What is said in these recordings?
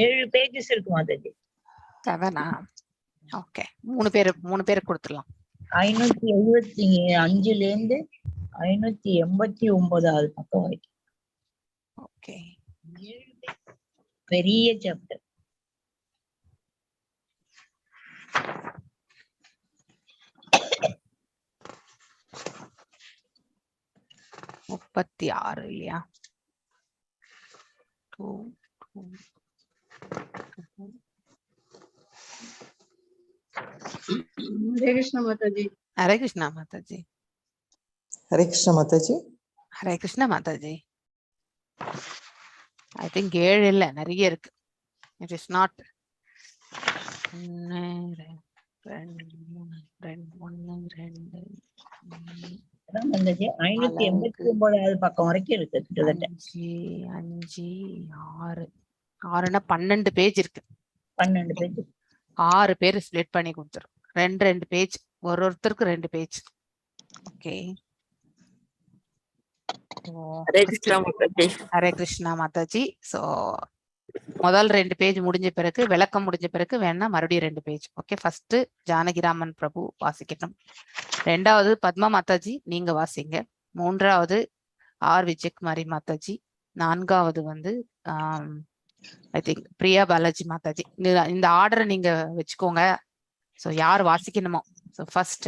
7 pages இருக்கு Mataji. 7 okay, 3 பேருக்கு கொடுத்துடலாம். 575ல இருந்து 589வது பக்கம் வரைக்கும். ஓகே, பெரிய சாப்டர். முப்பத்தி 6 இல்லையா? हरे कृष्णा माताजी. हरे कृष्णा माताजी. हरे कृष्णा माताजी. हरे कृष्णा माताजी. I think 7 இல்ல, நிறைய இருக்கு. It is not 1 2 மாதாஜி 589வது பக்கம் வரைக்கும் இருக்கு கிட்டத்தட்ட. 5 6 6னா 12 பேஜ் இருக்கு. 12 பேஜ். 6 பேர் ஸ்ப்ளிட் பண்ணி கொடுத்துரும். 2 பேஜ், ஒருத்தருக்கு 2 page. Okay. Hare Krishna Mataji. Hare Krishna Mataji. So முதல் 2 பேஜ் முடிஞ்ச பிறகு, விளக்கம் முடிஞ்ச பிறகு வேணா மறுபடியும் 2 பேஜ். ஓகே, ஃபர்ஸ்ட் ஜானகிராமன் பிரபு வாசிக்கட்டும். 2வது பத்மா மாதாஜி நீங்க வாசிங்க. 3வது ஆர் விஜயகுமாரி மாதாஜி. 4வது வந்து ஐ திங்க் பிரியா பாலாஜி மாதாஜி. இந்த ஆர்டரை நீங்க வச்சுக்கோங்க. ஸோ யார் வாசிக்கணுமோ. ஸோ ஃபர்ஸ்ட்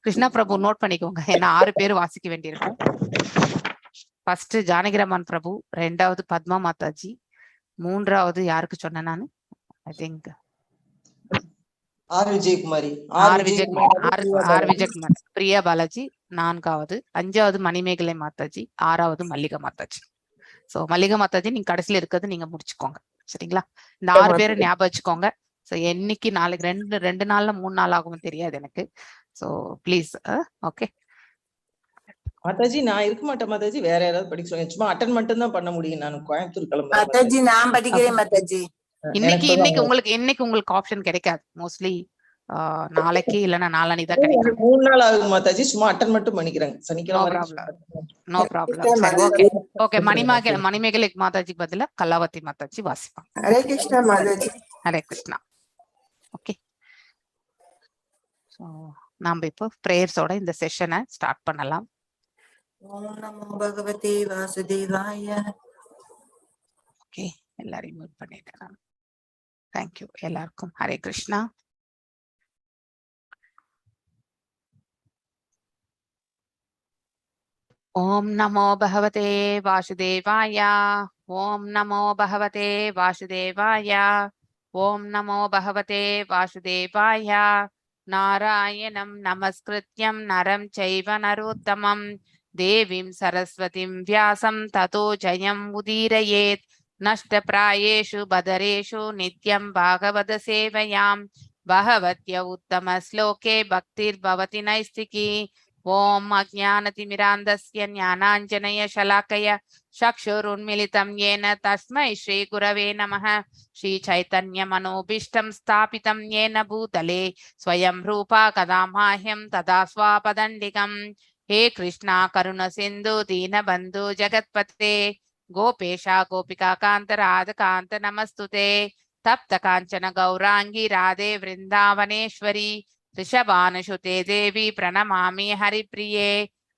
கிருஷ்ணா பிரபு நோட் பண்ணிக்கோங்க, ஏன்னா 6 பேர் வாசிக்க வேண்டியிருக்கும். ஃபர்ஸ்ட் ஜானகிராமன் பிரபு, 2வது பத்மா மாதாஜி, 3வது யாருக்கு சொன்னேன் நானு? I think R Vijayakumari. Priya Balaji 4வது, 5வது மணிமேகலை மாதாஜி, 6வது மல்லிகா மாதாஜி. சோ மல்லிகா மாதாஜி நீங்க கடைசியில இருக்கிறது நீங்க முடிச்சுக்கோங்க, சரிங்களா? இந்த 6 பேரை ஞாபகம் வச்சுக்கோங்க. சோ என்னைக்கு நாளைக்கு 2 நாள்ல 3 நாள் ஆகும் தெரியாது எனக்கு. So please. ஓகே மாதாஜி, நான் இருக்க மாட்டேன் மாதாஜி, வேற யாராவது படிக்க சொல்லுங்க. சும்மா அட்டன் மட்டும் தான் பண்ண முடியும். நான் கோயம்புத்தூர் கிளம்புறேன் மாதாஜி. நான் படிக்கிறேன் மாதாஜி. இன்னைக்கு உங்களுக்கு ஆப்ஷன் கிடைக்காது. மோஸ்ட்லி நாளைக்கு இல்லனா நாளானி தான் கிடைக்கும். 3 நாள் ஆகும் மாதாஜி. சும்மா அட்டன் மட்டும் பண்ணிக்கிறேன். சனிக்கிழமை. No problem. Okay okay. Manimekalai மாதாஜிக்கு பதிலா கலாவதி மாதாஜி வாசிப்பாங்க. ஹரே கிருஷ்ணா மாதாஜி. ஹரே கிருஷ்ணா. ஓகே, சோ நாம இப்போ பிரேயர்ஸோட இந்த செஷனை ஸ்டார்ட் பண்ணலாம். ஓம் நமோ பகவதே வாசுதேவாய. ஓகே, எல்லாரையும் மியூட் பண்ணிட்டேன். தேங்க் யூ எல்லாருக்கும். ஹரே கிருஷ்ணா. ஓம் நமோ பகவதே வாசுதேவாய. ஓம் நமோ பகவதே வாசுதேவாய. ஓம் நமோ பகவதே வாசுதேவாய. நாராயணம் நமஸ்கிருத்யம் நரம் சைவ நரோத்தமம் தேவீம் சரஸ்வதிம் வியாசம் ததோ ஜயம் உதீரயேத். நஷ்டப்ராயேஷு பதரேஷு நித்யம் பாகவத சேவையாம் பகவத்ய உத்தம ஸ்லோகே பக்திர்பவதி நைஸ்திகி. ஓம் அஜ்ஞானதிமிராந்தஸ்ய ஞானாஞ்சனய ஷலாக்கய சக்ஷுருன்மிலிதம் येन तस्मै श्री गुरवे नमः. श्री चैतन्य मनोभीष्टं स्थापितं येन भूतले स्वयं रूपा कदा माह्यं तदा स्वापदण्डिकं. हे कृष्णा करुण सिन्धु दीनबन्धु जगत्पते गोपेशा गोपिका कान्त राधकान्त नमस्तुते. तप्त काञ्चन गौरांगी राधे वृन्दावनेश्वरी ऋषभानुसुते देवी प्रणमामि हरिप्रिये.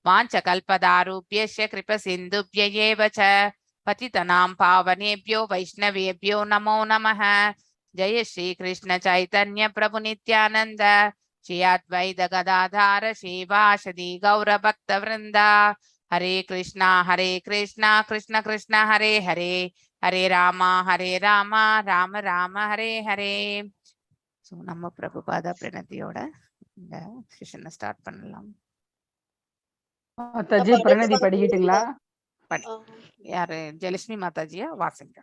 वाञ्छकल्पदारुभ्यश्च कृपसिन्धुभ्य एव च पतितनां पावनेभ्यो वैष्णवेभ्यो नमो नमः. जय श्री कृष्ण चैतन्य प्रभु नित्यानंद श्री अद्वैत गदाधर श्रीवासदि गौर भक्त वृंदा. हरे कृष्णा कृष्ण कृष्ण हरे हरे हरे राम राम राम हरे हरे. ஸோ நம்ம பிரபுபாதா பிரணதியோட இந்த செஷனை ஸ்டார்ட் பண்ணலாம். மாதாஜி பிரணதி படிக்கிட்டீங்களா? யாரு? ஜெயலட்சுமி மாதாஜியா? வாசிங்க.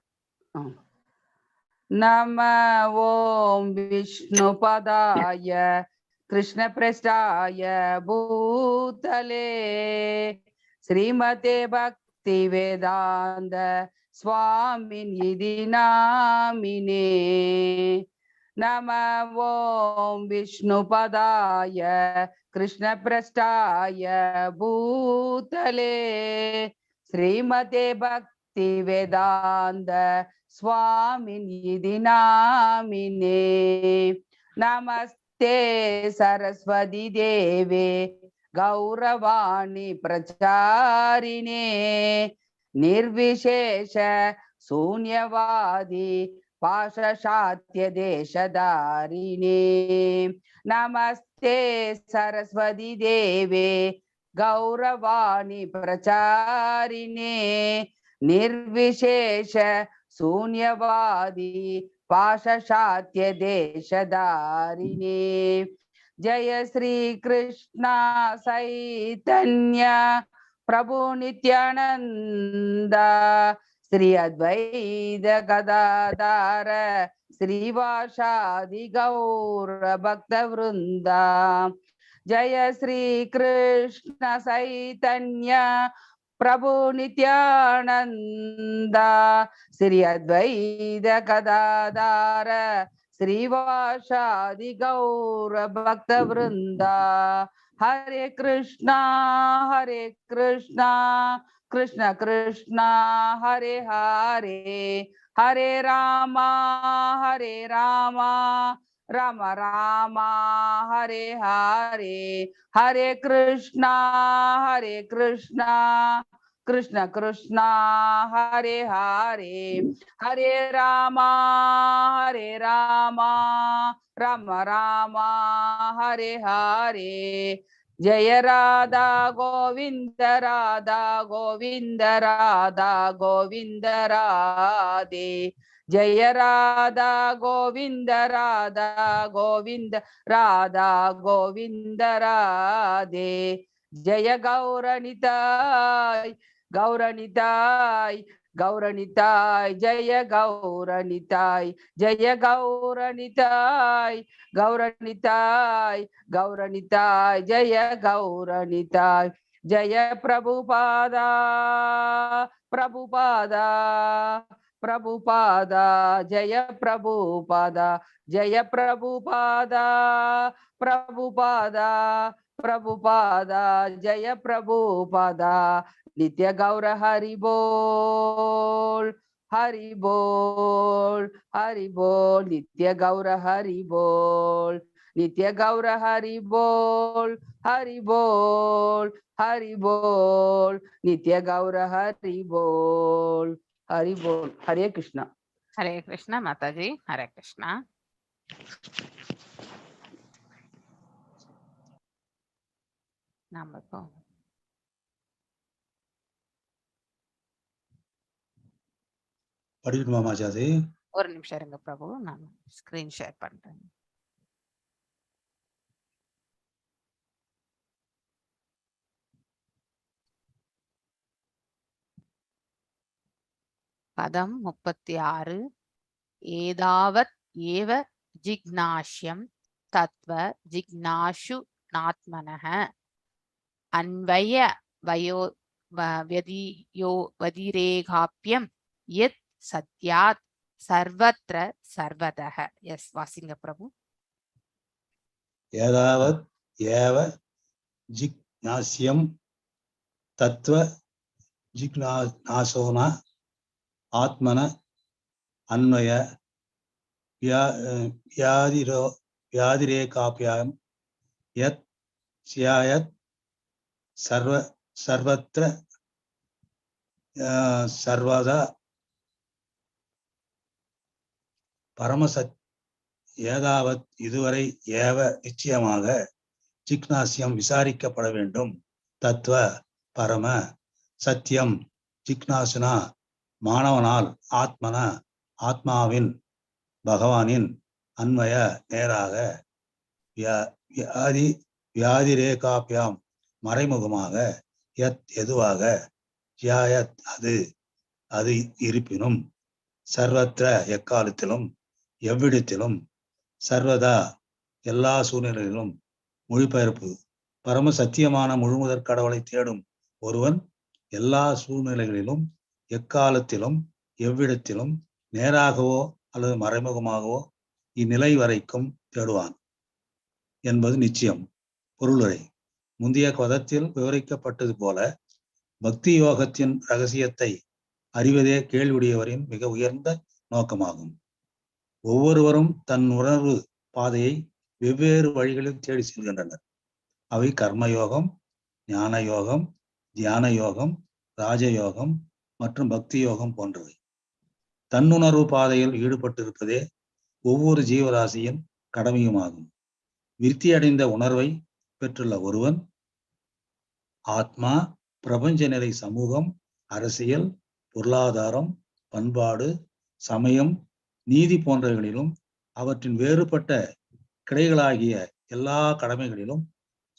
நம ஓம் விஷ்ணு பதாய கிருஷ்ண பிரஸ்டாய பூதலே ஸ்ரீமதே பக்தி வேதாந்த சுவாமின் இதி நாமினே. நம ஓம் விஷ்ணு பதாய கிருஷ்ண பிரஸ்டாய பூதலே ஸ்ரீமதே பக்தி வேதாந்த स्वामिन् इति नामिने नमस्ते सरस्वती देवे गौरवाणी प्रचारिणे निर्विशेष शून्यवादी पाशशात्य देशधारिणे नमस्ते सरस्वती देवे गौरवाणी प्रचारिणे निर्विशेष शून्यवादी पाशशात्य देशधारिणे जय श्री कृष्ण चैतन्य प्रभु नित्यानंद श्री अद्वैत गदाधर श्रीवासादि गौर भक्त वृंदा जय श्री कृष्ण चैतन्य प्रभु नित्यानंद श्री अद्वैत गदाधर श्रीवासादि गौर भक्त वृंदा हरे कृष्णा कृष्ण कृष्णा हरे हरे हरे रामा राम राम हरे हरे हरे कृष्णा कृष्ण कृष्णा हरे हरे हरे रामा राम राम हरे हरे जय राधा गोविंद गोविंद राधे जय राधा गोविंद गोविंद राधे जय गौरनिताय जय गौरनिताय जय गौरनिताय जय प्रभुपादा जय प्रभुपादा जय प्रभुपादा नित्य गौर हरि बोल नित्य गौर हरि बोल नित्य गौर हरि बोल हरे कृष्णा माताजी हरे कृष्णा नाम படிக்கணுமா மாஜாதி? ஒரு நிமிஷம் இருங்க பிரபு, நான் ஸ்கிரீன் ஷேர் பண்றேன். பதம் 36. ஏதாவத் ஏவ ஜிக்னாஷ்யம் தத்வ ஜிக்னாஷு நாத்மனஹ அன்வய வயோ வதிரேகாப்யம் யத் சத்யாத் சர்வத்ர சர்வதஹ. எஸ், வாசிங்க பிரபு. ஏதாவத் ஏவ ஜிக்னாஸ்யம் தத்வ ஜிக்னாசோனா ஆத்மன அன்வய வியாதிரேகாப்யாம் யத் ஸ்யாயத் சர்வத்ர சர்வதா பரமசத். ஏதாவத் இதுவரை ஏவ நிச்சயமாக ஜிக்னாசியம் விசாரிக்கப்பட வேண்டும். தத்துவ பரம சத்தியம் ஜிக்னாசுனா மாணவனால் ஆத்மன ஆத்மாவின் பகவானின் அன்வய நேராக வியாதிரேகாப்யாம் மறைமுகமாக யத் எதுவாக ஜியாயத் அது இருப்பினும் சர்வத்ர எக்காலத்திலும் எவ்விடத்திலும் சர்வதா எல்லா சூழ்நிலைகளிலும் மொழிபெயர்ப்பு. பரம சத்தியமான முழுமுதற் கடவுளை தேடும் ஒருவன் எல்லா சூழ்நிலைகளிலும் எக்காலத்திலும் எவ்விடத்திலும் நேராகவோ அல்லது மறைமுகமாகவோ இந்நிலை வரைக்கும் தேடுவான் என்பது நிச்சயம். பொருளுரை. முந்தைய பதத்தில் விவரிக்கப்பட்டது போல பக்தி யோகத்தின் ரகசியத்தை அறிவதே கேள்வியுடையவரின் மிக உயர்ந்த நோக்கமாகும். ஒவ்வொருவரும் தன் உணர்வு பாதையை வெவ்வேறு வழிகளில் தேடி செல்கின்றனர். அவை கர்மயோகம், ஞான யோகம், தியான யோகம், ராஜயோகம் மற்றும் பக்தி யோகம் போன்றவை. தன்னுணர்வு பாதையில் ஈடுபட்டிருப்பதே ஒவ்வொரு ஜீவராசியின் கடமையுமாகும். விருத்தி அடைந்த உணர்வை பெற்றுள்ள ஒருவன் ஆத்மா, பிரபஞ்ச நிலை, சமூகம், அரசியல், பொருளாதாரம், பண்பாடு, சமயம், நீதி போன்றவைகளிலும் அவற்றின் வேறுபட்ட கிளைகளாகிய எல்லா கடமைகளிலும்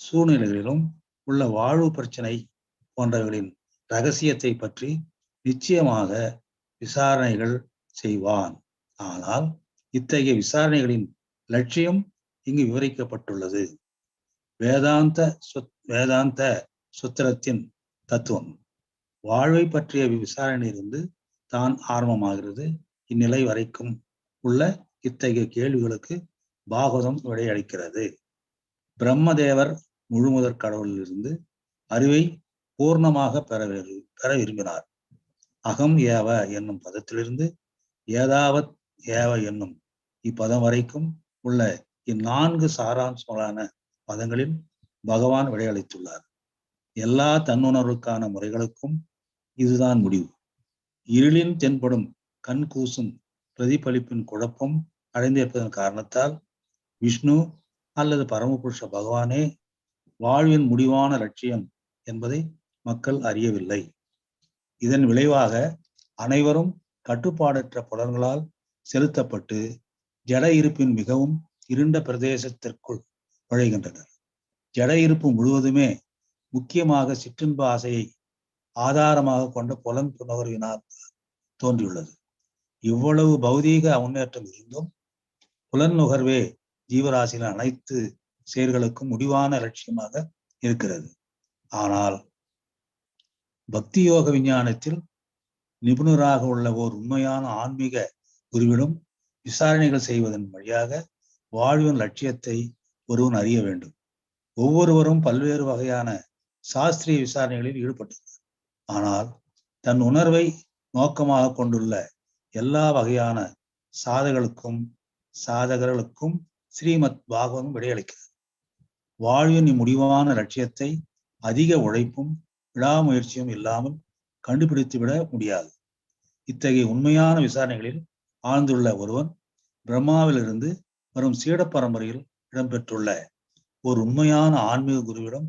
சூழ்நிலைகளிலும் உள்ள வாழ்வு பிரச்சனை போன்றவைகளின் இரகசியத்தை பற்றி நிச்சயமாக விசாரணைகள் செய்வான். ஆனால் இத்தகைய விசாரணைகளின் லட்சியம் இங்கு விவரிக்கப்பட்டுள்ளது. வேதாந்த சுத்திரத்தின் தத்துவம் வாழ்வை பற்றிய விசாரணையிலிருந்து தான் ஆரம்பமாகிறது. இந்நிலை வரைக்கும் உள்ள இத்தகைய கேள்விகளுக்கு பாகவதம் விடையளிக்கிறது. பிரம்மதேவர் முழுமுதற் கடவுளிலிருந்து அறிவை பூர்ணமாக பெற விரும்பினார். அகம் ஏவ என்னும் பதத்திலிருந்து ஏதாவத் ஏவ என்னும் இப்பதம் வரைக்கும் உள்ள இந்நான்கு சாராம்சங்களான பதங்களில் பகவான் விடையளித்துள்ளார். எல்லா தன்னுணர்வுக்கான முறைகளுக்கும் இதுதான் முடிவு. இருளின் தென்படும் கண் கூசும் பிரதிபலிப்பின் குழப்பம் அடைந்திருப்பதன் காரணத்தால் விஷ்ணு அல்லது பரமபுருஷ பகவானே வாழ்வின் முடிவான லட்சியம் என்பதை மக்கள் அறியவில்லை. இதன் விளைவாக அனைவரும் கட்டுப்பாடற்ற புலன்களால் செலுத்தப்பட்டு ஜட இருப்பின் மிகவும் இருண்ட பிரதேசத்திற்குள் நுழைகின்றனர். ஜட இருப்பு முழுவதுமே முக்கியமாக சிற்றின்ப ஆசையை ஆதாரமாக கொண்ட புலன் நுகர்வினால் தோன்றியுள்ளது. இவ்வளவு பௌதீக முன்னேற்றம் இருந்தும் புலன் நுகர்வே ஜீவராசியின் அனைத்து செயல்களுக்கும் முடிவான லட்சியமாக இருக்கிறது. ஆனால் பக்தி யோக விஞ்ஞானத்தில் நிபுணராக உள்ள ஓர் உண்மையான ஆன்மீக குருவிடம் விசாரணைகள் செய்வதன் வழியாக வாழ்வின் லட்சியத்தை ஒருவன் அறிய வேண்டும். ஒவ்வொருவரும் பல்வேறு வகையான சாஸ்திரிய விசாரணைகளில் ஈடுபட்டுள்ளனர். ஆனால் தன் உணர்வை நோக்கமாக கொண்டுள்ள எல்லா வகையான சாதகர்களுக்கும் ஸ்ரீமத் பாகவதம் விடையளிக்கிறது. வாழ்வின் முடிவான லட்சியத்தை அதிக உழைப்பும் விடாமுயற்சியும் இல்லாமல் கண்டுபிடித்துவிட முடியாது. இத்தகைய உண்மையான விசாரணைகளில் ஆழ்ந்துள்ள ஒருவன் பிரம்மாவிலிருந்து வரும் சீட பரம்பரையில் இடம்பெற்றுள்ள ஒரு உண்மையான ஆன்மீக குருவிடம்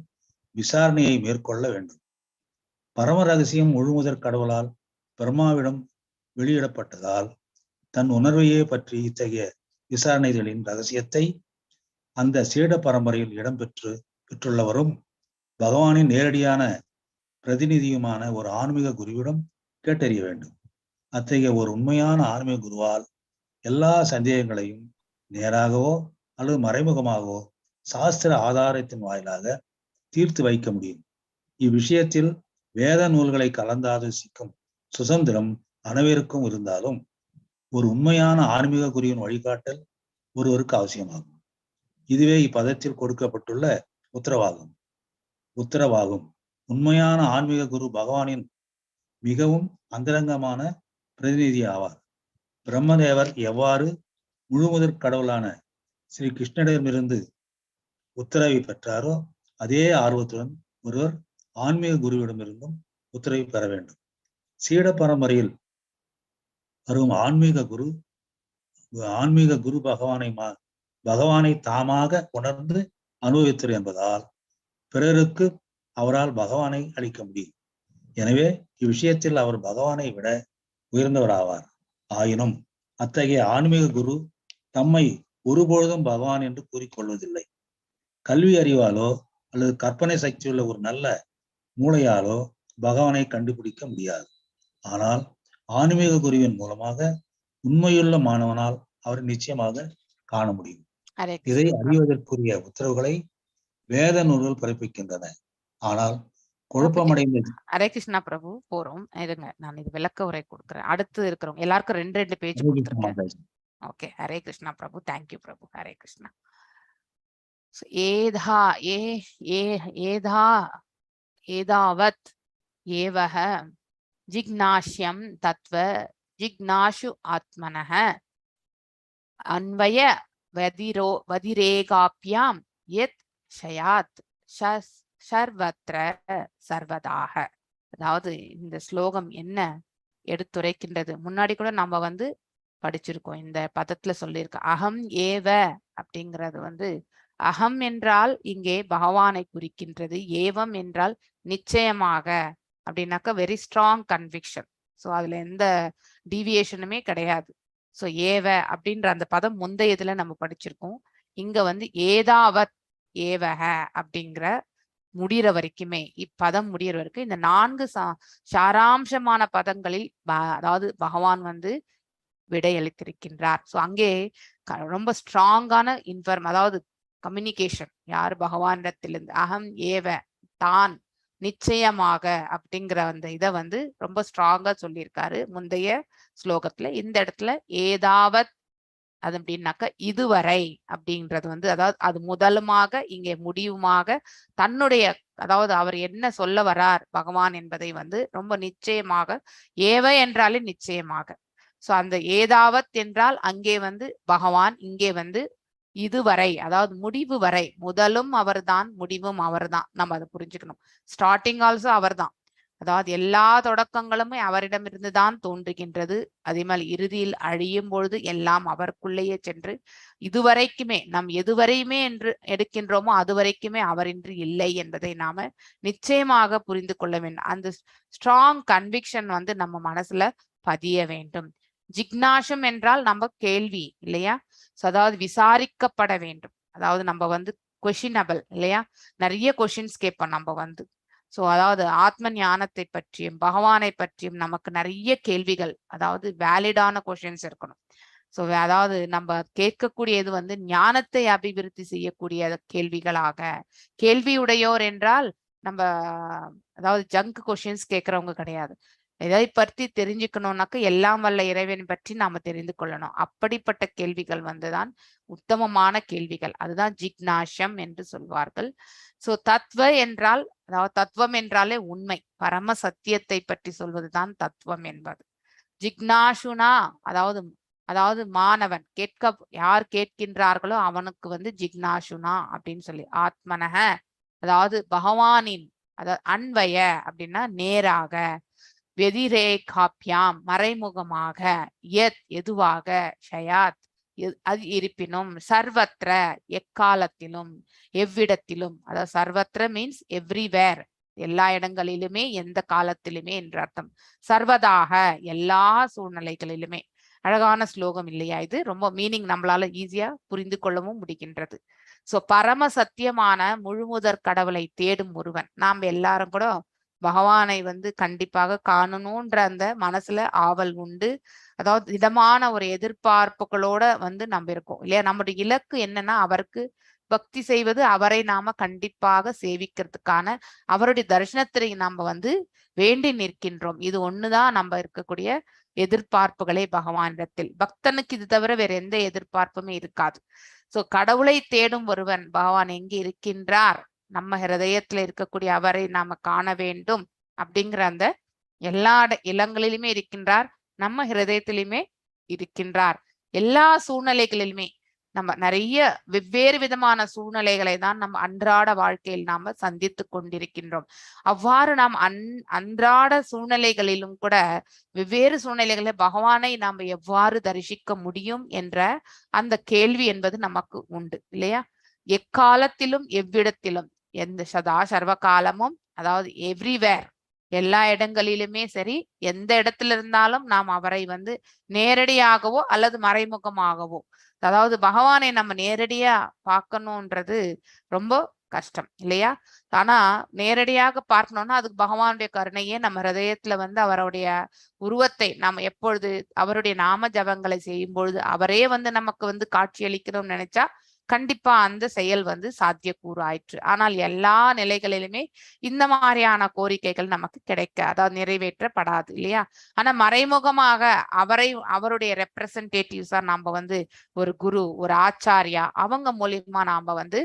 விசாரணையை மேற்கொள்ள வேண்டும். பரம ரகசியம் முழுமுதற் கடவுளால் பிரம்மாவிடம் வெளியிடப்பட்டதால் தன் உணர்வையே பற்றி இத்தகைய விசாரணைகளின் ரகசியத்தை அந்த சீட பரம்பரையில் பெற்றுள்ளவரும் பகவானின் நேரடியான பிரதிநிதியுமான ஒரு ஆன்மீக குருவிடம் கேட்டறிய வேண்டும். அத்தகைய ஒரு உண்மையான ஆன்மீக குருவால் எல்லா சந்தேகங்களையும் நேராகவோ அல்லது மறைமுகமாகவோ சாஸ்திர ஆதாரத்தின் வாயிலாக தீர்த்து வைக்க முடியும். இவ்விஷயத்தில் வேத நூல்களை கலந்தாலோசிக்கும் சுதந்திரம் அனைவருக்கும் இருந்தாலும் ஒரு உண்மையான ஆன்மீக குருவின் வழிகாட்டல் ஒருவருக்கு அவசியமாகும். இதுவே இப்பதத்தில் கொடுக்கப்பட்டுள்ள உத்தரவாகும். உண்மையான ஆன்மீக குரு பகவானின் மிகவும் அந்தரங்கமான பிரதிநிதி ஆவார். பிரம்மதேவர் எவ்வாறு முழுமுதற் கடவுளான ஸ்ரீ கிருஷ்ணரிடமிருந்து உத்தரவை பெற்றாரோ அதே ஆர்வத்துடன் ஒருவர் ஆன்மீக குருவிடமிருந்தும் உத்தரவை பெற வேண்டும். சீட பரம்பரையில் வரும் ஆன்மீக குரு பகவானை தாமாக உணர்ந்து அனுபவித்தர் என்பதால் பிறருக்கு அவரால் பகவானை அளிக்க முடியும். எனவே இவ்விஷயத்தில் அவர் பகவானை விட உயர்ந்தவராவார். ஆயினும் அத்தகைய ஆன்மீக குரு தம்மை ஒருபொழுதும் பகவான் என்று கூறிக்கொள்வதில்லை. கல்வி அறிவாலோ அல்லது கற்பனை சக்தியுள்ள ஒரு நல்ல மூளையாலோ பகவானை கண்டுபிடிக்க முடியாது. ஆனால் ஆன்மீக குருவின் மூலமாக உண்மையுள்ள மாணவனால் அவரை நிச்சயமாக காண முடியும். இதை அறிவதற்குரிய உத்தரவுகளை வேத நூல்கள் பிறப்பிக்கின்றன. ஆனால் குழப்பமடைந்த ஹரே கிருஷ்ணா பிரபு போறோம். இருங்க, நான் இது விளக்க உரை கொடுக்குறேன். அடுத்து இருக்கிறவங்க எல்லாருக்கும் 2 பேஜ் கொடுத்துருக்கேன். ஓகே, ஹரே கிருஷ்ணா பிரபு. தேங்க்யூ பிரபு. ஹரே கிருஷ்ணா. ஏதாவத் ஏவஹ ஜிக்னாஷ்யம் தத்வ ஜிக்னாஷு ஆத்மனஹ அன்வய வதிரேகாப்யாம் யத் ஷயாத் சர்வத்ர சர்வதாக. அதாவது இந்த ஸ்லோகம் என்ன எடுத்துரைக்கின்றது? முன்னாடி கூட நம்ம வந்து படிச்சிருக்கோம். இந்த பதத்துல சொல்லியிருக்க அகம் ஏவ அப்படிங்கிறது அகம் என்றால் இங்கே பகவானை குறிக்கின்றது. ஏவம் என்றால் நிச்சயமாக அப்படின்னாக்கா வெரி ஸ்ட்ராங் கன்விக்ஷன். ஸோ அதுல எந்த டீவியேஷனுமே கிடையாது. ஸோ ஏவ அப்படின்ற அந்த பதம் முந்தையதுல நம்ம படிச்சிருக்கோம். இங்க ஏதாவத் ஏவக அப்படிங்கிற முடிகிற வரைக்குமே, இப்பதம் முடிகிற வரைக்கும் இந்த 4 சாராம்சமான பதங்களில் அதாவது பகவான் விடையளித்திருக்கின்றார். ஸோ அங்கே ரொம்ப ஸ்ட்ராங்கான அதாவது கம்யூனிகேஷன் யார் பகவானிடத்திலிருந்து அகம் ஏவ தான் நிச்சயமாக அப்படிங்கிற அந்த இதை ரொம்ப ஸ்ட்ராங்கா சொல்லியிருக்காரு முந்தைய ஸ்லோகத்துல. இந்த இடத்துல ஏதாவத் அது அப்படின்னாக்க இதுவரை அப்படின்றது அதாவது அது முதலுமாக இங்கே முடிவுமாக தன்னுடைய அதாவது அவர் என்ன சொல்ல வரார் பகவான் என்பதை ரொம்ப நிச்சயமாக ஏவ என்றாலே நிச்சயமாக. சோ அந்த ஏதாவத் என்றால் அங்கே பகவான், இங்கே இதுவரை அதாவது முடிவு வரை, முதலும் அவர்தான் முடிவும் அவர்தான். நம்ம அதை புரிஞ்சுக்கணும். ஸ்டார்டிங் ஆல்சோ அவர்தான். அதாவது எல்லா தொடக்கங்களுமே அவரிடமிருந்து தான் தோன்றுகின்றது. அதே மாதிரி இறுதியில் அழியும் பொழுது எல்லாம் அவருக்குள்ளேயே சென்று இதுவரைக்குமே நம் எதுவரையுமே என்று எடுக்கின்றோமோ அதுவரைக்குமே அவரின்றி இல்லை என்பதை நாம நிச்சயமாக புரிந்து கொள்ள வேண்டும். அந்த ஸ்ட்ராங் கன்விக்ஷன் நம்ம மனசுல பதிய வேண்டும். ஜிக்னாஷம் என்றால் நம்ம கேள்வி இல்லையா? அதாவது விசாரிக்கப்பட வேண்டும். அதாவது நம்ம கொஷினபிள் இல்லையா? நிறைய கொஷின்ஸ் கேட்போம் நம்ம சோ அதாவது ஆத்ம ஞானத்தை பற்றியும் பகவானை பற்றியும் நமக்கு நிறைய கேள்விகள், அதாவது வேலிடான கொஷின்ஸ் இருக்கணும். சோ அதாவது நம்ம கேட்கக்கூடியது ஞானத்தை அபிவிருத்தி செய்யக்கூடிய கேள்விகளாக. கேள்வியுடையோர் என்றால் நம்ம அதாவது ஜங்க் கொஷின்ஸ் கேட்கறவங்க கிடையாது. இதை பற்றி தெரிஞ்சுக்கணும்னாக்க எல்லாம் வல்ல இறைவனை பற்றி நாம தெரிந்து கொள்ளணும். அப்படிப்பட்ட கேள்விகள் தான் உத்தமமான கேள்விகள். அதுதான் ஜிக்னாஷம் என்று சொல்வார்கள். சோ தத்துவ என்றால் அதாவது தத்துவம் என்றாலே உண்மை, பரம சத்தியத்தை பற்றி சொல்வதுதான் தத்துவம் என்பது. ஜிக்னாஷுனா அதாவது மாணவன் யார் கேட்கின்றார்களோ அவனுக்கு ஜிக்னாஷுனா அப்படின்னு சொல்லி. ஆத்மனக அதாவது பகவானின் அதாவது அன்வய அப்படின்னா நேராக, வெதிரேகாப்யாம் மறைமுகமாக, எதுவாக, ஷயாத் அது இருப்பினும், சர்வத்ர எக்காலத்திலும் எவ்விடத்திலும். அதாவது சர்வத்ர மீன்ஸ் எவ்ரிவேர், எல்லா இடங்களிலுமே எந்த காலத்திலுமே என்று அர்த்தம். சர்வதாக எல்லா சூழ்நிலைகளிலுமே. அழகான ஸ்லோகம் இல்லையா இது? ரொம்ப மீனிங் நம்மளால ஈஸியா புரிந்து கொள்ளவும் முடிகின்றது. சோ பரம சத்தியமான முழுமுதற் கடவுளை தேடும் ஒருவன். நாம் எல்லாரும் கூட பகவானை கண்டிப்பாக காணணும்ன்ற அந்த மனசுல ஆவல் உண்டு. அதாவது திடமான ஒரு எதிர்பார்ப்புகளோட நம்ம இருக்கோம் இல்லையா? நம்முடைய இலக்கு என்னன்னா அவருக்கு பக்தி செய்வது, அவரை நாம கண்டிப்பாக சேவிக்கிறதுக்கான அவருடைய தரிசனத்தை நாம வேண்டி நிற்கின்றோம். இது ஒண்ணுதான் நம்ம இருக்கக்கூடிய எதிர்பார்ப்புகளே பகவானிடத்தில். பக்தனுக்கு இது தவிர வேற எந்த எதிர்பார்ப்புமே இருக்காது. சோ கடவுளை தேடும் ஒருவன் பகவான் எங்கே இருக்கின்றார், நம்ம ஹிருதயத்துல இருக்கக்கூடிய அவரை நாம காண வேண்டும் அப்படிங்கிற அந்த எல்லா இடங்களிலுமே இருக்கின்றார், நம்ம ஹிருதயத்திலுமே இருக்கின்றார். எல்லா சூழ்நிலைகளிலுமே நம்ம நிறைய வெவ்வேறு விதமான சூழ்நிலைகளை தான் நம்ம அன்றாட வாழ்க்கையில் நாம சந்தித்து கொண்டிருக்கின்றோம். அவ்வாறு நாம் அன்றாட சூழ்நிலைகளிலும் கூட வெவ்வேறு சூழ்நிலைகளில் பகவானை நாம் எவ்வாறு தரிசிக்க முடியும் என்ற அந்த கேள்வி என்பது நமக்கு உண்டு இல்லையா? எக்காலத்திலும் எவ்விடத்திலும் எந்த சர்வ காலமும் அதாவது எவ்ரிவேர் எல்லா இடங்களிலுமே சரி, எந்த இடத்துல இருந்தாலும் நாம் அவரை நேரடியாகவோ அல்லது மறைமுகமாகவோ, அதாவது பகவானை நம்ம நேரடியா பார்க்கணும்ன்றது ரொம்ப கஷ்டம் இல்லையா? ஆனா நேரடியாக பார்க்கணும்னா அதுக்கு பகவானுடைய கருணையே நம்ம ஹிருதயத்துல அவருடைய உருவத்தை நாம் எப்பொழுது அவருடைய நாம ஜபங்களை செய்யும் பொழுது அவரே நமக்கு காட்சி அளிக்கணும்னு நினைச்சா கண்டிப்பா அந்த செயல் வந்து சாத்தியக்கூறு ஆயிற்று. ஆனால் எல்லா நிலைகளிலுமே இந்த மாதிரியான கோரிக்கைகள் நமக்கு கிடைக்க, அதாவது நிறைவேற்றப்படாது இல்லையா? ஆனா மறைமுகமாக அவருடைய ரெப்ரசன்டேட்டிவ்ஸா நாம வந்து ஒரு குரு, ஒரு ஆச்சாரியா அவங்க மூலியமா நாம வந்து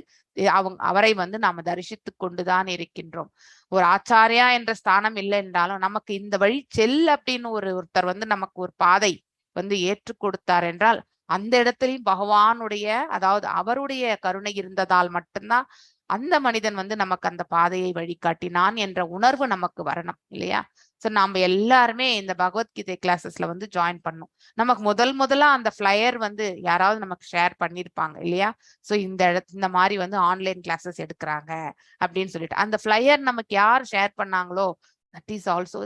அவரை வந்து நாம தரிசித்து கொண்டுதான் இருக்கின்றோம். ஒரு ஆச்சாரியா என்ற ஸ்தானம் இல்லை என்றாலும் நமக்கு இந்த வழி செல் அப்படின்னு ஒருத்தர் வந்து நமக்கு ஒரு பாதை வந்து ஏற்று கொடுத்தார் என்றால் அந்த இடத்துலயும் பகவானுடைய, அதாவது அவருடைய கருணை இருந்ததால் மட்டும்தான் அந்த மனிதன் வந்து நமக்கு அந்த பாதையை வழிகாட்டினான் என்ற உணர்வு நமக்கு வரணும் இல்லையா? சோ நாம எல்லாருமே இந்த பகவத்கீதை கிளாஸஸ்ல வந்து ஜாயின் பண்ணோம். நமக்கு முதலா அந்த ஃபிளையர் வந்து யாராவது நமக்கு ஷேர் பண்ணிருப்பாங்க இல்லையா? சோ இந்த மாதிரி வந்து ஆன்லைன் கிளாஸஸ் எடுக்கிறாங்க அப்படின்னு சொல்லிட்டு அந்த ஃபிளையர் நமக்கு யார் ஷேர் பண்ணாங்களோ தட் இஸ் ஆல்சோ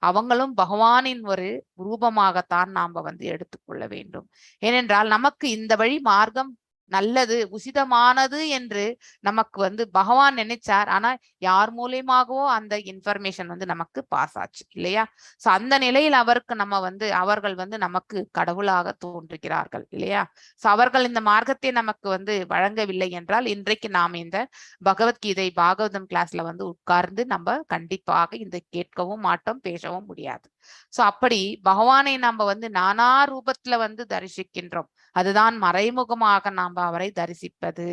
அவங்களும் பகவானின் ஒரு ரூபமாகத்தான் நாம வந்து எடுத்துக்கொள்ள வேண்டும். ஏனென்றால் நமக்கு இந்த வழி மார்க்கம் நல்லது, உசிதமானது என்று நமக்கு வந்து பகவான் நினைச்சார். ஆனா யார் மூலியமாகவோ அந்த இன்ஃபர்மேஷன் வந்து நமக்கு பாஸ் ஆச்சு இல்லையா? சோ அந்த நிலையில் அவர்கள் வந்து நமக்கு கடவுளாக தோன்றுகிறார்கள் இல்லையா? சோ அவர்கள் இந்த மார்க்கத்தை நமக்கு வந்து வழங்கவில்லை என்றால் இன்றைக்கு நாம் இந்த பகவத்கீதை பாகவதம் கிளாஸ்ல வந்து உட்கார்ந்து நம்ம கண்டிப்பாக இந்த கேட்கவும் மாட்டோம், பேசவும் முடியாது. சோ அப்படி பகவானை நம்ம வந்து நானா ரூபத்துல வந்து தரிசிக்கின்றோம். அதுதான் மறைமுகமாக நாம் அவரை தரிசிப்பது.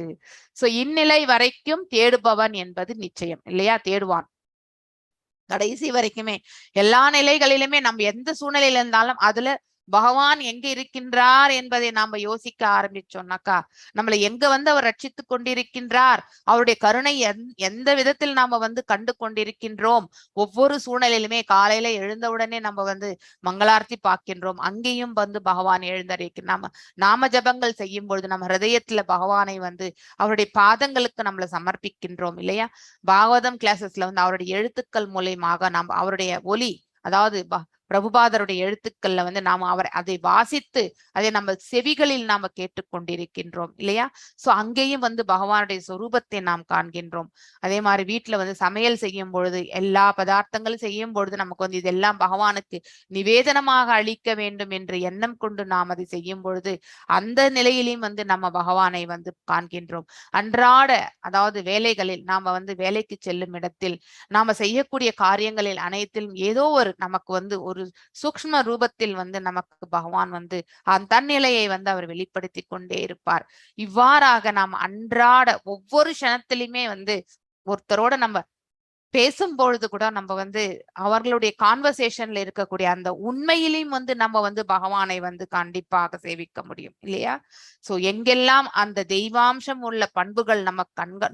சோ இந்நிலை வரைக்கும் தேடுபவன் என்பது நிச்சயம் இல்லையா? தேடுவான் கடைசி வரைக்குமே எல்லா நிலைகளிலுமே நம்ம எந்த சூழ்நிலையில இருந்தாலும் அதுல பகவான் எங்க இருக்கின்றார் என்பதை நாம யோசிக்க ஆரம்பிச்சோம்னாக்கா நம்மளை எங்க வந்து அவர் ரட்சித்து கொண்டிருக்கின்றார், அவருடைய கருணை எந்த விதத்தில் நாம வந்து கண்டு கொண்டிருக்கின்றோம். ஒவ்வொரு சூழ்நிலையிலுமே காலையில எழுந்தவுடனே நம்ம வந்து மங்களார்த்தி பார்க்கின்றோம், அங்கேயும் வந்து பகவான் எழுந்தறிக்க நாம ஜபங்கள் செய்யும் பொழுது நம்ம ஹிருதயத்துல பகவானை வந்து அவருடைய பாதங்களுக்கு நம்மளை சமர்ப்பிக்கின்றோம் இல்லையா? பாகவதம் கிளாஸஸ்ல வந்து அவருடைய எழுத்துக்கள் மூலியமாக நாம் அவருடைய ஒலி, அதாவது பிரபுபாதருடைய எழுத்துக்கள்ல வந்து நாம அதை வாசித்து அதை நம்ம செவிகளில் நாம கேட்டுக்கொண்டிருக்கின்றோம் இல்லையா? சோ அங்கேயும் வந்து பகவானுடைய சொரூபத்தை நாம் காண்கின்றோம். அதே மாதிரி வீட்டுல வந்து சமையல் செய்யும் பொழுது எல்லா பதார்த்தங்களும் செய்யும் பொழுது நமக்கு வந்து இதெல்லாம் பகவானுக்கு நிவேதனமாக அளிக்க வேண்டும் என்று எண்ணம் கொண்டு நாம் அதை செய்யும் பொழுது அந்த நிலையிலையும் வந்து நம்ம பகவானை வந்து காண்கின்றோம். அன்றாட, அதாவது வேலைகளில் நாம வந்து வேலைக்கு செல்லும் இடத்தில் நாம செய்யக்கூடிய காரியங்களில் அனைத்திலும் ஏதோ ஒரு நமக்கு வந்து ஒரு சூக்ஷ்ம ரூபத்தில் வந்து நமக்கு பகவான் வந்து தன்னிலையை வந்து அவர் வெளிப்படுத்தி கொண்டே இருப்பார். இவ்வாறாக நாம் அன்றாட ஒவ்வொரு க்ஷணத்திலுமே வந்து ஒருத்தரோட நம்ம பேசும்பொழுது கூட நம்ம வந்து அவர்களுடைய கான்வர்சேஷன்ல இருக்கக்கூடிய அந்த உண்மையிலையும் வந்து நம்ம வந்து பகவானை வந்து கண்டிப்பாக சேவிக்க முடியும் இல்லையா? சோ எங்கெல்லாம் அந்த தெய்வாம்சம் உள்ள பண்புகள்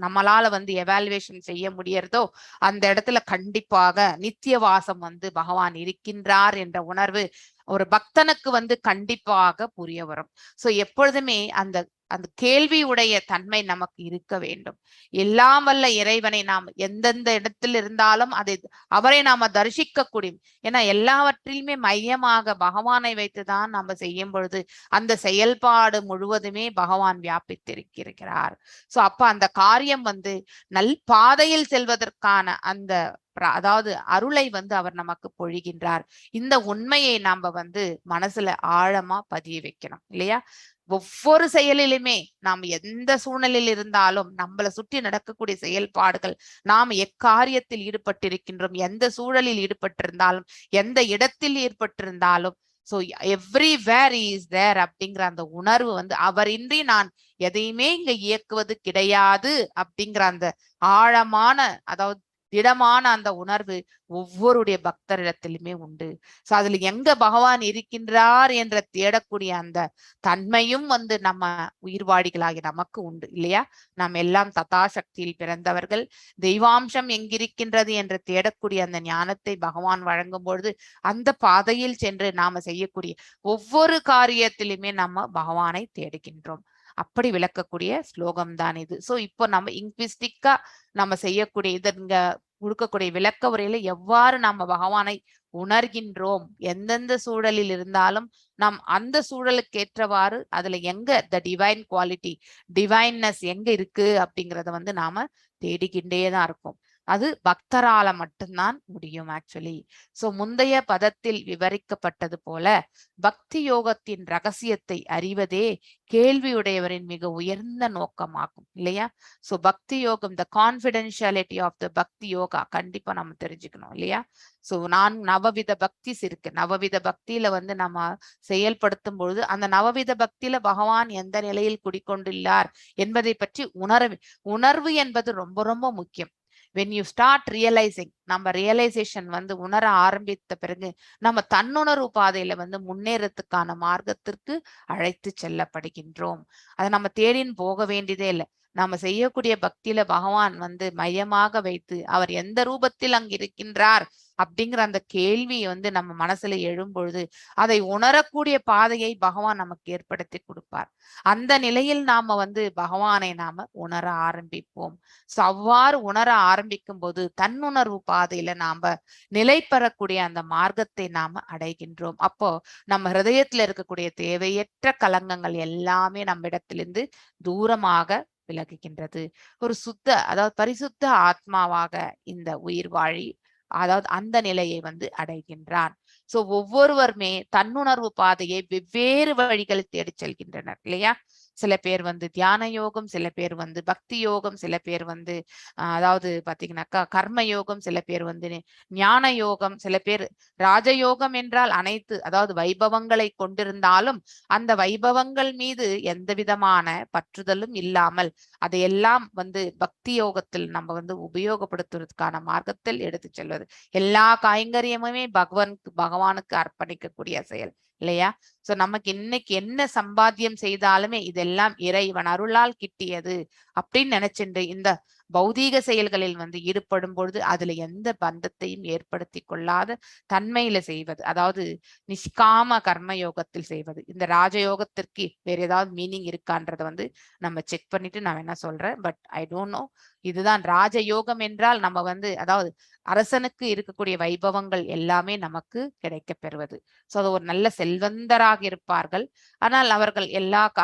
நம்மளால வந்து எவாலுவேஷன் செய்ய முடியறதோ அந்த இடத்துல கண்டிப்பாக நித்தியவாசம் வந்து பகவான் இருக்கின்றார் என்ற உணர்வு ஒரு பக்தனுக்கு வந்து கண்டிப்பாக புரிய வரும். சோ எப்பொழுதுமே அந்த கேள்வி உடைய தன்மை நமக்கு இருக்க வேண்டும். எல்லாம் வல்ல இறைவனை நாம் எந்தெந்த இடத்தில் இருந்தாலும் அவரை நாம தரிசிக்க கூடியும். ஏன்னா எல்லாவற்றிலுமே மையமாக பகவானை வைத்துதான் நாம செய்யும் பொழுது அந்த செயல்பாடு முழுவதுமே பகவான் வியாபித்திருக்கிறார். சோ அப்ப அந்த காரியம் வந்து நல் பாதையில் செல்வதற்கான அந்த அதாவது அருளை வந்து அவர் நமக்கு பொழிகின்றார். இந்த உண்மையை நாம வந்து மனசுல ஆழமா பதிய வைக்கணும் இல்லையா? ஒவ்வொரு செயலிலுமே நாம் எந்த சூழ்நிலையில் இருந்தாலும் நம்மளை சுற்றி நடக்கக்கூடிய செயல்பாடுகள் நாம் எக்காரியத்தில் ஈடுபட்டிருக்கின்றோம், எந்த சூழலில் ஈடுபட்டிருந்தாலும் எந்த இடத்தில் ஈடுபட்டிருந்தாலும் சோ எவ்ரிவேர் இஸ் தேர் அப்படிங்கிற அந்த உணர்வு வந்து அவரின்றி நான் எதையுமே இங்க இயக்குவது கிடையாது அப்படிங்கிற அந்த ஆழமான, அதாவது திடமான அந்த உணர்வு ஒவ்வொருடைய பக்தரிடத்திலுமே உண்டு. சோ அதுல எங்க பகவான் இருக்கின்றார் என்ற தேடக்கூடிய அந்த தன்மையும் வந்து நம்ம உயிர்வாடிகளாகி நமக்கு உண்டு இல்லையா? நாம் எல்லாம் ததாசக்தியில் பிறந்தவர்கள். தெய்வாம்சம் எங்கிருக்கின்றது என்று தேடக்கூடிய அந்த ஞானத்தை பகவான் வழங்கும் பொழுது அந்த பாதையில் சென்று நாம செய்யக்கூடிய ஒவ்வொரு காரியத்திலுமே நம்ம பகவானை தேடுகின்றோம். அப்படி விளக்கக்கூடிய ஸ்லோகம் தான் இது. சோ இப்போ நம்ம இன்க்விஸ்டிக்கா நம்ம செய்யக்கூடிய இங்க கொடுக்கக்கூடிய விளக்க உரையில எவ்வாறு நாம பகவானை உணர்கின்றோம், எந்தெந்த சூழலில் இருந்தாலும் நாம் அந்த சூழலுக்கு ஏற்றவாறு அதுல எங்க த டிவைன் குவாலிட்டி, டிவைன்னஸ் எங்க இருக்கு அப்படிங்கறத வந்து நாம தேடிக்கிட்டேதான் இருக்கும். அது பக்தரால மட்டும்தான் முடியும் ஆக்சுவலி. சோ முந்தைய பதத்தில் விவரிக்கப்பட்டது போல பக்தி யோகத்தின் ரகசியத்தை அறிவதே கேள்வியுடையவரின் மிக உயர்ந்த நோக்கமாகும் இல்லையா? சோ பக்தி யோகம், த கான்பிடென்ஷியாலிட்டி ஆஃப் த பக்தி யோகா கண்டிப்பா நம்ம தெரிஞ்சுக்கணும் இல்லையா? சோ நவவித பக்திஸ் இருக்கு. நவவித பக்தியில வந்து நம்ம செயல்படுத்தும் பொழுது அந்த நவவித பக்தியில பகவான் எந்த நிலையில் குடிக்கொண்டுள்ளார் என்பதை பற்றி உணர்வு என்பது ரொம்ப ரொம்ப முக்கியம். when you start realizing, நம்ம ரியலைசேஷன் வந்து உணர ஆரம்பித்த பிறகு நம்ம தன்னுணர்வு பாதையில வந்து முன்னேறத்துக்கான மார்க்கத்திற்கு அழைத்து செல்லப்படுகின்றோம். அதை நம்ம தேடின்னு போக வேண்டியதே இல்லை. நாம செய்யக்கூடிய பக்தியில பகவான் வந்து மையமாக வைத்து அவர் எந்த ரூபத்தில் அங்கு இருக்கின்றார் அப்படிங்கிற அந்த கேள்வி வந்து நம்ம மனசுல எழும்பொழுது அதை உணரக்கூடிய பாதையை பகவான் நமக்கு ஏற்படுத்தி கொடுப்பார். அந்த நிலையில் நாம வந்து பகவானை நாம உணர ஆரம்பிப்போம். சோ அவ்வாறு உணர ஆரம்பிக்கும் போது தன்னுணர்வு பாதையில நாம நிலை பெறக்கூடிய அந்த மார்க்கத்தை நாம அடைகின்றோம். அப்போ நம்ம ஹிருதயத்துல இருக்கக்கூடிய தேவையற்ற கலங்கங்கள் எல்லாமே நம்ம இடத்திலிருந்து தூரமாக விலகுகின்றது. ஒரு அதாவது பரிசுத்த ஆத்மாவாக இந்த உயிர் வாழி அதாவது அந்த நிலையை வந்து அடைகின்றான். சோ ஒவ்வொருவருமே தன்னுணர்வு பாதையை வெவ்வேறு வழிகளில் தேடி செல்கின்றனர் இல்லையா? சில பேர் வந்து தியான யோகம், சில பேர் வந்து பக்தி யோகம், சில பேர் வந்து அதாவது பாத்தீங்கன்னாக்கா கர்ம யோகம், சில பேர் வந்து ஞான யோகம், சில பேர் ராஜயோகம் என்றால் அனைத்து அதாவது வைபவங்களை கொண்டிருந்தாலும் அந்த வைபவங்கள் மீது எந்த விதமான பற்றுதலும் இல்லாமல் அதையெல்லாம் வந்து பக்தி யோகத்தில் நம்ம வந்து உபயோகப்படுத்துவதற்கான மார்க்கத்தில் எடுத்து செல்வது. எல்லா கைங்கரியமுமே பகவானுக்கு அர்ப்பணிக்கக்கூடிய செயல் இல்லையா? சோ நமக்கு இன்னைக்கு என்ன சம்பாத்தியம் செய்தாலுமே இதெல்லாம் இறைவன் அருளால் கிட்டியது அப்படின்னு நினைச்சுட்டு இந்த பௌதீக செயல்களில் வந்து ஈடுபடும் பொழுது அதுல எந்த பந்தத்தையும் ஏற்படுத்தி கொள்ளாத தன்மையில செய்வது, அதாவது நிஷ்காம கர்ம யோகத்தில் செய்வது. இந்த ராஜயோகத்திற்கு வேற ஏதாவது மீனிங் இருக்கான்றத வந்து நம்ம செக் பண்ணிட்டு நான் என்ன சொல்றேன். But I don't know. இதுதான் ராஜயோகம் என்றால் நம்ம வந்து அதாவது அரசனுக்கு இருக்கக்கூடிய வைபவங்கள் எல்லாமே நமக்கு கிடைக்க பெறுவது. சோ அது ஒரு நல்ல செல்வந்தராக இருப்பார்கள். ஆனால் அவர்கள்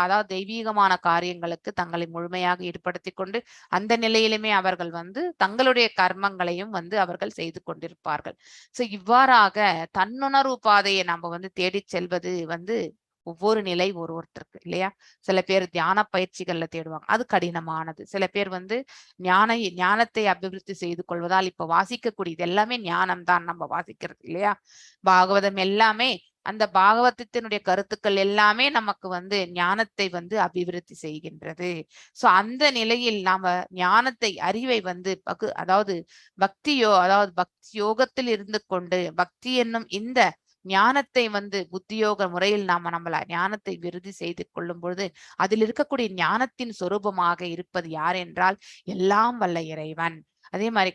அதாவது தெய்வீகமான காரியங்களுக்கு தங்களை முழுமையாக ஈடுபடுத்தி கொண்டு அந்த நிலையிலுமே அவர்கள் வந்து தங்களுடைய கர்மங்களையும் வந்து அவர்கள் செய்து கொண்டிருப்பார்கள். சோ இவ்வாறாக தன்னுணர்வு பாதையை நம்ம வந்து தேடி செல்வது வந்து ஒவ்வொரு நிலை ஒருத்தருக்கு இல்லையா? சில பேர் தியான பயிற்சிகள்ல தேடுவாங்க, அது கடினமானது. சில பேர் வந்து ஞானத்தை அபிவிருத்தி செய்து கொள்வதால் இப்ப வாசிக்கக்கூடியது எல்லாமே ஞானம் தான் நம்ம வாசிக்கிறது இல்லையா? பாகவதம் எல்லாமே அந்த பாகவதத்தினுடைய கருத்துக்கள் எல்லாமே நமக்கு வந்து ஞானத்தை வந்து அபிவிருத்தி செய்கின்றது. சோ அந்த நிலையில் நாம ஞானத்தை அறிவை வந்து அதாவது பக்தி யோகத்தில் இருந்து கொண்டு பக்தி என்னும் இந்த ஞானத்தை வந்து புத்தியோக முறையில் நம்மள ஞானத்தை விருதி செய்து கொள்ளும் பொழுது அதில் இருக்கக்கூடிய ஞானத்தின் சொரூபமாக இருப்பது யார் என்றால் எல்லாம் வல்ல இறைவன். அதே மாதிரி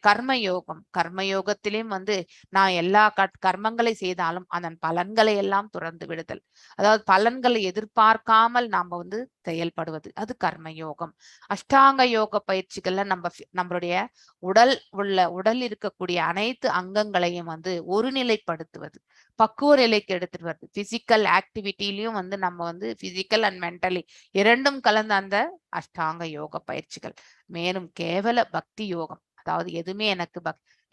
கர்மயோகத்திலும் வந்து நான் எல்லா கர்மங்களை செய்தாலும் அதன் பலன்களை எல்லாம் துறந்து விடுதல், அதாவது பலன்களை எதிர்பார்க்காமல் நாம வந்து செயல்படுவது, அது கர்மயோகம். அஷ்டாங்க யோக பயிற்சிகள்ல நம்மளுடைய உடல் இருக்கக்கூடிய அனைத்து அங்கங்களையும் வந்து ஒருநிலைப்படுத்துவது, பக்குவ நிலைக்கு எடுத்துட்டு வருது. பிசிக்கல் ஆக்டிவிட்டிலையும் வந்து நம்ம வந்து பிசிக்கல் அண்ட் மென்டலி இரண்டும் கலந்த அந்த அஷ்டாங்க யோக பயிற்சிகள். மேலும் கேவல பக்தி யோகம், அதாவது எதுவுமே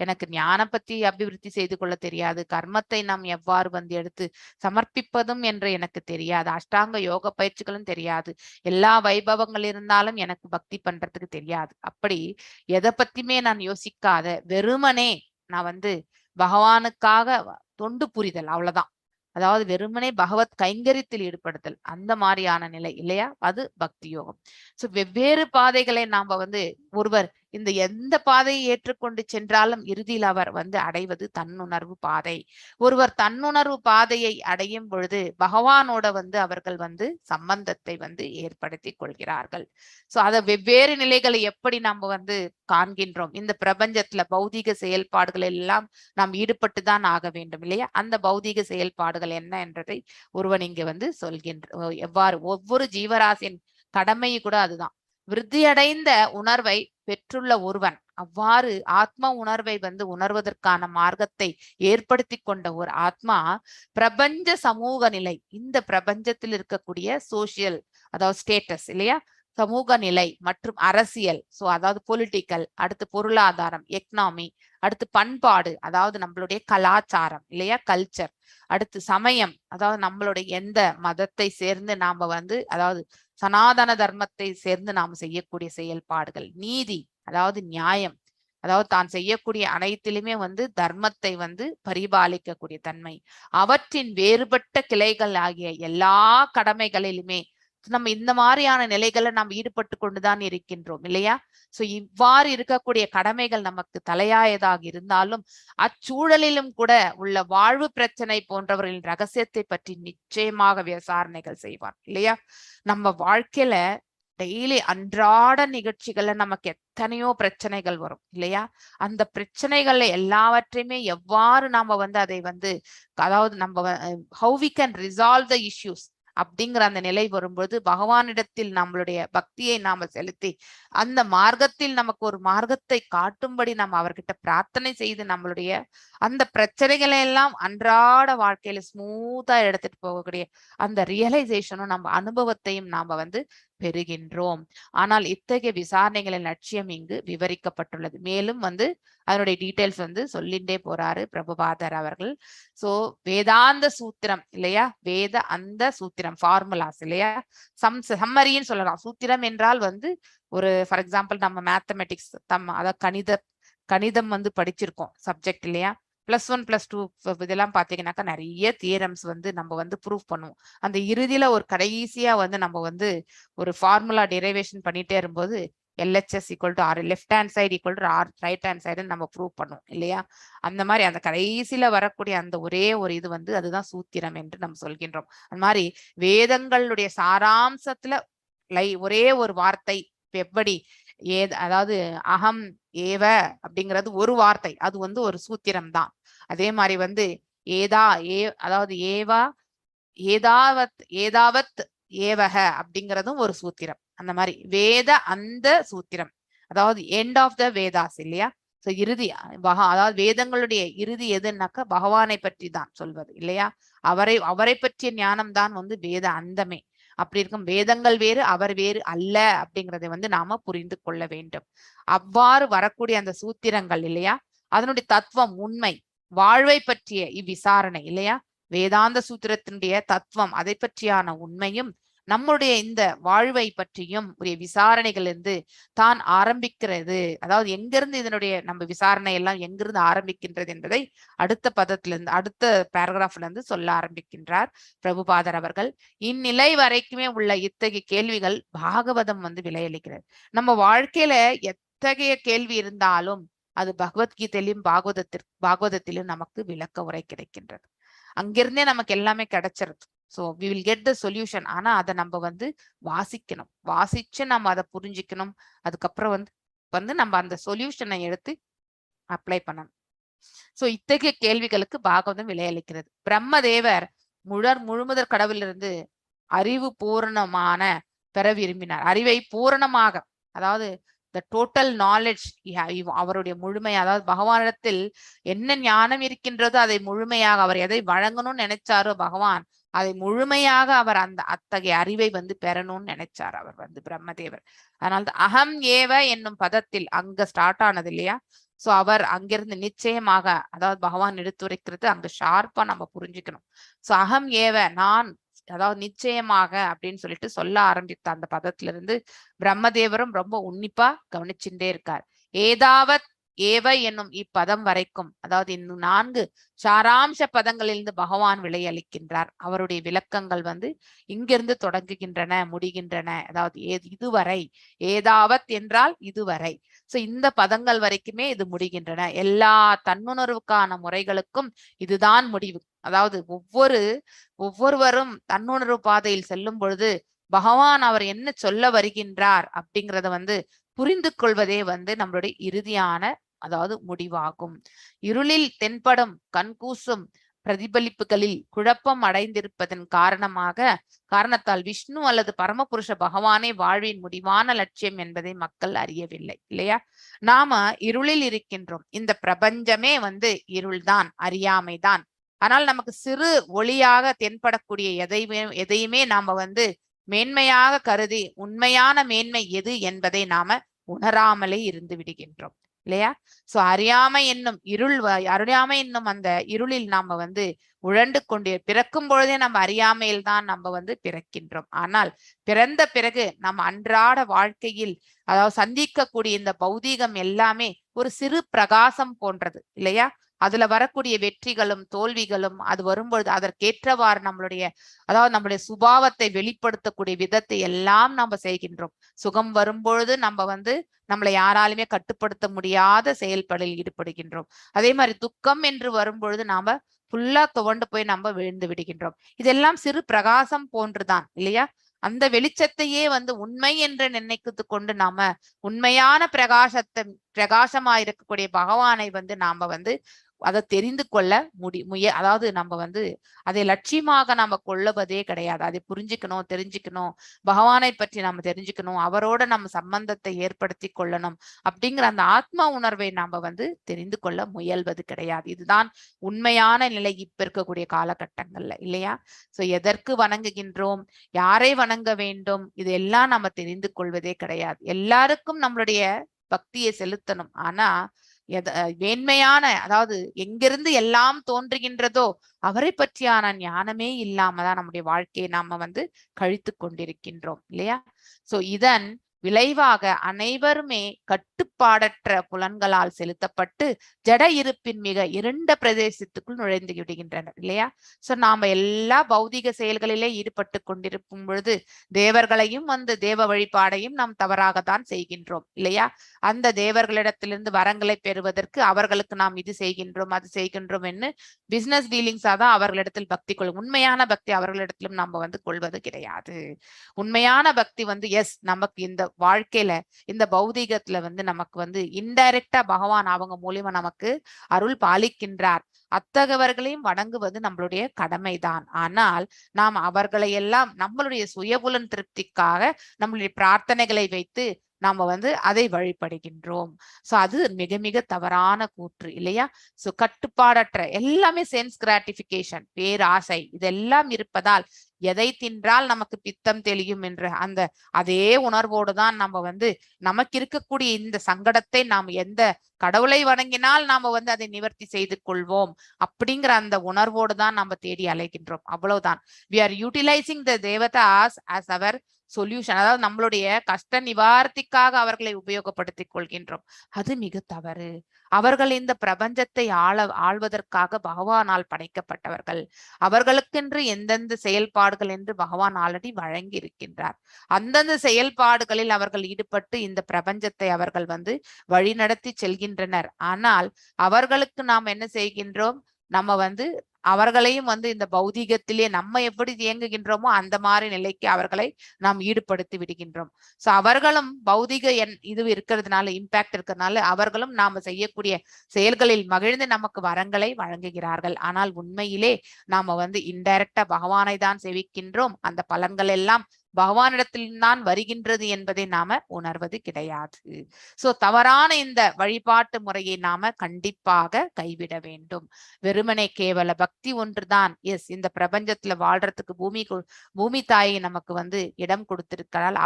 எனக்கு ஞானம் பத்தி அபிவிருத்தி செய்து கொள்ள தெரியாது, கர்மத்தை நாம் எவ்வாறு வந்து எடுத்து சமர்ப்பிப்பதும் என்று எனக்கு தெரியாது, அஷ்டாங்க யோக பயிற்சிகளும் தெரியாது, எல்லா வைபவங்கள் இருந்தாலும் எனக்கு பக்தி பண்றதுக்கு தெரியாது, அப்படி எதை பத்தியுமே நான் யோசிக்காத வெறுமனே நான் வந்து பகவானுக்காக தொண்டு புரிதல், அவ்வளவுதான். அதாவது வெறுமனே பகவத் கைங்கரியத்தில் ஈடுபடுத்தல், அந்த மாதிரியான நிலை இல்லையா? அது பக்தி யோகம். சோ வெவ்வேறு பாதைகளை நாம வந்து ஒருவர் இந்த எந்த பாதையை ஏற்றுக்கொண்டு சென்றாலும் இறுதியில் அவர் வந்து அடைவது தன்னுணர்வு பாதை. ஒருவர் தன்னுணர்வு பாதையை அடையும் பொழுது பகவானோட வந்து அவர்கள் வந்து சம்பந்தத்தை வந்து ஏற்படுத்தி கொள்கிறார்கள். சோ அத வெவ்வேறு நிலைகளை எப்படி நம்ம வந்து காண்கின்றோம்? இந்த பிரபஞ்சத்துல பௌதீக செயல்பாடுகள் எல்லாம் நாம் ஈடுபட்டு தான் ஆக வேண்டும் இல்லையா? அந்த பௌதீக செயல்பாடுகள் என்ன என்றதை ஒருவன் இங்க வந்து எவ்வாறு ஒவ்வொரு ஜீவராசியின் கடமை கூட அதுதான். விருத்தியடைந்த உணர்வை பெற்றுள்ள ஒருவன் அவ்வாறு ஆத்ம உணர்வை வந்து உணர்வதற்கான மார்க்கத்தை ஏற்படுத்தி கொண்ட ஒரு ஆத்மா பிரபஞ்ச சமூக நிலை, இந்த பிரபஞ்சத்தில் இருக்கக்கூடிய சோசியல் அதாவது ஸ்டேட்டஸ் இல்லையா? சமூக நிலை மற்றும் அரசியல், சோ அதாவது பொலிட்டிக்கல், அடுத்து பொருளாதாரம் எக்கனாமி, அடுத்து பண்பாடு அதாவது நம்மளுடைய கலாச்சாரம் இல்லையா கல்ச்சர், அடுத்து சமயம் அதாவது நம்மளுடைய எந்த மதத்தை சேர்ந்து நாம அதாவது சனாதன தர்மத்தை சேர்ந்து நாம் செய்யக்கூடிய செயல்பாடுகள், நீதி அதாவது நியாயம் அதாவது தான் செய்யக்கூடிய அனைத்திலுமே தர்மத்தை பரிபாலிக்கக்கூடிய தன்மை, அவற்றின் வேறுபட்ட கிளைகள் ஆகிய எல்லா கடமைகளிலுமே நம்ம இந்த மாதிரியான நிலைகளை நாம் ஈடுபட்டு கொண்டுதான் இருக்கின்றோம் இல்லையா. சோ இவ்வாறு இருக்கக்கூடிய கடமைகள் நமக்கு தலையாயதாக இருந்தாலும் அச்சூழலிலும் கூட உள்ள வாழ்வு பிரச்சனை போன்றவர்களின் ரகசியத்தை பற்றி நிச்சயமாக விசாரணைகள் செய்வார் இல்லையா. நம்ம வாழ்க்கையில டெய்லி அன்றாட நிகழ்ச்சிகள்ல நமக்கு எத்தனையோ பிரச்சனைகள் வரும் இல்லையா. அந்த பிரச்சனைகள்ல எல்லாவற்றையுமே எவ்வாறு நாம அதை அதாவது நம்ம how we can resolve the issues அப்படிங்கிற அந்த நிலை வரும்போது பகவானிடத்தில் நம்மளுடைய பக்தியை நாம செலுத்தி அந்த மார்க்கத்தில் நமக்கு ஒரு மார்க்கத்தை காட்டும்படி நம்ம அவர்கிட்ட பிரார்த்தனை செய்து நம்மளுடைய அந்த பிரச்சனைகளை எல்லாம் அன்றாட வாழ்க்கையில ஸ்மூத்தா எடுத்துட்டு போகக்கூடிய அந்த ரியலைசேஷனும் நம்ம அனுபவத்தையும் நாம பெறுகின்றோம். ஆனால் இத்தகைய விசாரணைகளின் லட்சியம் இங்கு விவரிக்கப்பட்டுள்ளது. மேலும் அதனுடைய டீடைல்ஸ் சொல்லிண்டே போறாரு பிரபுபாதர் அவர்கள். சோ வேதாந்த சூத்திரம் இல்லையா, வேத அந்த சூத்திரம் ஃபார்முலாஸ் இல்லையா, சம்மரின்னு சொல்லலாம். சூத்திரம் என்றால் ஒரு ஃபார் எக்ஸாம்பிள் நம்ம மேத்தமெட்டிக்ஸ் அதாவது கணிதம் படிச்சிருக்கோம் சப்ஜெக்ட் இல்லையா. +1 +2 இதெல்லாம் பாத்தீங்கன்னாக்கா நிறைய தியரம்ஸ் நம்ம ப்ரூவ் பண்ணுவோம். அந்த இறுதியில ஒரு கடைசியா நம்ம ஒரு ஃபார்முலா டெரிவேஷன் பண்ணிட்டே இருக்கும்போது LHS = R, left hand side = R, right hand side நம்ம ப்ரூவ் பண்ணுவோம் இல்லையா. அந்த மாதிரி அந்த கடைசியில வரக்கூடிய அந்த ஒரே ஒரு இது அதுதான் சூத்திரம் என்று நம்ம சொல்கின்றோம். அந்த மாதிரி வேதங்களுடைய சாராம்சத்துல ஒரே ஒரு வார்த்தை எப்படி அதாவது அகம் ஏவ அப்படிங்கிறது ஒரு வார்த்தை, அது ஒரு சூத்திரம் தான். அதே மாதிரி அதாவது ஏதாவத் ஏவக அப்படிங்கிறதும் ஒரு சூத்திரம். அந்த மாதிரி வேத அந்த சூத்திரம் அதாவது எண்ட் ஆஃப் த வேதாஸ் இல்லையா. சோ இறுதி அதாவது வேதங்களுடைய இறுதி எதுன்னாக்கா பகவானை பற்றி தான் சொல்வது இல்லையா. அவரை பற்றிய ஞானம் தான் வேத அந்தமே. அப்படி இருக்கும் வேதங்கள் வேறு அவர் வேறு அல்ல அப்படிங்கறதை நாம புரிந்து கொள்ள வேண்டும். அவ்வாறு வரக்கூடிய அந்த சூத்திரங்கள் இல்லையா, அதனுடைய தத்துவம் உண்மை வாழ்வை பற்றிய இவ்விசாரணை இல்லையா, வேதாந்த சூத்திரத்தினுடைய தத்துவம் அதை பற்றியான உண்மையும் நம்முடைய இந்த வாழ்வை பற்றியும் உரிய விசாரணைகள் தான் ஆரம்பிக்கிறது. அதாவது எங்கிருந்து இதனுடைய நம்ம விசாரணை எல்லாம் எங்கிருந்து ஆரம்பிக்கின்றது என்பதை அடுத்த பேராகிராஃப்ல சொல்ல ஆரம்பிக்கின்றார் பிரபுபாதர் அவர்கள். இந்நிலை வரைக்குமே உள்ள இத்தகைய கேள்விகள் பாகவதம் விளையளிக்கிறது. நம்ம வாழ்க்கையில எத்தகைய கேள்வி இருந்தாலும் அது பகவத்கீதையிலும் பாகவதத்திலும் நமக்கு விளக்க உரை கிடைக்கின்றது. அங்கிருந்தே நமக்கு எல்லாமே கிடைச்சிருது. So we will get the solution. ஆனா அதை நம்ம வாசிக்கணும், வாசிச்சு நம்ம அதை புரிஞ்சுக்கணும். அதுக்கப்புறம் நம்ம அந்த சொல்யூஷனை எடுத்து அப்ளை பண்ணணும். சோ இத்தகைய கேள்விகளுக்கு பாகவதம் விளையளிக்கிறது. பிரம்மதேவர் முழுமுதற் கடவுளிலிருந்து அறிவு பூரணமான பெற விரும்பினார். அறிவை பூரணமாக அதாவது the total knowledge அவருடைய முழுமை அதாவது பகவானிடத்தில் என்ன ஞானம் இருக்கின்றதோ அதை முழுமையாக அவர் எதை வழங்கணும்னு நினைச்சாரோ பகவான் அதை முழுமையாக அவர் அந்த அத்தகைய அறிவை பெறணும்னு நினைச்சார் அவர் பிரம்மதேவர். அதனால அகம் ஏவ என்னும் பதத்தில் அங்க ஸ்டார்ட் ஆனது இல்லையா. சோ அவர் அங்கிருந்து நிச்சயமாக அதாவது பகவான் எடுத்துரைக்கிறது அங்க ஷார்ப்பா நம்ம புரிஞ்சுக்கணும். சோ அகம் ஏவ நான் அதாவது நிச்சயமாக அப்படின்னு சொல்லிட்டு சொல்ல ஆரம்பித்த அந்த பதத்திலிருந்து பிரம்மதேவரும் ரொம்ப உன்னிப்பா கவனிச்சுட்டே இருக்கார். ஏதாவத் ஏவ என்னும் இப்பதம் வரைக்கும் அதாவது இன்னும் 4 சாராம்ச பதங்களிலிருந்து பகவான் விளையளிக்கின்றார். அவருடைய விளக்கங்கள் இங்கிருந்து தொடங்குகின்றன முடிகின்றன. அதாவது இதுவரை ஏதாவத் என்றால் இதுவரை. சோ இந்த பதங்கள் வரைக்குமே இது முடிகின்றன. எல்லா தன்னுணர்வுக்கான முறைகளுக்கும் இதுதான் முடிவு. அதாவது ஒவ்வொருவரும் தன்னுணர்வு பாதையில் செல்லும் பொழுது பகவான் அவர் என்ன சொல்ல வருகின்றார் அப்படிங்கறத புரிந்து கொள்வதே நம்மளுடைய இறுதியான அதாவது முடிவாகும். இருளில் தென்படும் கண்கூசும் பிரதிபலிப்புகளில் குழப்பம் அடைந்திருப்பதன் காரணத்தால் விஷ்ணு அல்லது பரமபுருஷ பகவானே வாழ்வின் முடிவான லட்சியம் என்பதை மக்கள் அறியவில்லை இல்லையா. நாம இருளில் இருக்கின்றோம். இந்த பிரபஞ்சமே இருள்தான், அறியாமைதான். ஆனால் நமக்கு சிறு ஒளியாக தென்படக்கூடிய எதையுமே நாம மேன்மையாக கருதி உண்மையான மேன்மை எது என்பதை நாம உணராமலே இருந்து விடுகின்றோம் இல்லையா? சோ அறியாமை என்னும் அறியாமை என்னும் அந்த இருளில் நாம வந்து உழண்டு கொண்டு பிறக்கும் பொழுதே நம்ம அறியாமையில் தான் நம்ம வந்து பிறக்கின்றோம். ஆனால் பிறந்த பிறகு நம்ம அன்றாட வாழ்க்கையில் அதாவது சந்திக்கக்கூடிய இந்த பௌதீகம் எல்லாமே ஒரு சிறு பிரகாசம் போன்றது இல்லையா? அதுல வரக்கூடிய வெற்றிகளும் தோல்விகளும் அது வரும்பொழுது அதற்கேற்றவாறு நம்மளுடைய சுபாவத்தை வெளிப்படுத்தக்கூடிய விதத்தை எல்லாம் நம்ம செய்கின்றோம். சுகம் வரும்பொழுது நம்ம வந்து நம்மளை யாராலுமே கட்டுப்படுத்த முடியாத செயல்பாடில் ஈடுபடுகின்றோம். அதே மாதிரி துக்கம் என்று வரும்பொழுது நாம ஃபுல்லா துவண்டு போய் நம்ம விழுந்து விடுகின்றோம். இதெல்லாம் சிறு பிரகாசம் போன்றுதான் இல்லையா? அந்த வெளிச்சத்தையே வந்து உண்மை என்று நினைத்து கொண்டு நாம உண்மையான பிரகாசமாயிருக்கக்கூடிய பகவானை வந்து நாம வந்து அதை தெரிந்து கொள்ள அதாவது நம்ம வந்து அதை லட்சியமாக நம்ம கொள்ளுவதே கிடையாது. அதை புரிஞ்சுக்கணும், தெரிஞ்சுக்கணும், பகவானை பற்றி நம்ம தெரிஞ்சுக்கணும், அவரோட நம்ம சம்பந்தத்தை ஏற்படுத்தி கொள்ளணும் அப்படிங்கிற அந்த ஆத்மா உணர்வை நாம வந்து தெரிந்து கொள்ள முயல்வது கிடையாது. இதுதான் உண்மையான நிலை இப்ப இருக்கக்கூடிய காலகட்டங்கள்ல இல்லையா? சோ எதற்கு வணங்குகின்றோம், யாரை வணங்க வேண்டும், இதெல்லாம் நம்ம தெரிந்து கொள்வதே கிடையாது. எல்லாருக்கும் நம்மளுடைய பக்தியை செலுத்தணும். ஆனா மேன்மையான அதாவது எங்கிருந்து எல்லாம் தோன்றுகின்றதோ அவரை பற்றியான ஞானமே இல்லாமதான் நம்முடைய வாழ்க்கையை நாம வந்து கழித்து கொண்டிருக்கின்றோம் இல்லையா? சோ இதன் விளைவாக அனைவருமே கட்டுப்பாடற்ற புலன்களால் செலுத்தப்பட்டு ஜட இருப்பின் மிக இருண்ட பிரதேசத்துக்குள் நுழைந்து விடுகின்றனர் இல்லையா? சோ நாம எல்லா பௌதிக செயல்களிலே ஈடுபட்டு கொண்டிருக்கும் பொழுது தேவர்களையும் வந்து தேவ வழிபாடையும் நாம் தவறாகத்தான் செய்கின்றோம் இல்லையா? அந்த தேவர்களிடத்திலிருந்து வரங்களை பெறுவதற்கு அவர்களுக்கு நாம் இது செய்கின்றோம் அது செய்கின்றோம் என்று பிசினஸ் டீலிங்ஸா தான் அவர்களிடத்தில் பக்தி கொள்ளும். உண்மையான பக்தி அவர்களிடத்திலும் நம்ம வந்து கொள்வது கிடையாது. உண்மையான பக்தி வந்து எஸ் நமக்கு இந்த வாழ்க்கையில இந்த பௌதீகத்துல வந்து நமக்கு வந்து இன்டைரக்டா பகவான் அவங்க மூலியமா நமக்கு அருள் பாலிக்கின்றார். அத்தகையவர்களையும் வணங்குவது நம்மளுடைய கடமைதான். ஆனால் நாம் அவர்களை எல்லாம் நம்மளுடைய சுயபுலன் திருப்திக்காக நம்மளுடைய பிரார்த்தனைகளை வைத்து நாம வந்து அதை வழிபடுகின்றோம். சோ அது மிக மிக தவறான கூற்று இல்லையா? சோ கட்டுப்பாடற்ற எல்லாமே சென்ஸ் கிராட்டிபிகேஷன், பேராசை இதெல்லாம் இருப்பதால் எதை தின்றால் நமக்கு பித்தம் தெளியும் என்ற அந்த அதே உணர்வோடு தான் நம்ம வந்து நமக்கு இருக்கக்கூடிய இந்த சங்கடத்தை நாம் எந்த கடவுளை வணங்கினால் நாம வந்து அதை நிவர்த்தி செய்து கொள்வோம் அப்படிங்கிற அந்த உணர்வோடு தான் நம்ம தேடி அலைகின்றோம். அவ்வளவுதான். we are utilizing the devatas as our solution. அதாவது நம்மளுடைய கஷ்ட நிவாரத்திற்காக அவர்களை உபயோகப்படுத்திக் கொள்கின்றோம். அது மிக தவறு. அவர்கள் இந்த பிரபஞ்சத்தை ஆள்வதற்காக பகவானால் படைக்கப்பட்டவர்கள். அவர்களுக்கென்று எந்தெந்த செயல்பாடுகள் என்று பகவான் ஆல்ரெடி வழங்கி இருக்கின்றார். அந்தந்த செயல்பாடுகளில் அவர்கள் ஈடுபட்டு இந்த பிரபஞ்சத்தை அவர்கள் வந்து வழிநடத்தி செல்கின்றனர். ஆனால் அவர்களுக்கு நாம் என்ன செய்கின்றோம், நம்ம வந்து அவர்களையும் வந்து இந்த பௌதீகத்திலே நம்ம எப்படி இயங்குகின்றோமோ அந்த மாதிரி நிலைக்கு அவர்களை நாம் ஈடுபடுத்தி விடுகின்றோம். சோ அவர்களும் பௌதீக இது இருக்கிறதுனால இம்பாக்ட் இருக்கிறதுனால அவர்களும் நாம செய்யக்கூடிய செயல்களில் மகிழ்ந்து நமக்கு வரங்களை வழங்குகிறார்கள். ஆனால் உண்மையிலே நாம வந்து இன்டைரக்டா பகவானை தான் சேவிக்கின்றோம். அந்த பலன்கள் எல்லாம் பகவானிடத்தில் தான் வருகின்றது என்பதை நாம உணர்வது கிடையாது. சோ தவறான இந்த வழிபாட்டு முறையை நாம கண்டிப்பாக கைவிட வேண்டும். வெறுமனே கேவல பக்தி ஒன்றுதான் எஸ் இந்த பிரபஞ்சத்துல வாழ்றதுக்கு பூமி தாயை நமக்கு வந்து இடம் கொடுத்திருக்கிறாள்.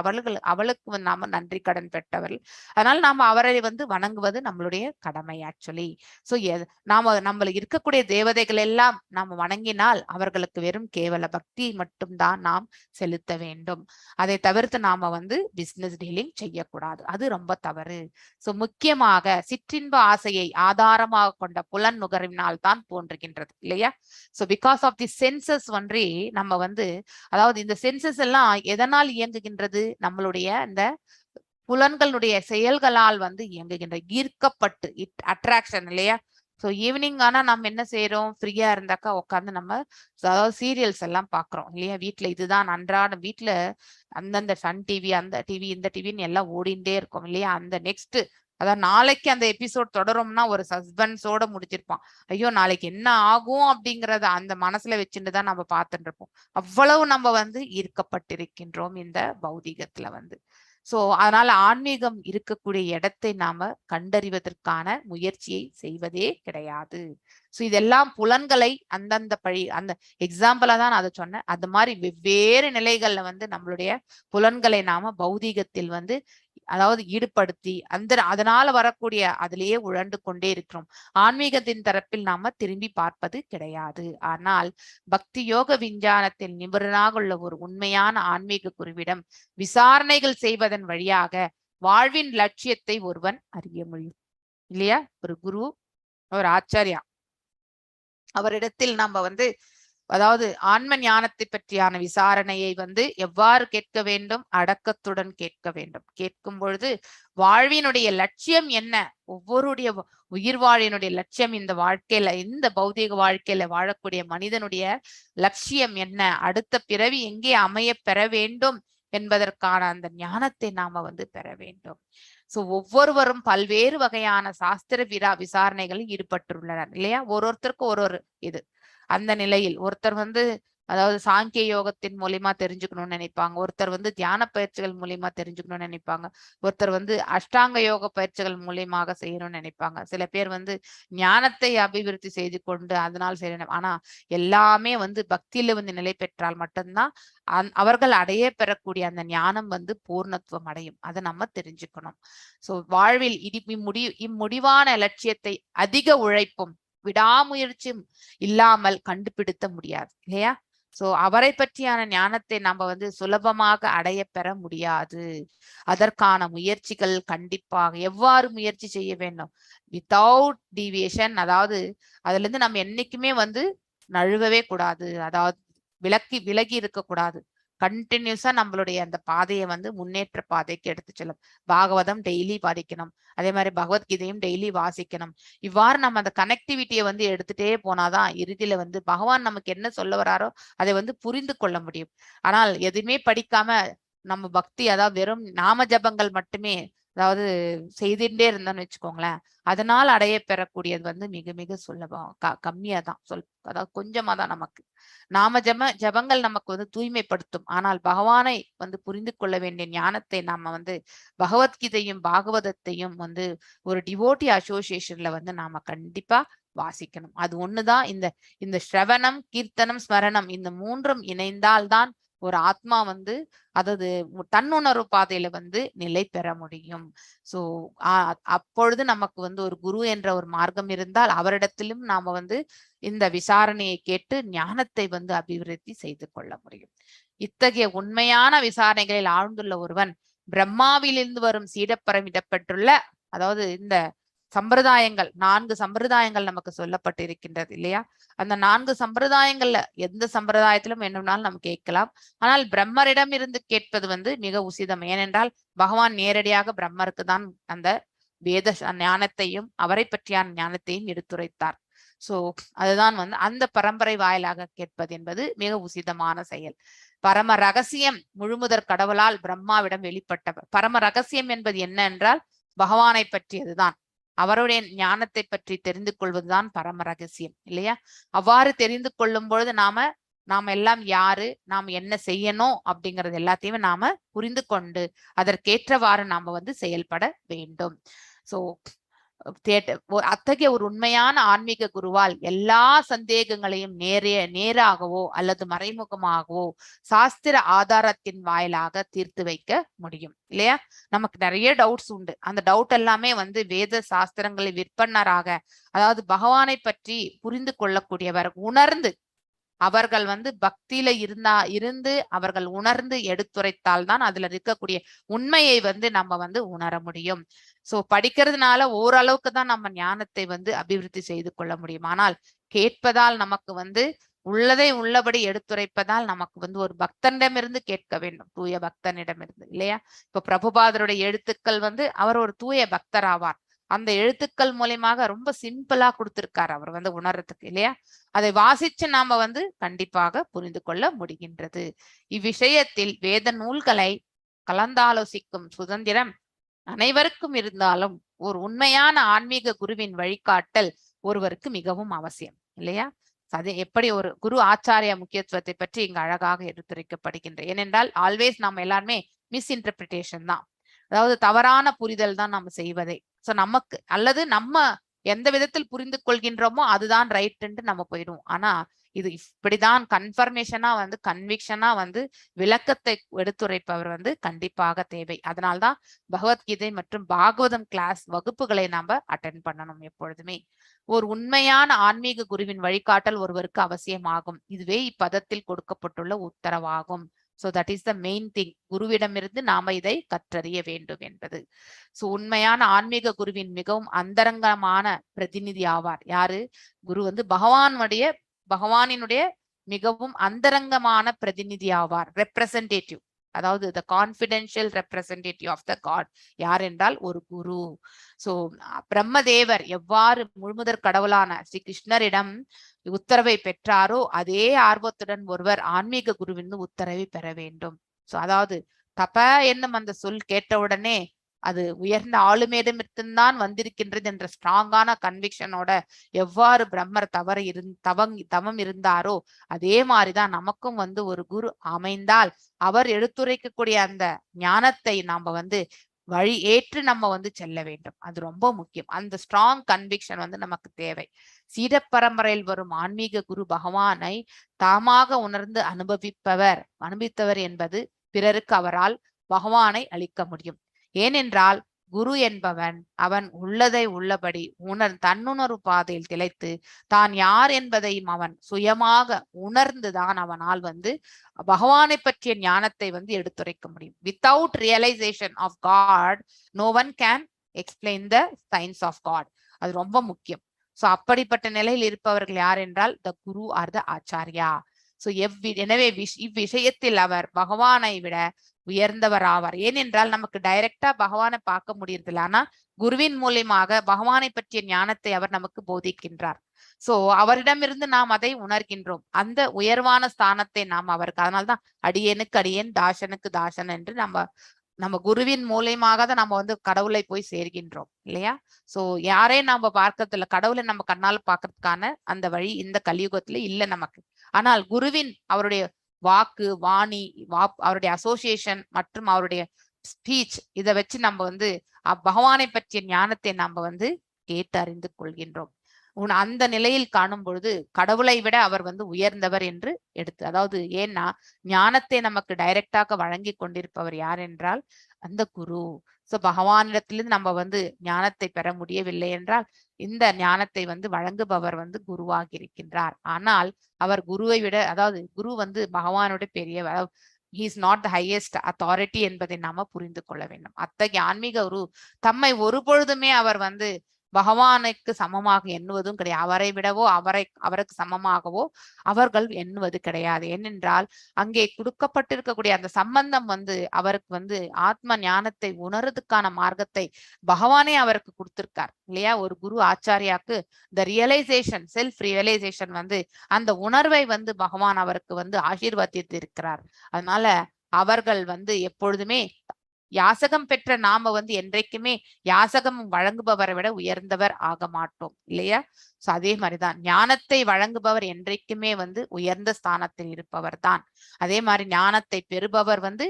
அவளுக்கு நாம நன்றி கடன் பெற்றவர்கள். அதனால நாம அவரை வந்து வணங்குவது நம்மளுடைய கடமை ஆக்சுவலி. சோ நம்மள இருக்கக்கூடிய தேவதைகள் எல்லாம் நாம வணங்கினால் அவர்களுக்கு வெறும் கேவல பக்தி மட்டும்தான் நாம் செலுத்த வேண்டும். அதை தவிர்த்து நாம வந்து பிசினஸ் டீலிங் செய்யக்கூடாது. அது ரொம்ப தவறு. சோ முக்கியமாக சிற்றின்ப ஆசையை ஆதாரமாக கொண்ட புலன் நுகர்வினால் தான் தோன்றுகின்றது இல்லையா? So because of the senses ஒன்றே நம்ம வந்து அதாவது இந்த சென்சஸ் எல்லாம் எதனால் இயங்குகின்றது, நம்மளுடைய இந்த புலன்களுடைய செயல்களால் வந்து இயங்குகின்ற ஈர்க்கப்பட்டு அட்ராக்ஷன் இல்லையா? ஸோ ஈவினிங் ஆனா நம்ம என்ன செய்யறோம், ஃப்ரீயா இருந்தாக்கா உட்காந்து நம்ம அதாவது சீரியல்ஸ் எல்லாம் பாக்குறோம் இல்லையா? வீட்டுல இதுதான் அன்றாட வீட்டுல அந்தந்த சன் டிவி அந்த டிவி இந்த டிவின்னு எல்லாம் ஓடிண்டே இருக்கும் இல்லையா? அந்த நெக்ஸ்ட் அதாவது நாளைக்கு அந்த எபிசோட் தொடரும்னா ஒரு சஸ்பென்ஸோட முடிச்சிருப்பான். ஐயோ நாளைக்கு என்ன ஆகும் அப்படிங்கறத அந்த மனசுல வச்சுட்டு தான் நம்ம பார்த்துட்டு இருப்போம். அவ்வளவு நம்ம வந்து ஈர்க்கப்பட்டிருக்கின்றோம் இந்த பௌதீகத்துல வந்து. சோ அதனால ஆன்மீகம் இருக்கக்கூடிய இடத்தை நாம கண்டறிவதற்கான முயற்சியை செய்வதே கிடையாது. சோ இதெல்லாம் புலன்களை அந்தந்த அந்த எக்ஸாம்பிளா தான் அதை சொன்னேன். அந்த மாதிரி வெவ்வேறு நிலைகள்ல வந்து நம்மளுடைய புலன்களை நாம பௌதீகத்தில் வந்து அதாவது ஈடுபடுத்தி அதனால வரக்கூடிய அதிலேயே உழண்டு கொண்டே இருக்கிறோம். ஆன்மீகத்தின் தரப்பில் நாம திரும்பி பார்ப்பது கிடையாது. ஆனால் பக்தி யோக விஞ்ஞானத்தில் நிபுணராக உள்ள ஒரு உண்மையான ஆன்மீக குருவிடம் விசாரணைகள் செய்வதன் வழியாக வாழ்வின் லட்சியத்தை ஒருவன் அறிய முடியும் இல்லையா? ஒரு குரு, ஒரு ஆச்சாரியா, அவரிடத்தில் நம்ம வந்து அதாவது ஆன்ம ஞானத்தை பற்றியான விசாரணையை வந்து எவ்வாறு கேட்க வேண்டும்? அடக்கத்துடன் கேட்க வேண்டும். கேட்கும் பொழுது வாழ்வினுடைய லட்சியம் என்ன, ஒவ்வொருடைய உயிர் வாழினுடைய லட்சியம், இந்த வாழ்க்கையில இந்த பௌதீக வாழ்க்கையில வாழக்கூடிய மனிதனுடைய லட்சியம் என்ன, அடுத்த பிறவி எங்கே அமைய பெற வேண்டும் என்பதற்கான அந்த ஞானத்தை நாம வந்து பெற வேண்டும். சோ ஒவ்வொருவரும் பல்வேறு வகையான சாஸ்திர விசாரணைகளில் ஈடுபட்டுள்ளனர் இல்லையா? ஒருத்தருக்கு ஒரு இது அந்த நிலையில் ஒருத்தர் வந்து அதாவது சாங்கிய யோகத்தின் மூலியமா தெரிஞ்சுக்கணும்னு நினைப்பாங்க, ஒருத்தர் வந்து தியான பயிற்சிகள் மூலியமா தெரிஞ்சுக்கணும்னு நினைப்பாங்க, ஒருத்தர் வந்து அஷ்டாங்க யோக பயிற்சிகள் மூலியமாக செய்யணும்னு நினைப்பாங்க, சில பேர் வந்து ஞானத்தை அபிவிருத்தி செய்து கொண்டு அதனால் செய்யணும். ஆனா எல்லாமே வந்து பக்தியில வந்து நிலை பெற்றால் மட்டும்தான் அவர்கள் அடைய பெறக்கூடிய அந்த ஞானம் வந்து பூர்ணத்துவம் அடையும். அதை நம்ம தெரிஞ்சுக்கணும். சோ வாழ்வில் இம்முடிவான லட்சியத்தை அதிக உழைப்பும் விடாமுயற்சியும் இல்லாமல் கண்டுபிடித்த முடியாது இல்லையா? சோ அவரை பற்றியான ஞானத்தை நம்ம வந்து சுலபமாக அடைய பெற முடியாது. அதற்கான முயற்சிகள் கண்டிப்பாக எவ்வாறு முயற்சி செய்ய வேண்டும்? வித்தவுட் டீவியேஷன், அதாவது அதுல இருந்து நம்ம என்னைக்குமே வந்து நழுவவே கூடாது, அதாவது விலகி இருக்கக்கூடாது. கண்டினியூஸா நம்மளுடைய அந்த பாதையை வந்து முன்னேற்ற பாதைக்கு எடுத்து செல்லும். பாகவதம் டெய்லி படிக்கணும், அதே மாதிரி பகவத்கீதையும் டெய்லி வாசிக்கணும். இவ்வாறு நம்ம அந்த கனெக்டிவிட்டியை வந்து எடுத்துட்டே போனாதான் இறுதியில வந்து பகவான் நமக்கு என்ன சொல்ல வராரோ அதை வந்து புரிந்து கொள்ள முடியும். ஆனால் எதுவுமே படிக்காம நம்ம பக்தி அதாவது வெறும் நாம ஜபங்கள் மட்டுமே அதாவது செய்துட்டே இருந்தோம்னு வச்சுக்கோங்களேன், அதனால் அடைய பெறக்கூடியது வந்து மிக மிக சுலபம் கம்மியா தான் அதாவது கொஞ்சமா தான். நமக்கு நாம ஜபங்கள் நமக்கு வந்து தூய்மைப்படுத்தும். ஆனால் பகவானை வந்து புரிந்து கொள்ள வேண்டிய ஞானத்தை நாம வந்து பகவத்கீதையும் பாகவதத்தையும் வந்து ஒரு டிவோட்டி அசோசியேஷன்ல வந்து நாம கண்டிப்பா வாசிக்கணும். அது ஒண்ணுதான் இந்த ஸ்ரவணம், கீர்த்தனம், ஸ்மரணம் இந்த மூன்றும் இணைந்தால்தான் ஒரு ஆத்மா வந்து அதாவது தன்னுணர்வு பாதையில வந்து நிலை பெற முடியும். சோ அப்பொழுது நமக்கு வந்து ஒரு குரு என்ற ஒரு மார்க்கம் இருந்தால் அவரிடத்திலும் நாம வந்து இந்த விசாரணையை கேட்டு ஞானத்தை வந்து அபிவிருத்தி செய்து கொள்ள முடியும். இத்தகைய உண்மையான விசாரணைகளில் ஆழ்ந்துள்ள ஒருவன் பிரம்மாவிலிருந்து வரும் சீடப்பரமிடப்பட்டுள்ள அதாவது இந்த சம்பிரதாயங்கள் 4 சம்பிரதாயங்கள் நமக்கு சொல்லப்பட்டு இருக்கின்றது இல்லையா? அந்த 4 சம்பிரதாயங்கள்ல எந்த சம்பிரதாயத்திலும் என்னன்னாலும் நம்ம கேட்கலாம். ஆனால் பிரம்மரிடம் இருந்து கேட்பது வந்து மிக உசிதம். ஏனென்றால் பகவான் நேரடியாக பிரம்மருக்கு தான் அந்த வேத ஞானத்தையும் அவரை பற்றியான ஞானத்தையும் எடுத்துரைத்தார். சோ அதுதான் வந்து அந்த பரம்பரை வாயிலாக கேட்பது என்பது மிக உசிதமான செயல். பரம ரகசியம் முழுமுதற் கடவுளால் பிரம்மாவிடம் வெளிப்பட்டவர். பரம ரகசியம் என்பது என்ன என்றால் பகவானை பற்றியதுதான். அவருடைய ஞானத்தை பற்றி தெரிந்து கொள்வதுதான் பரம ரகசியம் இல்லையா? அவ்வாறு தெரிந்து கொள்ளும் பொழுது நாம எல்லாம் யாரு, நாம் என்ன செய்யணும் அப்படிங்கறது எல்லாத்தையுமே நாம புரிந்து கொண்டு அதற்கேற்றவாறு நாம வந்து செயல்பட வேண்டும். சோ அத்தகைய ஒரு உண்மையான ஆன்மீக குருவால் எல்லா சந்தேகங்களையும் நேராகவோ அல்லது மறைமுகமாகவோ சாஸ்திர ஆதாரத்தின் வாயிலாக தீர்த்து வைக்க முடியும் இல்லையா? நமக்கு நிறைய டவுட்ஸ் உண்டு. அந்த டவுட் எல்லாமே வந்து வேத சாஸ்திரங்களை விற்பனராக அதாவது பகவானை பற்றி புரிந்து கொள்ளக்கூடியவர் உணர்ந்து அவர்கள் வந்து பக்தியில இருந்து அவர்கள் உணர்ந்து எடுத்துரைத்தால் தான் அதுல இருக்கக்கூடிய உண்மையை வந்து நம்ம வந்து உணர முடியும். சோ படிக்கிறதுனால ஓரளவுக்கு தான் நம்ம ஞானத்தை வந்து அபிவிருத்தி செய்து கொள்ள முடியும். ஆனால் கேட்பதால் நமக்கு வந்து உள்ளதை உள்ளபடி எடுத்துரைப்பதால் நமக்கு வந்து ஒரு பக்தனிடமிருந்து கேட்க வேண்டும், தூய பக்தனிடமிருந்து இல்லையா? இப்ப பிரபுபாதருடைய எழுத்துக்கள் வந்து அவர் ஒரு தூய பக்தர் ஆவார். அந்த எழுத்துக்கள் மூலியமாக ரொம்ப சிம்பிளா கொடுத்திருக்காரு அவர் வந்து உணர்றதுக்கு இல்லையா? அதை வாசிச்சு நாம வந்து கண்டிப்பாக புரிந்து கொள்ள முடிகின்றது. இவ்விஷயத்தில் வேத நூல்களை கலந்தாலோசிக்கும் சுதந்திரம் அனைவருக்கும் இருந்தாலும் ஒரு உண்மையான ஆன்மீக குருவின் வழிகாட்டல் ஒருவருக்கு மிகவும் அவசியம் இல்லையா? அது எப்படி ஒரு குரு ஆச்சாரிய முக்கியத்துவத்தை பற்றி இங்கு அழகாக எடுத்துரைக்கப்படுகின்ற. ஏனென்றால் ஆல்வேஸ் நாம எல்லாருமே மிஸ்இன்டர்பிரிட்டேஷன் தான். அதாவது தவறான புரிதல் தான் நம்ம செய்வதே. சோ நமக்கு அல்லது நம்ம எந்த விதத்தில் புரிந்து கொள்கின்றோமோ அதுதான் ரைட்ன்ட்டு நம்ம போயிடுவோம். ஆனா இது இப்படிதான் கன்ஃபர்மேஷனா வந்து கன்விக்ஷனா வந்து விளக்கத்தை எடுத்துரைப்பவர் வந்து கண்டிப்பாக தேவை. அதனால்தான் பகவத்கீதை மற்றும் பாகவதம் கிளாஸ் வகுப்புகளை நாம அட்டென்ட் பண்ணணும் எப்பொழுதுமே. ஒரு உண்மையான ஆன்மீக குருவின் வழிகாட்டல் ஒருவருக்கு அவசியமாகும். இதுவே இப்பதத்தில் கொடுக்கப்பட்டுள்ள உத்தரவாகும். So that is the main thing. குருவிடமிருந்து நாம இதை கற்றறிய வேண்டும் என்பது. சோ உண்மையான ஆன்மீக குருவின் மிகவும் அந்தரங்கமான பிரதிநிதி ஆவார். யாரு? குரு வந்து பகவானினுடைய மிகவும் அந்தரங்கமான பிரதிநிதி ஆவார். ரெப்ரசன்டேட்டிவ், அதாவது the confidential representative of the God. யார் என்றால் ஒரு குரு. சோ பிரம்மதேவர் எவ்வாறு முழுமுதற் கடவுளான ஸ்ரீ கிருஷ்ணரிடம் உத்தரவை பெற்றாரோ அதே ஆர்வத்துடன் ஒருவர் ஆன்மீக குருவின் உத்தரவை பெற வேண்டும். சோ அதாவது தப என்னும் அந்த சொல் கேட்டவுடனே அது உயர்ந்த ஆளுமையிடமிருந்துதான் வந்திருக்கின்றது என்ற ஸ்ட்ராங்கான கன்விக்ஷனோட எவ்வாறு பிரம்மர் தவம் இருந்தாரோ அதே மாதிரிதான் நமக்கும் வந்து ஒரு குரு அமைந்தால் அவர் எடுத்துரைக்கக்கூடிய அந்த ஞானத்தை நாம வந்து வழி ஏற்று நம்ம வந்து செல்ல வேண்டும். அது ரொம்ப முக்கியம். அந்த ஸ்ட்ராங் கன்விக்ஷன் வந்து நமக்கு தேவை. சீட பரம்பரையில் வரும் ஆன்மீக குரு பகவானை தாமாக உணர்ந்து அனுபவித்தவர் என்பது பிறருக்கு அவரால் பகவானை அளிக்க முடியும். ஏனென்றால் குரு என்பவன் அவன் உள்ளதை உள்ளபடி தன்னுணர்வு பாதையில் திளைத்து தான் யார் என்பதையும் அவன் சுயமாக உணர்ந்துதான் அவனால் வந்து பகவானை பற்றிய ஞானத்தை வந்து எடுத்துரைக்க முடியும். Without realisation of God no one can explain the science of God. அது ரொம்ப முக்கியம். சோ அப்படிப்பட்ட நிலையில் இருப்பவர்கள் யார் என்றால் the guru or the acharya. So எனவே இவ்விஷயத்தில் அவர் பகவானை விட உயர்ந்தவர் ஆவார். ஏனென்றால் நமக்கு டைரக்டா பகவானை பார்க்க முடியறதில்ல. ஆனா குருவின் மூலியமாக பகவானை பற்றிய ஞானத்தை அவர் நமக்கு போதிக்கின்றார். சோ அவரிடமிருந்து நாம் அதை உணர்கின்றோம். அந்த உயர்வான ஸ்தானத்தை நாம் அவருக்கு, அதனால்தான் அடியேனுக்கு அடியேன் தாசனுக்கு தாசன் என்று நம்ம குருவின் மூலியமாக தான் நம்ம வந்து கடவுளை போய் சேர்கின்றோம் இல்லையா? சோ யாரையும் நம்ம பார்க்கறதில்ல. கடவுளை நம்ம கண்ணால பார்க்கறதுக்கான அந்த வழி இந்த கலியுகத்துல இல்ல நமக்கு. ஆனால் குருவின் அவருடைய வாக்கு, வாணி, அவருடைய அசோசியேஷன் மற்றும் அவருடைய ஸ்பீச், இதை வச்சு நம்ம வந்து பகவானை பற்றிய ஞானத்தை நம்ம வந்து கேட்டு அறிந்து கொள்கின்றோம். அந்த நிலையில் காணும் பொழுது கடவுளை விட அவர் வந்து உயர்ந்தவர் என்று அதாவது ஏன்னா ஞானத்தை நமக்கு டைரக்டாக வழங்கி கொண்டிருப்பவர் யார் என்றால் அந்த குரு. சோ பகவானிடத்திலிருந்து நம்ம வந்து ஞானத்தை பெற முடியவில்லை என்றால் இந்த ஞானத்தை வந்து வழங்குபவர் வந்து குருவாகி இருக்கின்றார். ஆனால் அவர் குருவை விட, அதாவது குரு வந்து பகவானோட பெரியவர், he is not the highest authority என்பதை நாம புரிந்து கொள்ள வேண்டும். அத்தகைய ஆன்மீக குரு தம்மை ஒரு பொழுதுமே அவர் வந்து பகவானுக்கு சமமாக எண்ணுவதும் கிடையாது. அவரை விடவோ அவருக்கு சமமாகவோ அவர்கள் எண்ணுவது கிடையாது. ஏனென்றால் அங்கே கொடுக்கப்பட்டிருக்கக்கூடிய அந்த சம்பந்தம் வந்து அவருக்கு வந்து ஆத்ம ஞானத்தை உணர்றதுக்கான மார்க்கத்தை பகவானே அவருக்கு கொடுத்திருக்கார் இல்லையா? ஒரு குரு ஆச்சாரியாக்கு த ரியலைசேஷன், செல்ஃப் ரியலைசேஷன் வந்து அந்த உணர்வை வந்து பகவான் அவருக்கு வந்து ஆசீர்வாதித்து இருக்கிறார். அதனால அவர்கள் வந்து எப்பொழுதுமே யாசகம் பெற்ற நாம வந்து என்றைக்குமே யாசகம் வழங்குபவரை விட உயர்ந்தவர் ஆக மாட்டோம் இல்லையா? சோ அதே மாதிரிதான் ஞானத்தை வழங்குபவர் என்றைக்குமே வந்து உயர்ந்த ஸ்தானத்தில் இருப்பவர் தான். அதே மாதிரி ஞானத்தை பெறுபவர் வந்து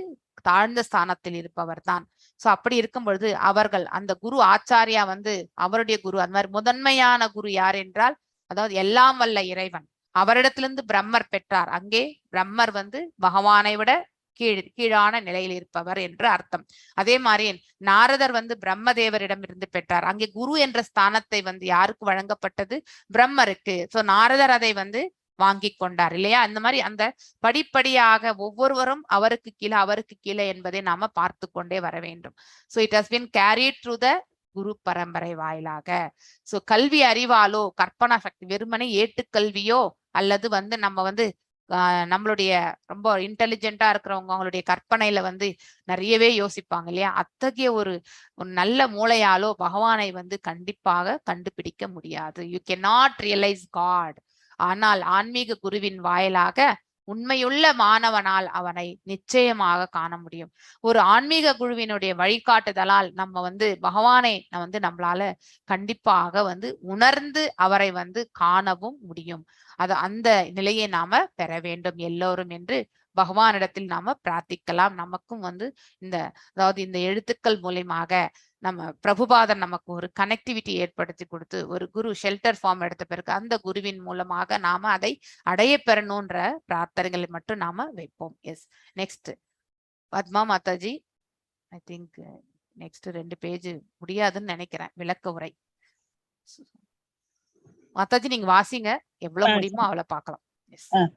தாழ்ந்த ஸ்தானத்தில் இருப்பவர் தான். சோ அப்படி இருக்கும் பொழுது அவர்கள் அந்த குரு ஆச்சாரியா வந்து அவருடைய குரு. அந்த மாதிரி முதன்மையான குரு யார் என்றால் அதாவது எல்லாம் வல்ல இறைவன். அவரிடத்திலிருந்து பிரம்மர் பெற்றார். அங்கே பிரம்மர் வந்து பகவானை விட கீழான நிலையில் இருப்பவர் என்று அர்த்தம். அதே மாதிரி நாரதர் வந்து பிரம்மதேவரிடம் இருந்து பெற்றார். அங்கே குரு என்ற ஸ்தானத்தை வந்து யாருக்கு வழங்கப்பட்டது? பிரம்மருக்கு. சோ நாரதர் அதை வந்து வாங்கி கொண்டார் இல்லையா? அந்த மாதிரி அந்த படிப்படியாக ஒவ்வொருவரும் அவருக்கு கீழே என்பதை நாம பார்த்து கொண்டே வர வேண்டும். So it has been carried through the guru parampara வாயிலாக. சோ கல்வி அறிவாலோ கற்பனா சக்தி வெறுமனே ஏட்டுக்கல்வியோ அல்லது வந்து நம்ம வந்து நம்மளுடைய ரொம்ப இன்டெலிஜென்ட்டா இருக்கிறவங்க அவங்களுடைய கற்பனையில வந்து நிறையவே யோசிப்பாங்க இல்லையா? அத்தகைய ஒரு நல்ல மூளையாலோ பகவானை வந்து கண்டிப்பாக கண்டுபிடிக்க முடியாது. You cannot realise God. ஆனால் ஆன்மீக குருவின் வாயிலாக உண்மையுள்ள மாணவனால் அவனை நிச்சயமாக காண முடியும். ஒரு ஆன்மீக குழுவினுடைய வழிகாட்டுதலால் நம்ம வந்து பகவானை வந்து நம்மளால கண்டிப்பாக வந்து உணர்ந்து அவரை வந்து காணவும் முடியும். அந்த நிலையை நாம பெற வேண்டும் எல்லோரும் என்று பகவானிடத்தில் நாம பிரார்த்திக்கலாம். நமக்கும் இந்த அதாவது இந்த எழுத்துக்கள் மூலியமாக நம்ம பிரபுபாதர் நமக்கு ஒரு கனெக்டிவிட்டி ஏற்படுத்தி கொடுத்து ஒரு குரு ஷெல்டர் ஃபார்ம் எடுத்த பிறகு அந்த குருவின் மூலமாக நாம அதை அடைய பெறணும்ன்ற பிரார்த்தனைகளை மட்டும் நாம வைப்போம். Yes, next Padma Mataji. I think next 2 page முடியாதுன்னு நினைக்கிறேன். விளக்க உரை மாதாஜி நீங்க வாசிங்க, எவ்வளவு முடியுமோ அவ்வளவு பார்க்கலாம்.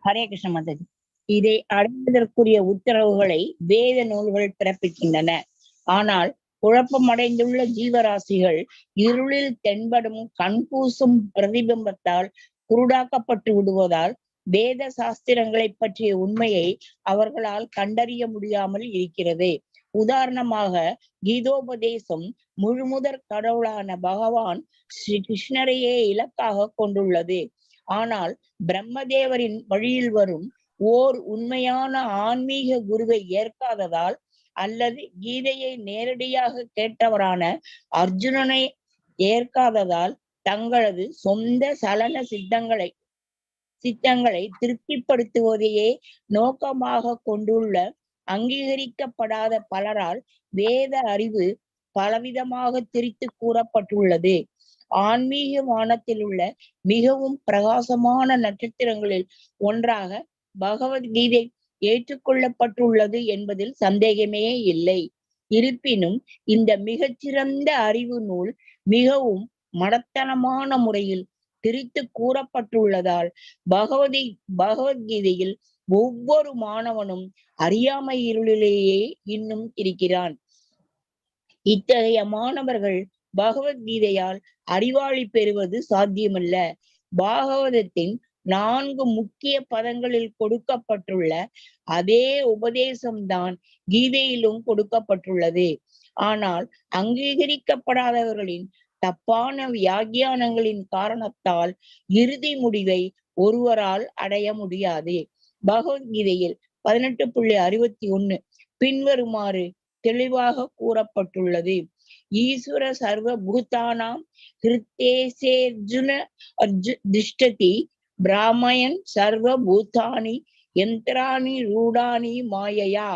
ஹரே கிருஷ்ண மாதாஜி. இதை அடைவதற்குரிய உத்தரவுகளை வேத நூல்கள் பிறப்பிக்கின்றன. ஆனால் குழப்பமடைந்துள்ள ஜீவராசிகள் இருளில் தென்படும் கண்கூசும் பிரதிபிம்பத்தால் குருடாக்கப்பட்டு விடுவதால் வேத சாஸ்திரங்களை பற்றிய உண்மையை அவர்களால் கண்டறிய முடியாமல் இருக்கிறது. உதாரணமாக கீதோபதேசம் முழுமுதற் கடவுளான பகவான் ஸ்ரீ கிருஷ்ணரையே இலக்காக கொண்டுள்ளது. ஆனால் பிரம்மதேவரின் வழியில் வரும் ஓர் உண்மையான ஆன்மீக குருவை ஏற்காததால் அல்லது கீதையை நேரடியாக கேட்டவரான அர்ஜுனனை ஏற்காததால் தங்களது சொந்த சலன சித்தங்களை திருப்திப்படுத்துவதையே நோக்கமாக கொண்டுள்ள அங்கீகரிக்கப்படாத பலரால் வேத அறிவு பலவிதமாக திரித்து கூறப்பட்டுள்ளது. ஆன்மீக வானத்தில் உள்ள மிகவும் பிரகாசமான நட்சத்திரங்களில் ஒன்றாக பகவத்கீதை ஏற்றுக்கொள்ளப்பட்டுள்ளது என்பதில் சந்தேகமே இல்லை. இருப்பினும் இந்த மிகச்சிறந்த அறிவு நூல் மிகவும் மடத்தனமான முறையில் திரித்து கூறப்பட்டுள்ளதால் பகவத்கீதையில் ஒவ்வொரு மாணவனும் அறியாமை இருளிலேயே இன்னும் இருக்கிறான். இத்தகைய மாணவர்கள் பகவத்கீதையால் அறிவாளி பெறுவது சாத்தியமல்ல. பாகவதத்தின் 4 முக்கிய பதங்களில் கொடுக்கப்பட்டுள்ள அதே உபதேசம்தான் கீதையிலும் கொடுக்கப்பட்டுள்ளது. ஆனால் அங்கீகரிக்கப்படாதவர்களின் தப்பான வியாக்கியானங்களின் காரணத்தால் இறுதி முடிவை ஒருவரால் அடைய முடியாது. பகவத்கீதையில் 18.61 பின்வருமாறு தெளிவாக கூறப்பட்டுள்ளது. ஈஸ்வர சர்வ பூதானாம் ஹிருத்தேசேர்ஜுன திஷ்டதி பிராமயன் சர்வ பூதானி யந்திராணி ரூடானி மாயையா.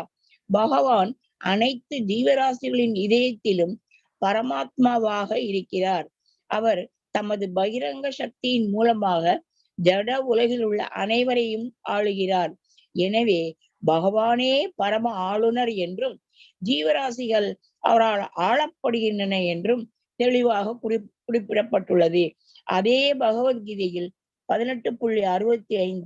பகவான் அனைத்து ஜீவராசிகளின் இதயத்திலும் பரமாத்மாவாக இருக்கிறார். அவர் தமது பகிரங்க சக்தியின் மூலமாக ஜட உலகில் உள்ள அனைவரையும் ஆளுகிறார். எனவே பகவானே பரம ஆளுநர் என்றும் ஜீவராசிகள் அவரால் ஆளப்படுகின்றன என்றும் தெளிவாக குறிப்பிடப்பட்டுள்ளது. அதே பகவத்கீதையில் 18.65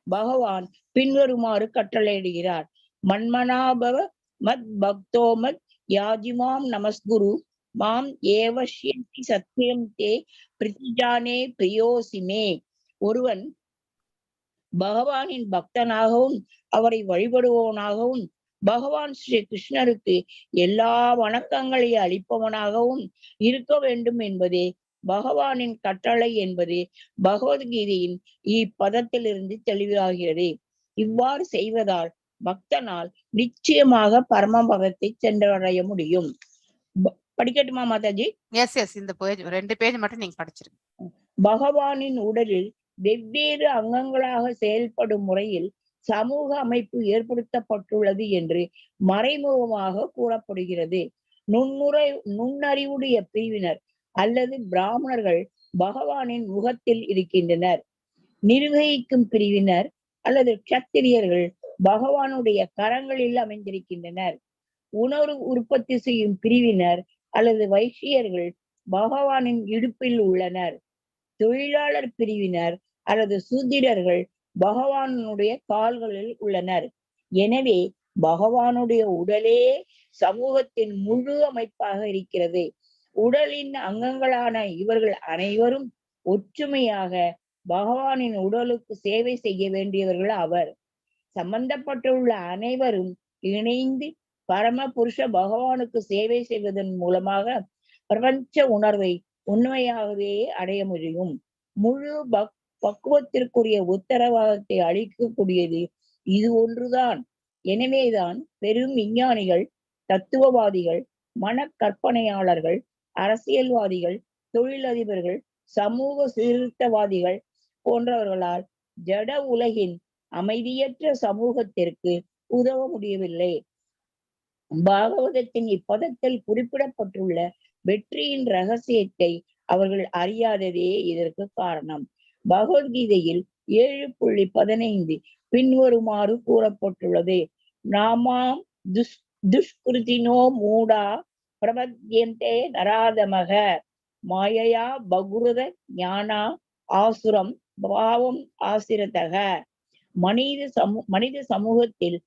பகவான் பின்வருமாறு கட்டளையிடுகிறார். மன்மனாபவ மத் பக்தோமத் யாஜிமாம் நமஸ்குரு மாம் ஏவஷ்யந்தி சத்யம் தே பிரிதிஜானே பிரியோசிமே. ஒருவன் பகவானின் பக்தனாகவும் அவரை வழிபடுபவனாகவும் பகவான் ஸ்ரீ கிருஷ்ணருக்கு எல்லா வணக்கங்களை அளிப்பவனாகவும் இருக்க வேண்டும் என்பதே பகவானின் கட்டளை என்பது பகவத்கீதையின் இப்பதத்திலிருந்து தெளிவாகிறது. இவ்வாறு செய்வதால் பக்தனால் நிச்சயமாக பரம பதத்தை சென்றடைய முடியும். படிக்கட்டுமா மாதாஜி? எஸ் எஸ், இந்த பேஜ் 2 பேஜ் மட்டும் நீங்க படிச்சிருங்க. பகவானின் உடலில் வெவ்வேறு அங்கங்களாக செயல்படும் முறையில் சமூக அமைப்பு ஏற்படுத்தப்பட்டுள்ளது என்று மறைமுகமாக கூறப்படுகிறது. நுண்ணறிவுடைய பிரிவினர் அல்லது பிராமணர்கள் பகவானின் முகத்தில் இருக்கின்றனர். நிர்வகிக்கும் பிரிவினர் அல்லது கத்திரியர்கள் பகவானுடைய கரங்களில் அமைந்திருக்கின்றனர். உணர்வு உற்பத்தி செய்யும் பிரிவினர் அல்லது வைசியர்கள் பகவானின் இடுப்பில் உள்ளனர். தொழிலாளர் பிரிவினர் அல்லது சூத்திரர்கள் பகவானுடைய கால்களில் உள்ளனர். எனவே பகவானுடைய உடலே சமூகத்தின் முழு அமைப்பாக இருக்கிறது. உடலின் அங்கங்களான இவர்கள் அனைவரும் ஒற்றுமையாக பகவானின் உடலுக்கு சேவை செய்ய வேண்டியவர்கள் அவர். சம்பந்தப்பட்டுள்ள அனைவரும் இணைந்து பரம புருஷ பகவானுக்கு சேவை செய்வதன் மூலமாக பிரபஞ்ச உணர்வை உண்மையாகவே அடைய முடியும். முழு பக்குவத்திற்குரிய உத்தரவாதத்தை அளிக்கக்கூடியது இது ஒன்றுதான். எனவேதான் பெரும் விஞ்ஞானிகள், தத்துவவாதிகள், மன கற்பனையாளர்கள், அரசியல்வாதிகள், தொழிலதிபர்கள், சமூக சீர்திருத்தவாதிகள் போன்றவர்களால் ஜட உலகின் அமைதியற்ற சமூகத்திற்கு உதவ முடியவில்லை. பாகவதத்தின் இப்பதத்தில் குறிப்பிடப்பட்டுள்ள வெற்றியின் ரகசியத்தை அவர்கள் அறியாததே இதற்கு காரணம். பகவத்கீதையில் 7.15 பின்வருமாறு கூறப்பட்டுள்ளது. நாமாம் துஷ்கிருதினோ மூடா பிரபத்யந்தே நராதமக மாயையா பகுருத ஞானா ஆசுரம் பாவம் ஆசிரதக. மனித சமூகத்தில்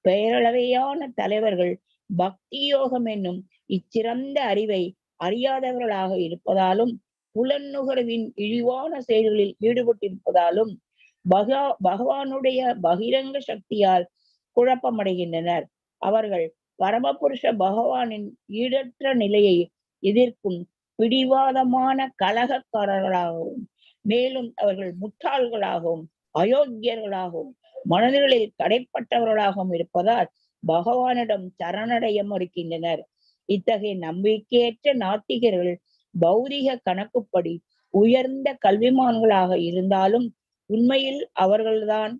பெயரளவையான தலைவர்கள் பக்தி யோகம் என்னும் இச்சிறந்த அறிவை அறியாதவர்களாக இருப்பதாலும் புலன்நுகர்வின் இழிவான செயல்களில் ஈடுபட்டிருப்பதாலும் பகவானுடைய பகிரங்க சக்தியால் குழப்பமடைகின்றனர். அவர்கள் பரமபுருஷ பகவானின் ஈடற்ற நிலையை எதிர்க்கும் பிடிவாதமான கலகக்காரர்களாகவும், மேலும் அவர்கள் முட்டாள்களாகவும் அயோக்கியர்களாகவும் மனதிகளில் தடைப்பட்டவர்களாகவும் இருப்பதால் பகவானிடம் சரணடைய மறுக்கின்றனர். இத்தகைய நம்பிக்கையற்ற நாத்திகர்கள் பௌதிக கணக்குப்படி உயர்ந்த கல்விமான்களாக இருந்தாலும் உண்மையில் அவர்கள்தான்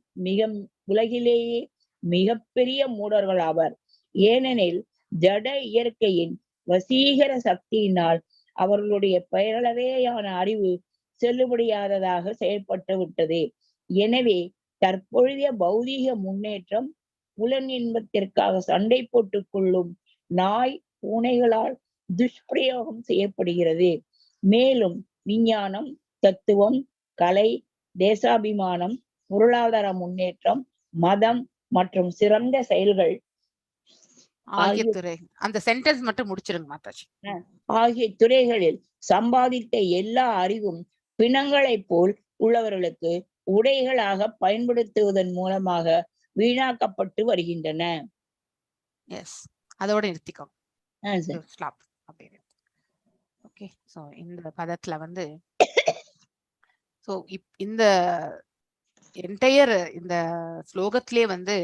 உலகிலேயே மிகப்பெரிய மூடர்கள் ஆவர். ஏனெனில் ஜட இயற்கையின் வசீகர சக்தியினால் அவர்களுடைய பெயரளவேயான அறிவு செல்லுபடியாததாக செயல்பட்டு விட்டது. எனவே தற்பொழுதைய பௌதீக முன்னேற்றம் புலன் இன்பத்திற்காக சண்டை போட்டுக் கொள்ளும் நாய் பூனைகளால் துஷ்பிரயோகம் செய்யப்படுகிறது. மேலும் விஞ்ஞானம், தத்துவம், கலை, தேசாபிமானம், பொருளாதார முன்னேற்றம், மதம் மற்றும் சிறந்த செயல்கள் ஆகிய துறை அந்த சென்டென்ஸ் மட்டும் முடிச்சிருங்க மாதாஜி. ஆகிய துறைகளில் சம்பாதித்த எல்லா அறிவும் பிணங்களைப் போல் உள்ளவர்களுக்கு உடைகளாக பயன்படுத்துவதன் மூலமாக வீணாக்கப்பட்டு வருகின்றன. அதோட நிறுத்திக்கோங்க. ஸ்டாப். ஓகே, சோ இந்த பதத்துல வந்து சோ இந்த என்டையர் இந்த ஸ்லோகத்திலே வந்து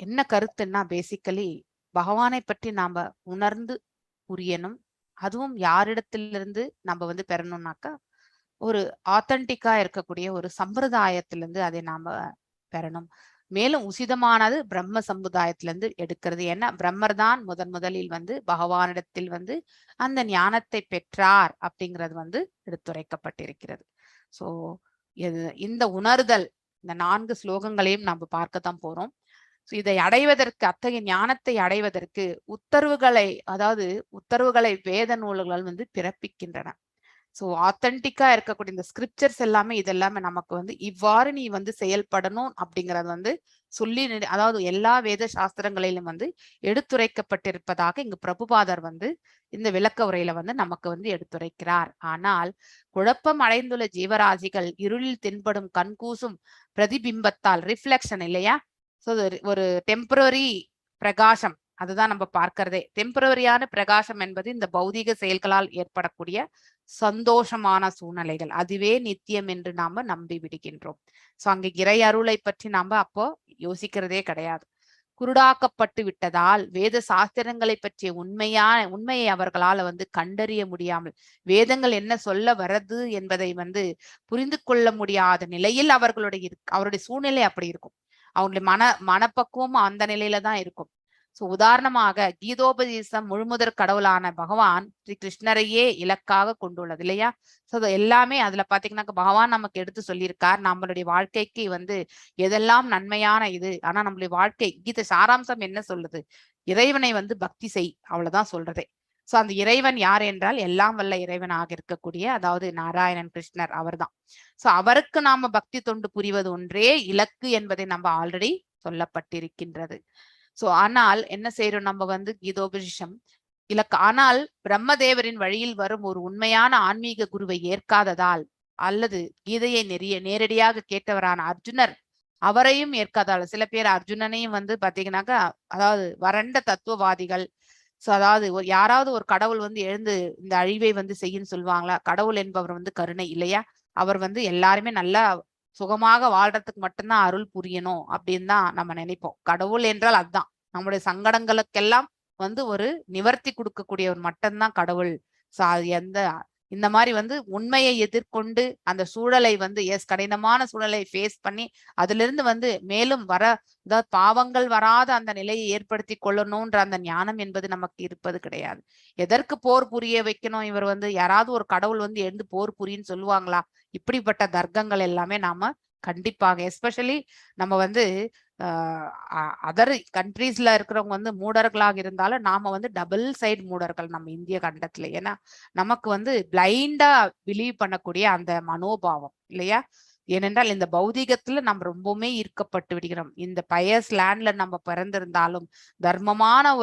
என்ன கருத்துன்னா, பேசிக்கலி பகவானை பற்றி நாம உணர்ந்து புரியணும். அதுவும் யாரிடத்திலிருந்து நம்ம வந்து பெறணும்னாக்கா ஒரு ஆத்தன்டிக்கா இருக்கக்கூடிய ஒரு சம்பிரதாயத்திலிருந்து அதை நாம பெறணும். மேலும் உசிதமானது பிரம்ம சமுதாயத்திலிருந்து எடுக்கிறது. ஏன்னா பிரம்மர் தான் முதலில் வந்து பகவானிடத்தில் வந்து அந்த ஞானத்தை பெற்றார் அப்படிங்கிறது வந்து எடுத்துரைக்கப்பட்டிருக்கிறது. சோ இந்த உணர்தல், இந்த 4 ஸ்லோகங்களையும் நம்ம பார்க்கத்தான் போறோம். இதை அடைவதற்கு, அத்தகைய ஞானத்தை அடைவதற்கு உத்தரவுகளை வேத நூல்கள் வந்து பிறப்பிக்கின்றன. சோ ஆத்தன்டிக்கா இருக்கக்கூடிய இந்த ஸ்கிரிப்சர்ஸ் எல்லாமே இதெல்லாமே நமக்கு வந்து இவ்வாறு நீ வந்து செயல்படணும் அப்படிங்கறது வந்து சொல்லி, அதாவது எல்லா வேத சாஸ்திரங்களிலும் வந்து எடுத்துரைக்கப்பட்டிருப்பதாக இங்கு பிரபுபாதர் வந்து இந்த விளக்க உரையில வந்து நமக்கு வந்து எடுத்துரைக்கிறார். ஆனால் குழப்பம் அடைந்துள்ள ஜீவராசிகள் இருளில் தென்படும் கண்கூசும் பிரதிபிம்பத்தால், ரிஃப்ளெக்ஷன் இல்லையா, சோ ஒரு டெம்பரரி பிரகாசம், அதுதான் நம்ம பார்க்கிறதே. டெம்பரரியான பிரகாசம் என்பது இந்த பௌதிக செயல்களால் ஏற்படக்கூடிய சந்தோஷமான சூழ்நிலைகள், அதுவே நித்தியம் என்று நாம நம்பி விடுகின்றோம். சோ அங்க இறை அருளை பற்றி நாம அப்போ யோசிக்கிறதே கிடையாது. குருடாக்கப்பட்டு விட்டதால் வேத சாஸ்திரங்களை பற்றிய உண்மையை அவர்களால வந்து கண்டறிய முடியாமல், வேதங்கள் என்ன சொல்ல வரது என்பதை வந்து புரிந்து கொள்ள முடியாத நிலையில் அவருடைய சூழ்நிலை அப்படி இருக்கும். அவங்களுடைய மனப்பக்குவம் அந்த நிலையில தான் இருக்கும். சோ உதாரணமாக கீதோபதேசம் முழுமுதற் கடவுளான பகவான் ஸ்ரீ கிருஷ்ணரையே இலக்காக கொண்டுள்ளது இல்லையா. சோ எல்லாமே அதுல பாத்தீங்கன்னாக்க பகவான் நமக்கு எடுத்து சொல்லியிருக்கார். நம்மளுடைய வாழ்க்கைக்கு வந்து எதெல்லாம் நன்மையான இது. ஆனா நம்மளுடைய வாழ்க்கை கீத சாராம்சம் என்ன சொல்லுது? இறைவனை வந்து பக்தி செய், அவ்வளவுதான் சொல்றதே. சோ அந்த இறைவன் யார் என்றால் எல்லாம் வல்ல இறைவனாக இருக்கக்கூடிய, அதாவது நாராயணன் கிருஷ்ணர், அவர்தான். சோ அவருக்கு நாம பக்தி தொண்டு புரிவது ஒன்றே இலக்கு என்பதை நம்ம ஆல்ரெடி சொல்லப்பட்டிருக்கின்றது. சோ ஆனால் என்ன செய்யறோம் நம்ம வந்து கீதோபதேசம் இலக்கு. ஆனால் பிரம்மதேவரின் வழியில் வரும் ஒரு உண்மையான ஆன்மீக குருவை ஏற்காததால், அல்லது கீதையை நேரடியாக கேட்டவரான அர்ஜுனர் அவரையும் ஏற்காதால், சில பேர் அர்ஜுனனையும் வந்து பாத்தீங்கன்னாக்கா அதாவது வறண்ட தத்துவவாதிகள். சோ அதாவது யாராவது ஒரு கடவுள் வந்து எழுந்து இந்த அழிவை வந்து செய்யுன்னு சொல்லுவாங்களா? கடவுள் என்பவர் வந்து கருணை இல்லையா. அவர் வந்து எல்லாருமே நல்லா சுகமாக வாழ்றதுக்கு மட்டும்தான் அருள் புரியணும் அப்படின்னு தான் நம்ம நினைப்போம். கடவுள் என்றால் அதுதான், நம்முடைய சங்கடங்களுக்கெல்லாம் வந்து ஒரு நிவர்த்தி கொடுக்கக்கூடியவர் மட்டும்தான் கடவுள். சோ அது இந்த மாதிரி வந்து உண்மையை எதிர்கொண்டு அந்த சூழலை வந்து கடினமான சூழலை ஃபேஸ் பண்ணி அதுல இருந்து வந்து மேலும் அதாவது பாவங்கள் வராத அந்த நிலையை ஏற்படுத்தி கொள்ளணும்ன்ற அந்த ஞானம் என்பது நமக்கு இருப்பது கிடையாது. எதற்கு போர் புரிய வைக்கணும்? இவர் வந்து யாராவது ஒரு கடவுள் வந்து எழுந்து போர் புரின்னு சொல்லுவாங்களா? இப்படிப்பட்ட தர்க்கங்கள் எல்லாமே நாம கண்டிப்பாக எஸ்பெஷலி நம்ம வந்து அதர் கண்ட்ரீஸ்ல இருக்கிறவங்க வந்து மூடர்களாக இருந்தாலும் நாம வந்து டபுள் சைடு மூடர்கள் நம்ம இந்திய கண்டத்துல. ஏன்னா நமக்கு வந்து பிளைண்டா பிலீவ் பண்ணக்கூடிய அந்த மனோபாவம் இல்லையா? ஏனென்றால் இந்த பௌதிகத்துல நம்ம ரொம்பவுமே ஈர்க்கப்பட்டு விடுகிறோம். இந்த பயஸ் லேண்ட்ல நம்ம பிறந்திருந்தாலும் தர்மமான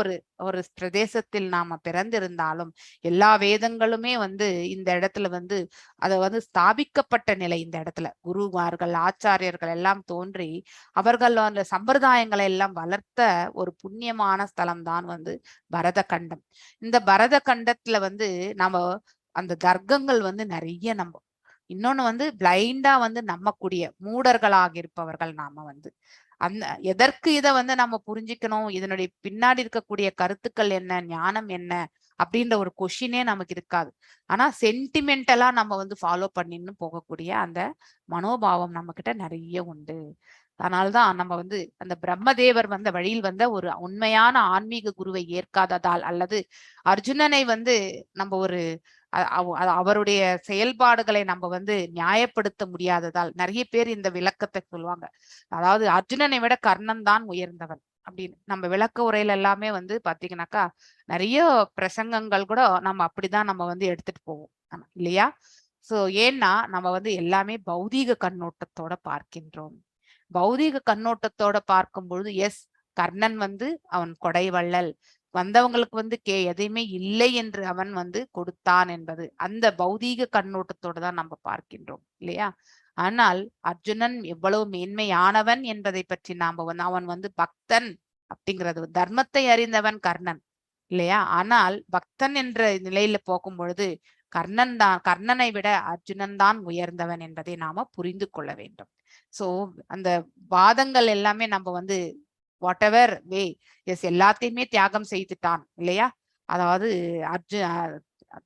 ஒரு பிரதேசத்தில் நாம பிறந்திருந்தாலும் எல்லா வேதங்களுமே வந்து இந்த இடத்துல வந்து அதை வந்து ஸ்தாபிக்கப்பட்ட நிலை. இந்த இடத்துல குருமார்கள் ஆச்சாரியர்கள் எல்லாம் தோன்றி அவர்கள் அந்த சம்பிரதாயங்களை எல்லாம் வளர்த்த ஒரு புண்ணியமான ஸ்தலம் தான் வந்து பரத கண்டம். இந்த பரத கண்டத்துல வந்து நம்ம அந்த தர்க்கங்கள் வந்து நிறைய நம்ம இன்னொன்னு வந்து பிளைண்டா வந்து நம்பக்கூடிய மூடர்களாக இருப்பவர்கள் நாம வந்து அந்த எதற்கு இதை வந்து நம்ம புரிஞ்சுக்கணும், இதனுடைய பின்னாடி இருக்கக்கூடிய கருத்துக்கள் என்ன, ஞானம் என்ன அப்படின்ற ஒரு கொஷினே நமக்கு இருக்காது. ஆனா சென்டிமெண்டலா நம்ம வந்து ஃபாலோ பண்ணின்னு போகக்கூடிய அந்த மனோபாவம் நம்ம கிட்ட நிறைய உண்டு. அதனால்தான் நம்ம வந்து அந்த பிரம்மதேவர் வந்த வழியில் வந்த ஒரு உண்மையான ஆன்மீக குருவை ஏற்காததால் அல்லது அர்ஜுனனை வந்து நம்ம ஒரு அவருடைய செயல்பாடுகளை நம்ம வந்து நியாயப்படுத்த முடியாததால் நிறைய பேர் இந்த விளக்கத்தை சொல்லுவாங்க. அதாவது அர்ஜுனனை விட கர்ணன் தான் உயர்ந்தவன் அப்படின்னு நம்ம விளக்க உரையில எல்லாமே வந்து பாத்தீங்கன்னாக்கா நிறைய பிரசங்கங்கள் கூட நம்ம அப்படிதான் நம்ம வந்து எடுத்துட்டு போவோம் இல்லையா? சோ ஏன்னா நம்ம வந்து எல்லாமே பௌதீக கண்ணோட்டத்தோட பார்க்கின்றோம். பௌதீக கண்ணோட்டத்தோட பார்க்கும் பொழுது கர்ணன் வந்து அவன் கொடை வள்ளல், வந்தவங்களுக்கு வந்து எதையுமே இல்லை என்று அவன் வந்து கொடுத்தான் என்பது அந்த பௌதீக கண்ணோட்டத்தோட தான் நம்ம பார்க்கின்றோம் இல்லையா? ஆனால் அர்ஜுனன் எவ்வளவு மேன்மையானவன் என்பதை பற்றி நாம வந்து அவன் வந்து பக்தன் அப்படிங்கிறது தர்மத்தை அறிந்தவன் கர்ணன் இல்லையா? ஆனால் பக்தன் என்ற நிலையில போகும் பொழுது கர்ணனை விட அர்ஜுனன் தான் உயர்ந்தவன் என்பதை நாம புரிந்து கொள்ள வேண்டும். சோ அந்த வாதங்கள் எல்லாமே நம்ம வந்து வாட் எவர் வே எல்லாத்தையுமே தியாகம் செய்துட்டான் இல்லையா? அதாவது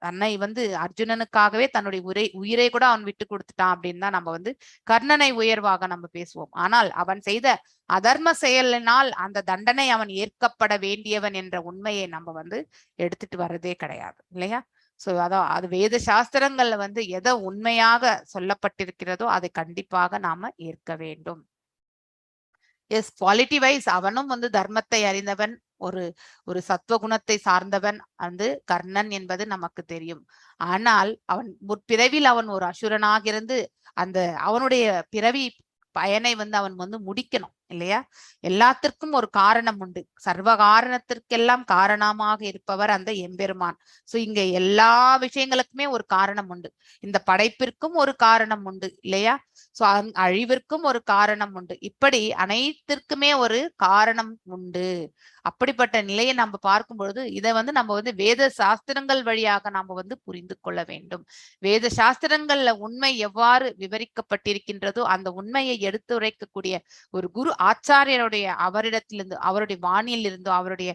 தன்னை வந்து அர்ஜுனனுக்காகவே தன்னுடைய உயிரை கூட அவன் விட்டு கொடுத்துட்டான் அப்படின்னு தான் நம்ம வந்து கர்ணனை உயர்வாக நம்ம பேசுவோம். ஆனால் அவன் செய்த அதர்ம செயலினால் அந்த தண்டனை அவன் ஏற்கப்பட வேண்டியவன் என்ற உண்மையை நம்ம வந்து எடுத்துட்டு வர்றதே கிடையாது இல்லையா? சோ அது வேத சாஸ்திரங்கள்ல வந்து எதை உண்மையாக சொல்லப்பட்டிருக்கிறதோ அதை கண்டிப்பாக நாம ஏற்க வேண்டும். குவாலிட்டி வைஸ் அவனும் வந்து தர்மத்தை அறிந்தவன், ஒரு சத்துவகுணத்தை சார்ந்தவன் வந்து கர்ணன் என்பது நமக்கு தெரியும். ஆனால் அவன் முற்பிறவியில் அவன் ஒரு அசுரனாக இருந்து அந்த அவனுடைய பிறவி பயனை வந்து அவன் வந்து முடிக்கணும் இல்லையா? எல்லாத்திற்கும் ஒரு காரணம் உண்டு. சர்வ காரணத்திற்கெல்லாம் காரணமாக இருப்பவர் அந்த எம்பெருமான். சோ இங்க எல்லா விஷயங்களுக்குமே ஒரு காரணம் உண்டு. இந்த படைப்பிற்கும் ஒரு காரணம் உண்டு இல்லையா? சோ அழிவிற்கும் ஒரு காரணம் உண்டு. இப்படி அனைத்திற்குமே ஒரு காரணம் உண்டு. அப்படிப்பட்ட நிலையை நம்ம பார்க்கும் பொழுது இதை வந்து நம்ம வந்து வேத சாஸ்திரங்கள் வழியாக நாம வந்து புரிந்து கொள்ள வேண்டும். வேத சாஸ்திரங்கள்ல உண்மை எவ்வாறு விவரிக்கப்பட்டிருக்கின்றதோ அந்த உண்மையை எடுத்துரைக்கக்கூடிய ஒரு குரு ஆச்சாரியருடைய அவரிடத்திலிருந்து அவருடைய வாணியில் இருந்தோ அவருடைய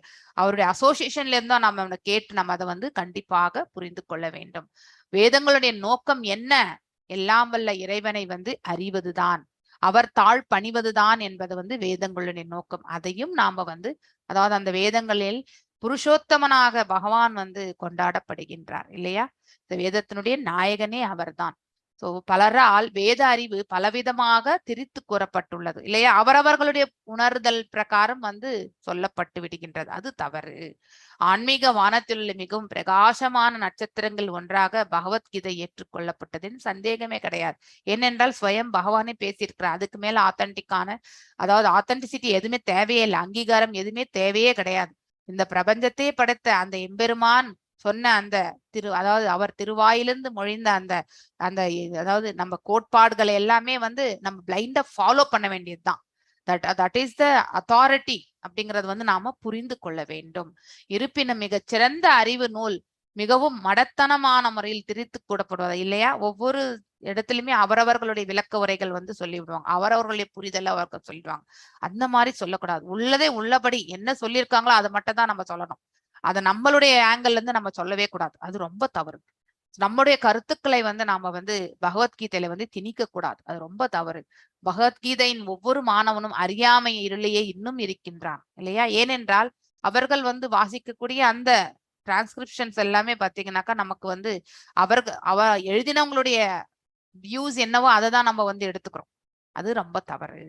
அசோசியேஷன்ல இருந்தோ நம்ம கேட்டு நம்ம அதை வந்து கண்டிப்பாக புரிந்து கொள்ள வேண்டும். வேதங்களுடைய நோக்கம் என்ன? எல்லாம் வல்ல இறைவனை வந்து அறிவதுதான், அவர் தாழ் பணிவதுதான் என்பது வந்து வேதங்களுடைய நோக்கம். அதையும் நாம வந்து அதாவது அந்த வேதங்களில் புருஷோத்தமனாக பகவான் வந்து கொண்டாடப்படுகின்றார் இல்லையா? இந்த வேதத்தினுடைய நாயகனே அவர்தான். சோ பலரால் வேத அறிவு பலவிதமாக திரித்து கூறப்பட்டுள்ளது இல்லையா? அவரவர்களுடைய உணர்தல் பிரகாரம் வந்து சொல்லப்பட்டு விடுகின்றது. அது தவறு. ஆன்மீக வானத்தில் உள்ள மிகவும் பிரகாசமான நட்சத்திரங்கள் ஒன்றாக பகவத்கீதை ஏற்றுக்கொள்ளப்பட்டதுன்னு சந்தேகமே கிடையாது. ஏனென்றால் ஸ்வயம் பகவானே பேசியிருக்கிறார். அதுக்கு மேல அதாவது ஆத்தென்டிசிட்டி எதுவுமே தேவையே இல்லை, அங்கீகாரம் எதுவுமே தேவையே கிடையாது. இந்த பிரபஞ்சத்தையே படைத்த அந்த எம்பெருமான் சொன்ன அந்த அதாவது அவர் திருவாயிலிருந்து மொழிந்த அந்த அதாவது நம்ம கோட்பாடுகளை எல்லாமே வந்து நம்ம பிளைண்டா ஃபாலோ பண்ண வேண்டியதுதான். தட் இஸ் த அத்தாரிட்டி அப்படிங்கறது வந்து நாம புரிந்து கொள்ள வேண்டும். இருப்பினும் மிகச் சிறந்த அறிவு நூல் மிகவும் மடத்தனமான முறையில் திரித்து கூடப்படுவது இல்லையா? ஒவ்வொரு இடத்துலயுமே அவரவர்களுடைய விளக்க உரைகள் வந்து சொல்லிவிடுவாங்க, அவரவர்களுடைய புரிதலை அவர்கள் சொல்லிடுவாங்க. அந்த மாதிரி சொல்லக்கூடாது. உள்ளதே உள்ளபடி என்ன சொல்லியிருக்காங்களோ அதை மட்டும் தான் நம்ம சொல்லணும். அதை நம்மளுடைய ஆங்கிள் இருந்து நம்ம சொல்லவே கூடாது. அது ரொம்ப தவறு. நம்முடைய கருத்துக்களை வந்து நாம வந்து பகவத்கீதையில வந்து திணிக்க கூடாது. அது ரொம்ப தவறு. பகவத்கீதையின் ஒவ்வொரு மாணவனும் அறியாமை இருளையே இன்னும் இருக்கின்றான் இல்லையா? ஏனென்றால் அவர்கள் வந்து வாசிக்கக்கூடிய அந்த டிரான்ஸ்கிரிப்ஷன்ஸ் எல்லாமே பாத்தீங்கன்னாக்கா நமக்கு வந்து அவ எழுதினவங்களுடைய வியூஸ் என்னவோ அதை தான் நம்ம வந்து எடுத்துக்கிறோம். அது ரொம்ப தவறு.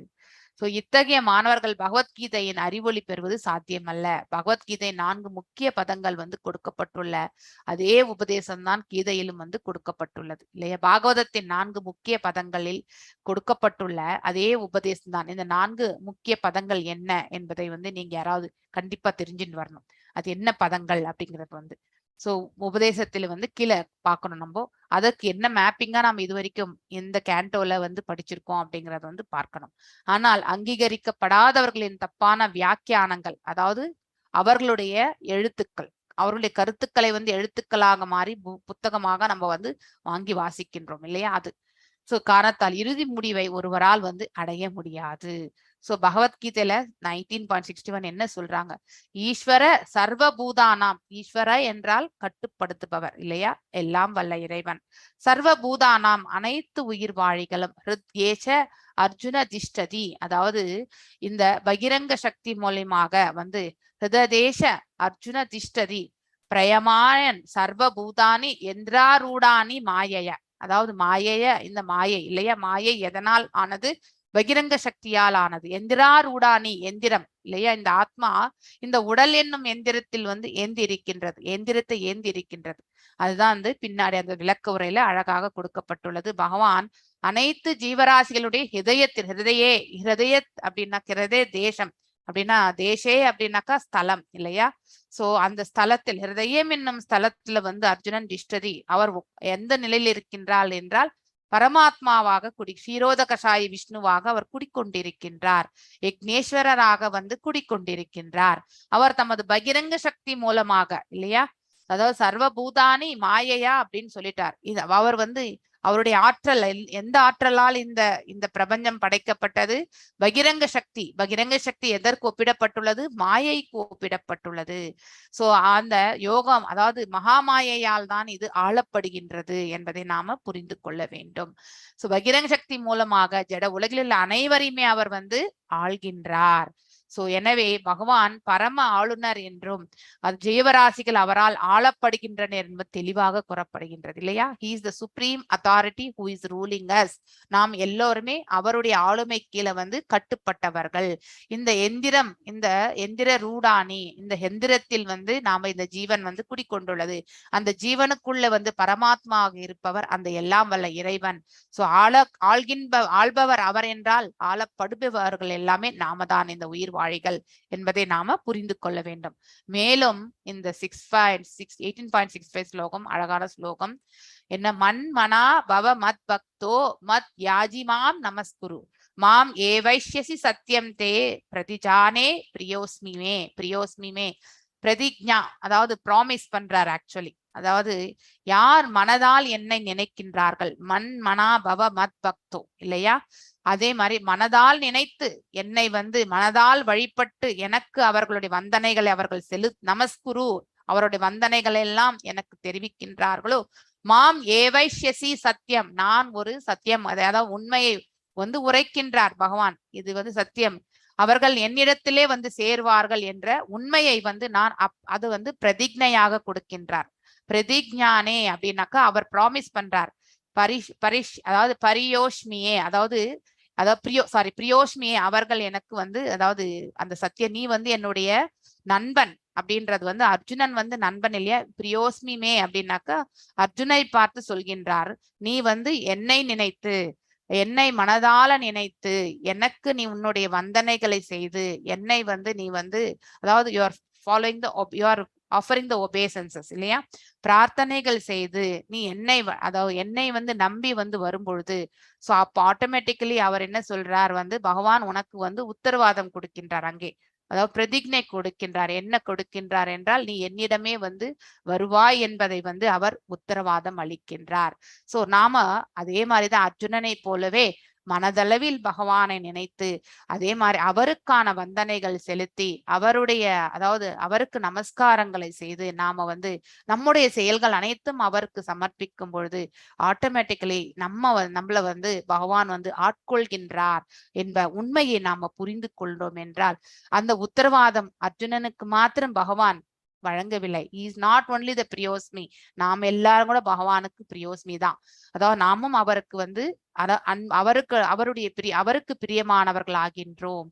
சோ இத்தகைய மாணவர்கள் பகவத்கீதையின் அறிவொளி பெறுவது சாத்தியமல்ல. பகவத்கீதை 4 முக்கிய பதங்கள் வந்து கொடுக்கப்பட்டுள்ள அதே உபதேசம் தான் கீதையிலும் வந்து கொடுக்கப்பட்டுள்ளது இல்லையா? பாகவதத்தின் 4 முக்கிய பதங்களில் கொடுக்கப்பட்டுள்ள அதே உபதேசம் தான். இந்த 4 முக்கிய பதங்கள் என்ன என்பதை வந்து நீங்க யாராவது கண்டிப்பா தெரிஞ்சுட்டு வரணும். அது என்ன பதங்கள் அப்படிங்கிறது வந்து சோ உபதேசத்துல வந்து கீழே பார்க்கணும். நம்ம அதற்கு என்ன மேப்பிங்கா நம்ம இது வரைக்கும் எந்த கேண்டோல வந்து படிச்சிருக்கோம் அப்படிங்கறத வந்து பார்க்கணும். ஆனால் அங்கீகரிக்கப்படாதவர்களின் தப்பான வியாக்கியானங்கள், அதாவது அவர்களுடைய எழுத்துக்கள், அவர்களுடைய கருத்துக்களை வந்து எழுத்துக்களாக மாறி புத்தகமாக நம்ம வந்து வாங்கி வாசிக்கின்றோம் இல்லையா? அது சோ காரணத்தால் இறுதி முடிவை ஒருவரால் வந்து அடைய முடியாது. சோ பகவத்கீதையில 19.61 என்ன சொல்றாங்க? ஈஸ்வர சர்வபூதானாம். ஈஸ்வர என்றால் கட்டுப்படுத்துபவர் இல்லையா? எல்லாம் வல்ல இறைவன். சர்வபூதானாம் அனைத்து உயிர் வாழிகளும் ஹிருத்யேச அர்ஜுன திஷ்டதி, அதாவது இந்த பகிரங்க சக்தி மூலமாக வந்து ஹிருததேச அர்ஜுன திஷ்டதி பிரயமாயன் சர்வபூதானி எந்திராரூடானி மாயைய, அதாவது மாயைய, இந்த மாயை இல்லையா? மாயை எதனால் ஆனது? பகிரங்க சக்தியால் ஆனது. எந்திராரூடானி எந்திரம் இல்லையா? இந்த ஆத்மா இந்த உடல் என்னும் எந்திரத்தில் வந்து ஏந்தி இருக்கின்றது, எந்திரத்தை ஏந்தி இருக்கின்றது. அதுதான் வந்து பின்னாடி அந்த விளக்க உரையில அழகாக கொடுக்கப்பட்டுள்ளது. பகவான் அனைத்து ஜீவராசிகளுடைய ஹிருதயத்தில், ஹிருதய அப்படின்னா ஹிருதய தேசம் அப்படின்னா தேசே அப்படின்னாக்கா ஸ்தலம் இல்லையா? சோ அந்த ஸ்தலத்தில் ஹிருதயம் என்னும் ஸ்தலத்துல வந்து அர்ஜுனன் திஷ்டதி, அவர் எந்த நிலையில் இருக்கின்றார் என்றால் பரமாத்மாவாக க்ஷீரோத கஷாய விஷ்ணுவாக அவர் குடிக்கொண்டிருக்கின்றார். யக்னேஸ்வரராக வந்து குடிக்கொண்டிருக்கின்றார். அவர் தமது பகிரங்க சக்தி மூலமாக இல்லையா? அதாவது சர்வபூதானி மாயையா அப்படின்னு சொல்லிட்டார். இது அவர் வந்து அவருடைய ஆற்றல், எந்த ஆற்றலால் இந்த பிரபஞ்சம் படைக்கப்பட்டது? பகிரங்க சக்தி. பகிரங்க சக்தி எதற்கு ஒப்பிடப்பட்டுள்ளது? மாயைக்கு ஒப்பிடப்பட்டுள்ளது. சோ அந்த யோகம், அதாவது மகாமாயையால் தான் இது ஆளப்படுகின்றது என்பதை நாம புரிந்து கொள்ள வேண்டும். சோ பகிரங்க சக்தி மூலமாக ஜட உலகில் உள்ள அனைவரையுமே அவர் வந்து ஆள்கின்றார். சோ எனவே பகவான் பரம ஆளுநர் என்றும் அது ஜீவராசிகள் அவரால் ஆளப்படுகின்றனர் என்பது தெளிவாக கூறப்படுகின்றது இல்லையா? He is the supreme authority who is ruling us. நாம் எல்லோருமே அவருடைய ஆளுமை கீழே வந்து கட்டுப்பட்டவர்கள். இந்த எந்திரம், இந்த எந்திர ரூடானி, இந்த எந்திரத்தில் வந்து நாம இந்த ஜீவன் வந்து குடிக்கொண்டுள்ளது. அந்த ஜீவனுக்குள்ள வந்து பரமாத்மாவாக இருப்பவர் அந்த எல்லாம் வல்ல இறைவன். சோ ஆள்பவர் அவர் என்றால் ஆளப்படுபவர்கள் எல்லாமே நாம தான், இந்த உயிர் வாழிகள் என்பதை நாம புரிந்து கொள்ள வேண்டும். மேலும் இந்த 18.65 ஸ்லோகம் அழகான ஸ்லோகம். என்ன? மன்மனா பவ மத் பக்தோ மத் யாஜிமாம் நமஸ்குரு மாம் ஏவைஷ்யசி சத்யம் தே பிரதிஜானே பிரியோஸ்மிமே. பிரதிஜ்ஞா, அதாவது ப்ராமிஸ் பண்றார் ஆக்சுவலி. அதாவது யார் மனதால் என்னை நினைக்கின்றார்கள், மன்மனா பவ மத் பக்தோ இல்லையா? அதே மாதிரி மனதால் நினைத்து என்னை வந்து மனதால் வழிபட்டு எனக்கு அவர்களுடைய வந்தனைகளை அவர்கள் நமஸ்குரு, அவருடைய வந்தனைகள் எல்லாம் எனக்கு தெரிவிக்கின்றார்களோ, மாம் ஏவைஷ்யசி சத்தியம், நான் ஒரு சத்தியம், அதாவது உண்மையை வந்து உரைக்கின்றார் பகவான். இது வந்து சத்தியம், அவர்கள் என்னிடத்திலே வந்து சேர்வார்கள் என்ற உண்மையை வந்து நான் அது வந்து பிரதிஜ்ஞையாக கொடுக்கின்றார். பிரதிஜ்ஞானே அப்படின்னாக்கா அவர் ப்ராமிஸ் பண்றார். அதாவது பரியோஷ்மியே, அதாவது பிரியோஷ்மியே, அவர்கள் எனக்கு வந்து, அதாவது அந்த சத்தியம், நீ வந்து என்னுடைய நண்பன் அப்படின்றது வந்து அர்ஜுனன் வந்து நண்பன் இல்லையா? பிரியோஸ்மிமே அப்படின்னாக்கா அர்ஜுனை பார்த்து சொல்கின்றார், நீ வந்து என்னை நினைத்து, என்னை மனதால நினைத்து எனக்கு நீ உன்னுடைய வந்தனைகளை செய்து என்னை வந்து நீ வந்து, அதாவது you are following you are offering the obeisances இல்லையா? பிரார்த்தனைகள் செய்து நீ அதாவது என்னை வந்து நம்பி வந்து வரும்பொழுது, சோ அப்போ ஆட்டோமேட்டிக்கலி அவர் என்ன சொல்றார் வந்து, பகவான் உனக்கு வந்து உத்தரவாதம் கொடுக்கின்றார். அங்கே அதாவது பிரதிஜ்ஞை கொடுக்கின்றார். என்ன கொடுக்கின்றார் என்றால், நீ என்னிடமே வந்து வருவாய் என்பதை வந்து அவர் உத்தரவாதம் அளிக்கின்றார். சோ நாம அதே மாதிரிதான் அர்ஜுனனை போலவே மனதளவில் பகவானை நினைத்து அதே மாதிரி அவருக்கான வந்தனைகள் செலுத்தி அவருடைய அதாவது அவருக்கு நமஸ்காரங்களை செய்து நாம வந்து நம்முடைய செயல்கள் அனைத்தும் அவருக்கு சமர்ப்பிக்கும் பொழுது ஆட்டோமேட்டிக்கலி நம்மள வந்து பகவான் வந்து ஆட்கொள்கின்றார் என்ப உண்மையை நாம புரிந்து கொள்றோம் என்றால் அந்த உத்தரவாதம் அர்ஜுனனுக்கு மாத்திரம் பகவான் வழங்கவில்லை. இஸ் நாட் ஒன்லி த பிரியோஸ்மி, நாம் எல்லாரும் கூட பகவானுக்கு பிரியோஸ்மி தான். அதாவது நாமும் அவருக்கு வந்து அவருக்கு பிரியமானவர்கள் ஆகின்றோம்.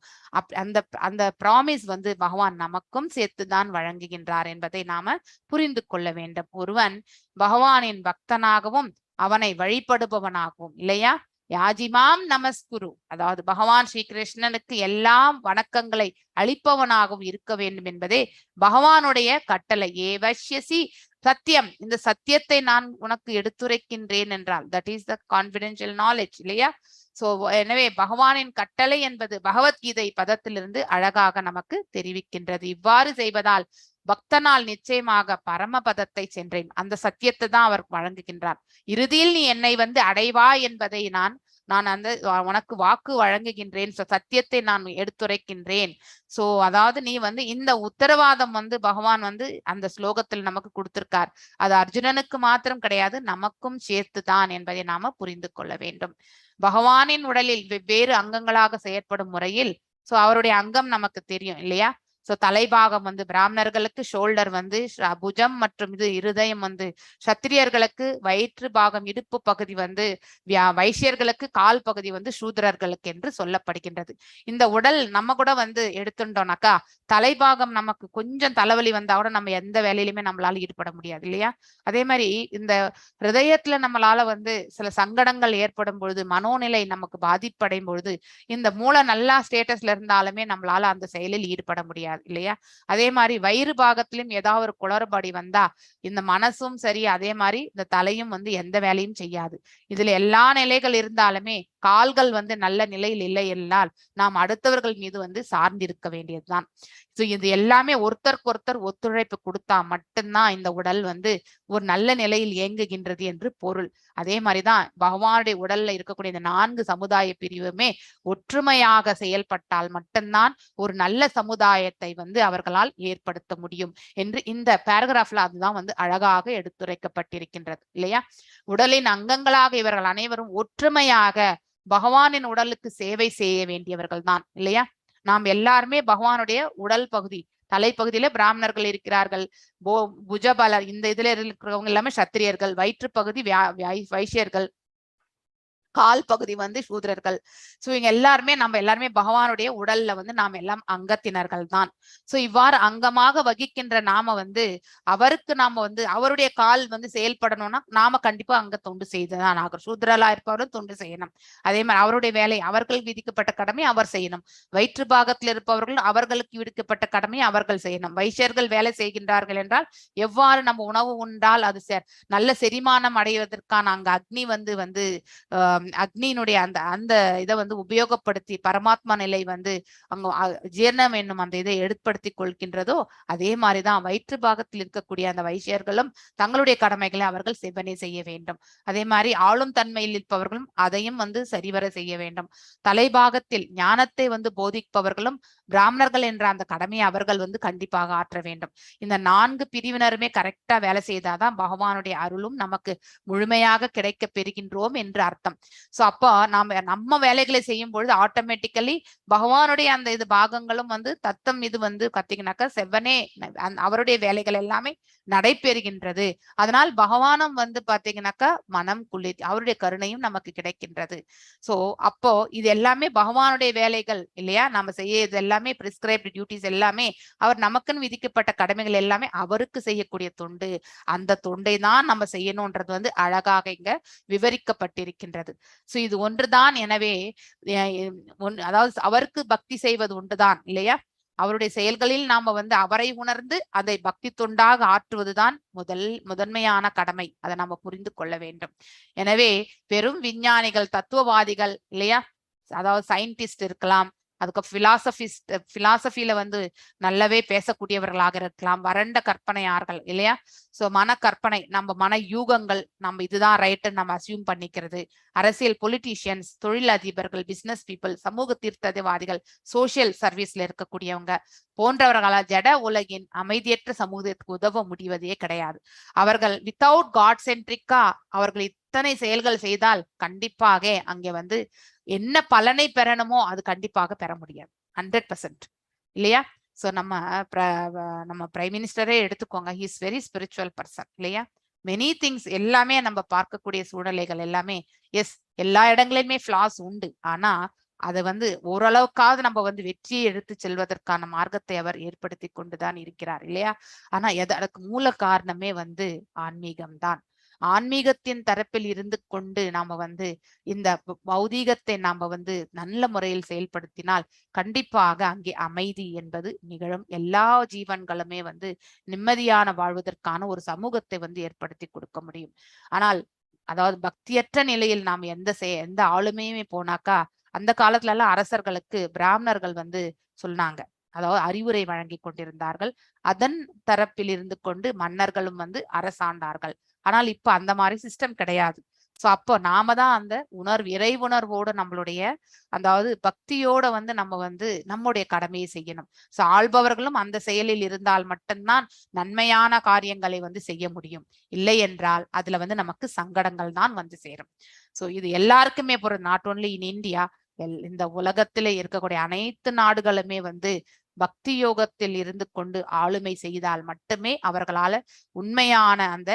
அந்த அந்த ப்ராமிஸ் வந்து பகவான் நமக்கும் சேர்த்துதான் வழங்குகின்றார் என்பதை நாம புரிந்து கொள்ள வேண்டும். ஒருவன் பகவானின் பக்தனாகவும் அவனை வழிபடுபவனாகவும் இல்லையா, யாஜிமாம் நமஸ்குரு, அதாவது பகவான் ஸ்ரீ கிருஷ்ணனுக்கு எல்லாம் வணக்கங்களை அளிப்பவனாகவும் இருக்க வேண்டும் என்பதே பகவானுடைய கட்டளை. ஏவஷ்யசி சத்தியம், இந்த சத்தியத்தை நான் உனக்கு எடுத்துரைக்கின்றேன் என்றால் that is the confidential knowledge இல்லையா. சோ எனவே பகவானின் கட்டளை என்பது பகவத்கீதை பதத்திலிருந்து அழகாக நமக்கு தெரிவிக்கின்றது. இவ்வாறு செய்வதால் பக்தனால் நிச்சயமாக பரமபதத்தை சென்றேன், அந்த சத்தியத்தை தான் அவர் வழங்குகின்றார். இறுதியில் நீ என்னை வந்து அடைவா என்பதை நான் அந்த உனக்கு வாக்கு வழங்குகின்றேன், சத்தியத்தை நான் எடுத்துரைக்கின்றேன். சோ அதாவது நீ வந்து இந்த உத்தரவாதம் வந்து பகவான் வந்து அந்த ஸ்லோகத்தில் நமக்கு கொடுத்திருக்கார். அது அர்ஜுனனுக்கு மாத்திரம் கிடையாது, நமக்கும் சேர்த்துதான் என்பதை நாம புரிந்து கொள்ள வேண்டும். பகவானின் உடலில் வெவ்வேறு அங்கங்களாக செயற்படும் முறையில் சோ அவருடைய அங்கம் நமக்கு தெரியும் இல்லையா. சோ தலைபாகம் வந்து பிராமணர்களுக்கு ஷோல்டர் வந்து புஜம் மற்றும் இது இருதயம் வந்து, சத்திரியர்களுக்கு வயிற்று பாகம் இடுப்பு பகுதி வந்து, வைசியர்களுக்கு கால் பகுதி வந்து சூத்திரர்களுக்கு என்று சொல்லப்படுகின்றது. இந்த உடல் நம்ம கூட வந்து எடுத்துட்டோம்னாக்கா தலைபாகம் நமக்கு கொஞ்சம் தலைவலி வந்தா கூட நம்ம எந்த வேலையிலுமே நம்மளால ஈடுபட முடியாது இல்லையா. அதே மாதிரி இந்த ஹிருதயத்துல நம்மளால வந்து சில சங்கடங்கள் ஏற்படும் பொழுது, மனோநிலை நமக்கு பாதிப்படையும் பொழுது இந்த மூளை நல்லா ஸ்டேட்டஸ்ல இருந்தாலுமே நம்மளால அந்த செயலில் ஈடுபட முடியாது இல்லையா. அதே மாதிரி வயிறு பாகத்திலும் ஏதாவது ஒரு குளறுபடி வந்தா இந்த மனசும் சரி அதே மாதிரி இந்த தலையும் வந்து எந்த வேலையும் செய்யாது. இதுல எல்லா நிலைகள் இருந்தாலுமே கால்கள் வந்து நல்ல நிலையில் இல்லை என்றால் நாம் அடுத்தவர்கள் மீது வந்து சார்ந்திருக்க வேண்டியதுதான். இது எல்லாமே ஒருத்தருக்கு ஒருத்தர் ஒத்துழைப்பு கொடுத்தா மட்டும்தான் இந்த உடல் வந்து ஒரு நல்ல நிலையில் இயங்குகின்றது என்று பொருள். அதே மாதிரிதான் பகவானுடைய உடல்ல இருக்கக்கூடிய இந்த 4 சமுதாய பிரிவுமே ஒற்றுமையாக செயல்பட்டால் மட்டும்தான் ஒரு நல்ல சமுதாயத்தை வந்து அவர்களால் ஏற்படுத்த முடியும் என்று இந்த பேராகிராஃப்ல அதுதான் வந்து அழகாக எடுத்துரைக்கப்பட்டிருக்கின்றது இல்லையா. உடலின் அங்கங்களாக இவர்கள் அனைவரும் ஒற்றுமையாக பகவானின் உடலுக்கு சேவை செய்ய வேண்டியவர்கள் தான் இல்லையா. நாம் எல்லாருமே பகவானுடைய உடல் பகுதி, தலைப்பகுதியில பிராமணர்கள் இருக்கிறார்கள், புஜபலர் இந்த இதுல இருக்கிறவங்க எல்லாமே சத்திரியர்கள், வயிற்று பகுதி வைசியர்கள், கால் பகுதி வந்து சூத்திரர்கள். சோ இவங்க எல்லாருமே நம்ம எல்லாருமே பகவானுடைய உடல்ல வந்து நாம் எல்லாம் அங்கத்தினர்கள் தான். சோ இவ்வாறு அங்கமாக வகிக்கின்ற நாம வந்து அவருக்கு நாம வந்து அவருடைய கால் வந்து செயல்படணும்னா நாம கண்டிப்பா அங்க தொண்டு செய்துதான் ஆகும். சூத்திரலா இருப்பவரும் தொண்டு செய்யணும். அதே மாதிரி அவருடைய வேலை அவர்கள் விதிக்கப்பட்ட கடமை அவர் செய்யணும். வயிற்று பாகத்தில் இருப்பவர்கள் அவர்களுக்கு விதிக்கப்பட்ட கடமை அவர்கள் செய்யணும். வைசியர்கள் வேலை செய்கின்றார்கள் என்றால் எவ்வாறு நம்ம உணவு உண்டால் அது நல்ல செரிமானம் அடைவதற்கான அங்க அக்னி வந்து அக்னியினுடைய அந்த இதை வந்து உபயோகப்படுத்தி பரமாத்மா நிலை வந்து அங்க ஜீரணம் என்னும் அந்த இதை ஏற்படுத்தி கொள்கின்றதோ அதே மாதிரிதான் வயிற்று பாகத்தில் இருக்கக்கூடிய அந்த வைசியர்களும் தங்களுடைய கடமைகளை அவர்கள் செவ்வனே செய்ய வேண்டும். அதே மாதிரி ஆளும் தன்மையில் இருப்பவர்களும் அதையும் வந்து சரிவர செய்ய வேண்டும். தலைபாகத்தில் ஞானத்தை வந்து போதிப்பவர்களும் பிராமணர்கள் என்ற அந்த கடமையை அவர்கள் வந்து கண்டிப்பாக ஆற்ற வேண்டும். இந்த 4 பிரிவினருமே கரெக்டா வேலை செய்தாதான் பகவானுடைய அருளும் நமக்கு முழுமையாக கிடைக்க பெறுகின்றோம் என்று அர்த்தம். சோ அப்போ நம்ம வேலைகளை செய்யும் பொழுது ஆட்டோமேட்டிக்கலி பகவானுடைய அந்த இது பாகங்களும் வந்து தத்தம் இது வந்து கத்திங்கனாக்கா செவ்வனே அவருடைய வேலைகள் எல்லாமே நடைபெறுகின்றது. அதனால் பகவானும் வந்து பாத்தீங்கன்னாக்கா மனம் குளிர் அவருடைய கருணையும் நமக்கு கிடைக்கின்றது. சோ அப்போ இது எல்லாமே பகவானுடைய வேலைகள் இல்லையா. நம்ம செய்ய இது எல்லாமே பிரிஸ்கிரைப்டு டியூட்டிஸ் எல்லாமே அவர் நமக்குன்னு விதிக்கப்பட்ட கடமைகள் எல்லாமே அவருக்கு செய்யக்கூடிய தொண்டு. அந்த தொண்டை தான் நம்ம செய்யணும்ன்றது வந்து அழகாக இங்க விவரிக்கப்பட்டிருக்கின்றது. சோ இது ஒன்றுதான். எனவே அதாவது அவருக்கு பக்தி செய்வது ஒன்றுதான் இல்லையா. அவருடைய செயல்களில் நாம வந்து அவரை உணர்ந்து அதை பக்தி தொண்டாக ஆற்றுவதுதான் முதன்மையான கடமை. அதை நாம புரிந்து கொள்ள வேண்டும். எனவே பெரும் விஞ்ஞானிகள் தத்துவவாதிகள் இல்லையா, அதாவது சயின்டிஸ்ட் இருக்கலாம், அதுக்கு பிலாசபில வந்து நல்லாவே பேசக்கூடியவர்களாக இருக்கலாம், வறண்ட கற்பனையார்கள் இல்லையா. சோ மன கற்பனை, நம்ம மன யூகங்கள், நம்ம இதுதான் ரைட்டுன்னு நம்ம அசியூம் பண்ணிக்கிறது. அரசியல் பொலிட்டீஷியன்ஸ், தொழில் அதிபர்கள், பிசினஸ் பீப்புள், சமூக தீர்த்தவாதிகள், சோசியல் சர்வீஸ்ல இருக்கக்கூடியவங்க போன்றவர்களால் ஜட உலகின் அமைதியற்ற சமூகத்துக்கு உதவ முடிவதே கிடையாது. அவர்கள் வித்தவுட் காட் சென்ட்ரிக்கா அவர்கள் இத்தனை செயல்கள் செய்தால் கண்டிப்பாக அங்கே வந்து என்ன பலனை பெறணுமோ அது கண்டிப்பாக பெற முடியாது 100% இல்லையா. சோ நம்ம பிரைம் மினிஸ்டரே எடுத்துக்கோங்க, he is very spiritual person இல்லையா. மெனி திங்ஸ் எல்லாமே நம்ம பார்க்கக்கூடிய சூழ்நிலைகள் எல்லாமே எஸ் எல்லா இடங்களிலுமே ஃபிளாஸ் உண்டு, ஆனா அதை வந்து ஓரளவுக்காவது நம்ம வந்து வெற்றியை எடுத்து செல்வதற்கான மார்க்கத்தை அவர் ஏற்படுத்தி கொண்டுதான் இருக்கிறார் இல்லையா. ஆனா அதற்கு மூல காரணமே வந்து ஆன்மீகம்தான். ஆன்மீகத்தின் தரப்பில் இருந்து கொண்டு நாம வந்து இந்த பௌதீகத்தை நாம வந்து நல்ல முறையில் செயல்படுத்தினால் கண்டிப்பாக அங்கே அமைதி என்பது நிகழும். எல்லா ஜீவன்களுமே வந்து நிம்மதியான வாழ்வதற்கான ஒரு சமூகத்தை வந்து ஏற்படுத்தி கொடுக்க முடியும். ஆனால் அதாவது பக்தியற்ற நிலையில் நாம் எந்த ஆளுமையுமே போனாக்கா, அந்த காலத்துல எல்லாம் அரசர்களுக்கு பிராமணர்கள் வந்து சொன்னாங்க, அதாவது அறிவுரை வழங்கி கொண்டிருந்தார்கள். அதன் தரப்பில் இருந்து கொண்டு மன்னர்களும் வந்து அரசாண்டார்கள். ஆனால் இப்ப அந்த மாதிரி சிஸ்டம் கிடையாது. சோ அப்போ நாம தான் அந்த இறை உணர்வோட நம்மளுடைய அதாவது பக்தியோட வந்து நம்ம வந்து நம்முடைய கடமையை செய்யணும். சோ ஆள்பவர்களும் அந்த செயலில் இருந்தால் மட்டும்தான் நன்மையான காரியங்களை வந்து செய்ய முடியும். இல்லை என்றால் அதுல வந்து நமக்கு சங்கடங்கள் தான் வந்து சேரும். சோ இது எல்லாருக்குமே பொறுத்து, நாட் ஓன்லி இன் இந்தியா, இந்த உலகத்திலே இருக்கக்கூடிய அனைத்து நாடுகளுமே வந்து பக்தி யோகத்தில் இருந்து கொண்டு ஆளுமை செய்தால் மட்டுமே அவர்களால உண்மையான அந்த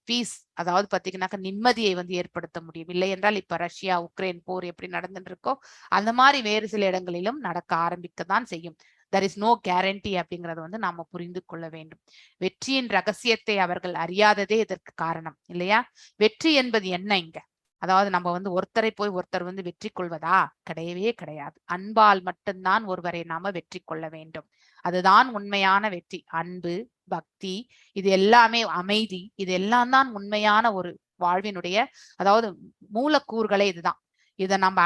பீஸ், அதாவது பாத்தீங்கன்னாக்க நிம்மதியை வந்து ஏற்படுத்த முடியும். இல்லை என்றால் இப்ப ரஷ்யா உக்ரைன் போர் எப்படி நடந்துட்டு இருக்கோ அந்த மாதிரி வேறு சில இடங்களிலும் நடக்க ஆரம்பிக்கத்தான் செய்யும். there is no guarantee அப்படிங்கறத வந்து நாம புரிந்து கொள்ள வேண்டும். வெற்றியின் ரகசியத்தை அவர்கள் அறியாததே இதற்கு காரணம் இல்லையா. வெற்றி என்பது என்ன இங்க, அதாவது நம்ம வந்து ஒருத்தரை போய் ஒருத்தர் வந்து வெற்றி கொள்வதா கிடையவே கிடையாது. அன்பால் மட்டும்தான் ஒருவரை நாம வெற்றி கொள்ள வேண்டும். அதுதான் உண்மையான வெற்றி. அன்பு, பக்தி, இது எல்லாமே அமைதி, இது எல்லாம் தான் உண்மையான ஒரு வாழ்வினுடைய அதாவது மூலக்கூறுகளே இதுதான். இதை நம்ம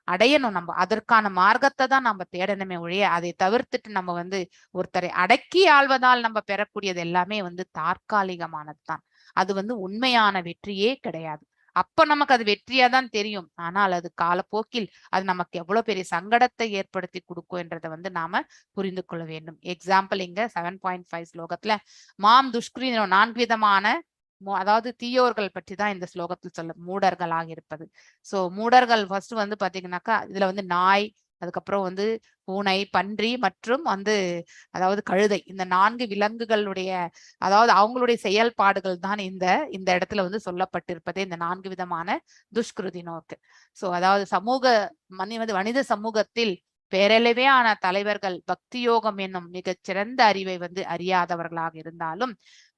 அடையணும் நம்ம அதற்கான மார்க்கத்தை தான் நம்ம தேடணுமே ஒழிய அதை தவிர்த்துட்டு நம்ம வந்து ஒருத்தரை அடக்கி ஆள்வதால் நம்ம பெறக்கூடியது எல்லாமே வந்து தற்காலிகமானது தான். அது வந்து உண்மையான வெற்றியே கிடையாது. அப்ப நமக்கு அது வெற்றியா தான் தெரியும், ஆனால் அது காலப்போக்கில் அது நமக்கு எவ்வளவு பெரிய சங்கடத்தை ஏற்படுத்தி கொடுக்கும் என்றதை வந்து நாம புரிந்து கொள்ள வேண்டும். எக்ஸாம்பிள் இங்க 7.5 ஸ்லோகத்துல மாம் துஷ்கிரீனோ 4 விதமான அதாவது தீயோர்கள் பற்றி தான் இந்த ஸ்லோகத்தில் சொல்ல, மூடர்களாக இருப்பது. சோ மூடர்கள் ஃபர்ஸ்ட் வந்து பாத்தீங்கன்னாக்கா இதுல வந்து நாய், அதுக்கப்புறம் வந்து பூனை, பன்றி மற்றும் வந்து அதாவது கழுதை, இந்த 4 விலங்குகளுடைய அதாவது அவங்களுடைய செயல்பாடுகள் தான் இந்த இடத்துல வந்து சொல்லப்பட்டிருப்பதே இந்த 4 விதமான துஷ்கிருதி நோக்கு. சோ அதாவது மனித சமூகத்தில் பேரளவையான தலைவர்கள் பக்தி யோகம் என்னும் மிகச் சிறந்த அறிவை வந்து அறியாதவர்களாக இருந்தாலும்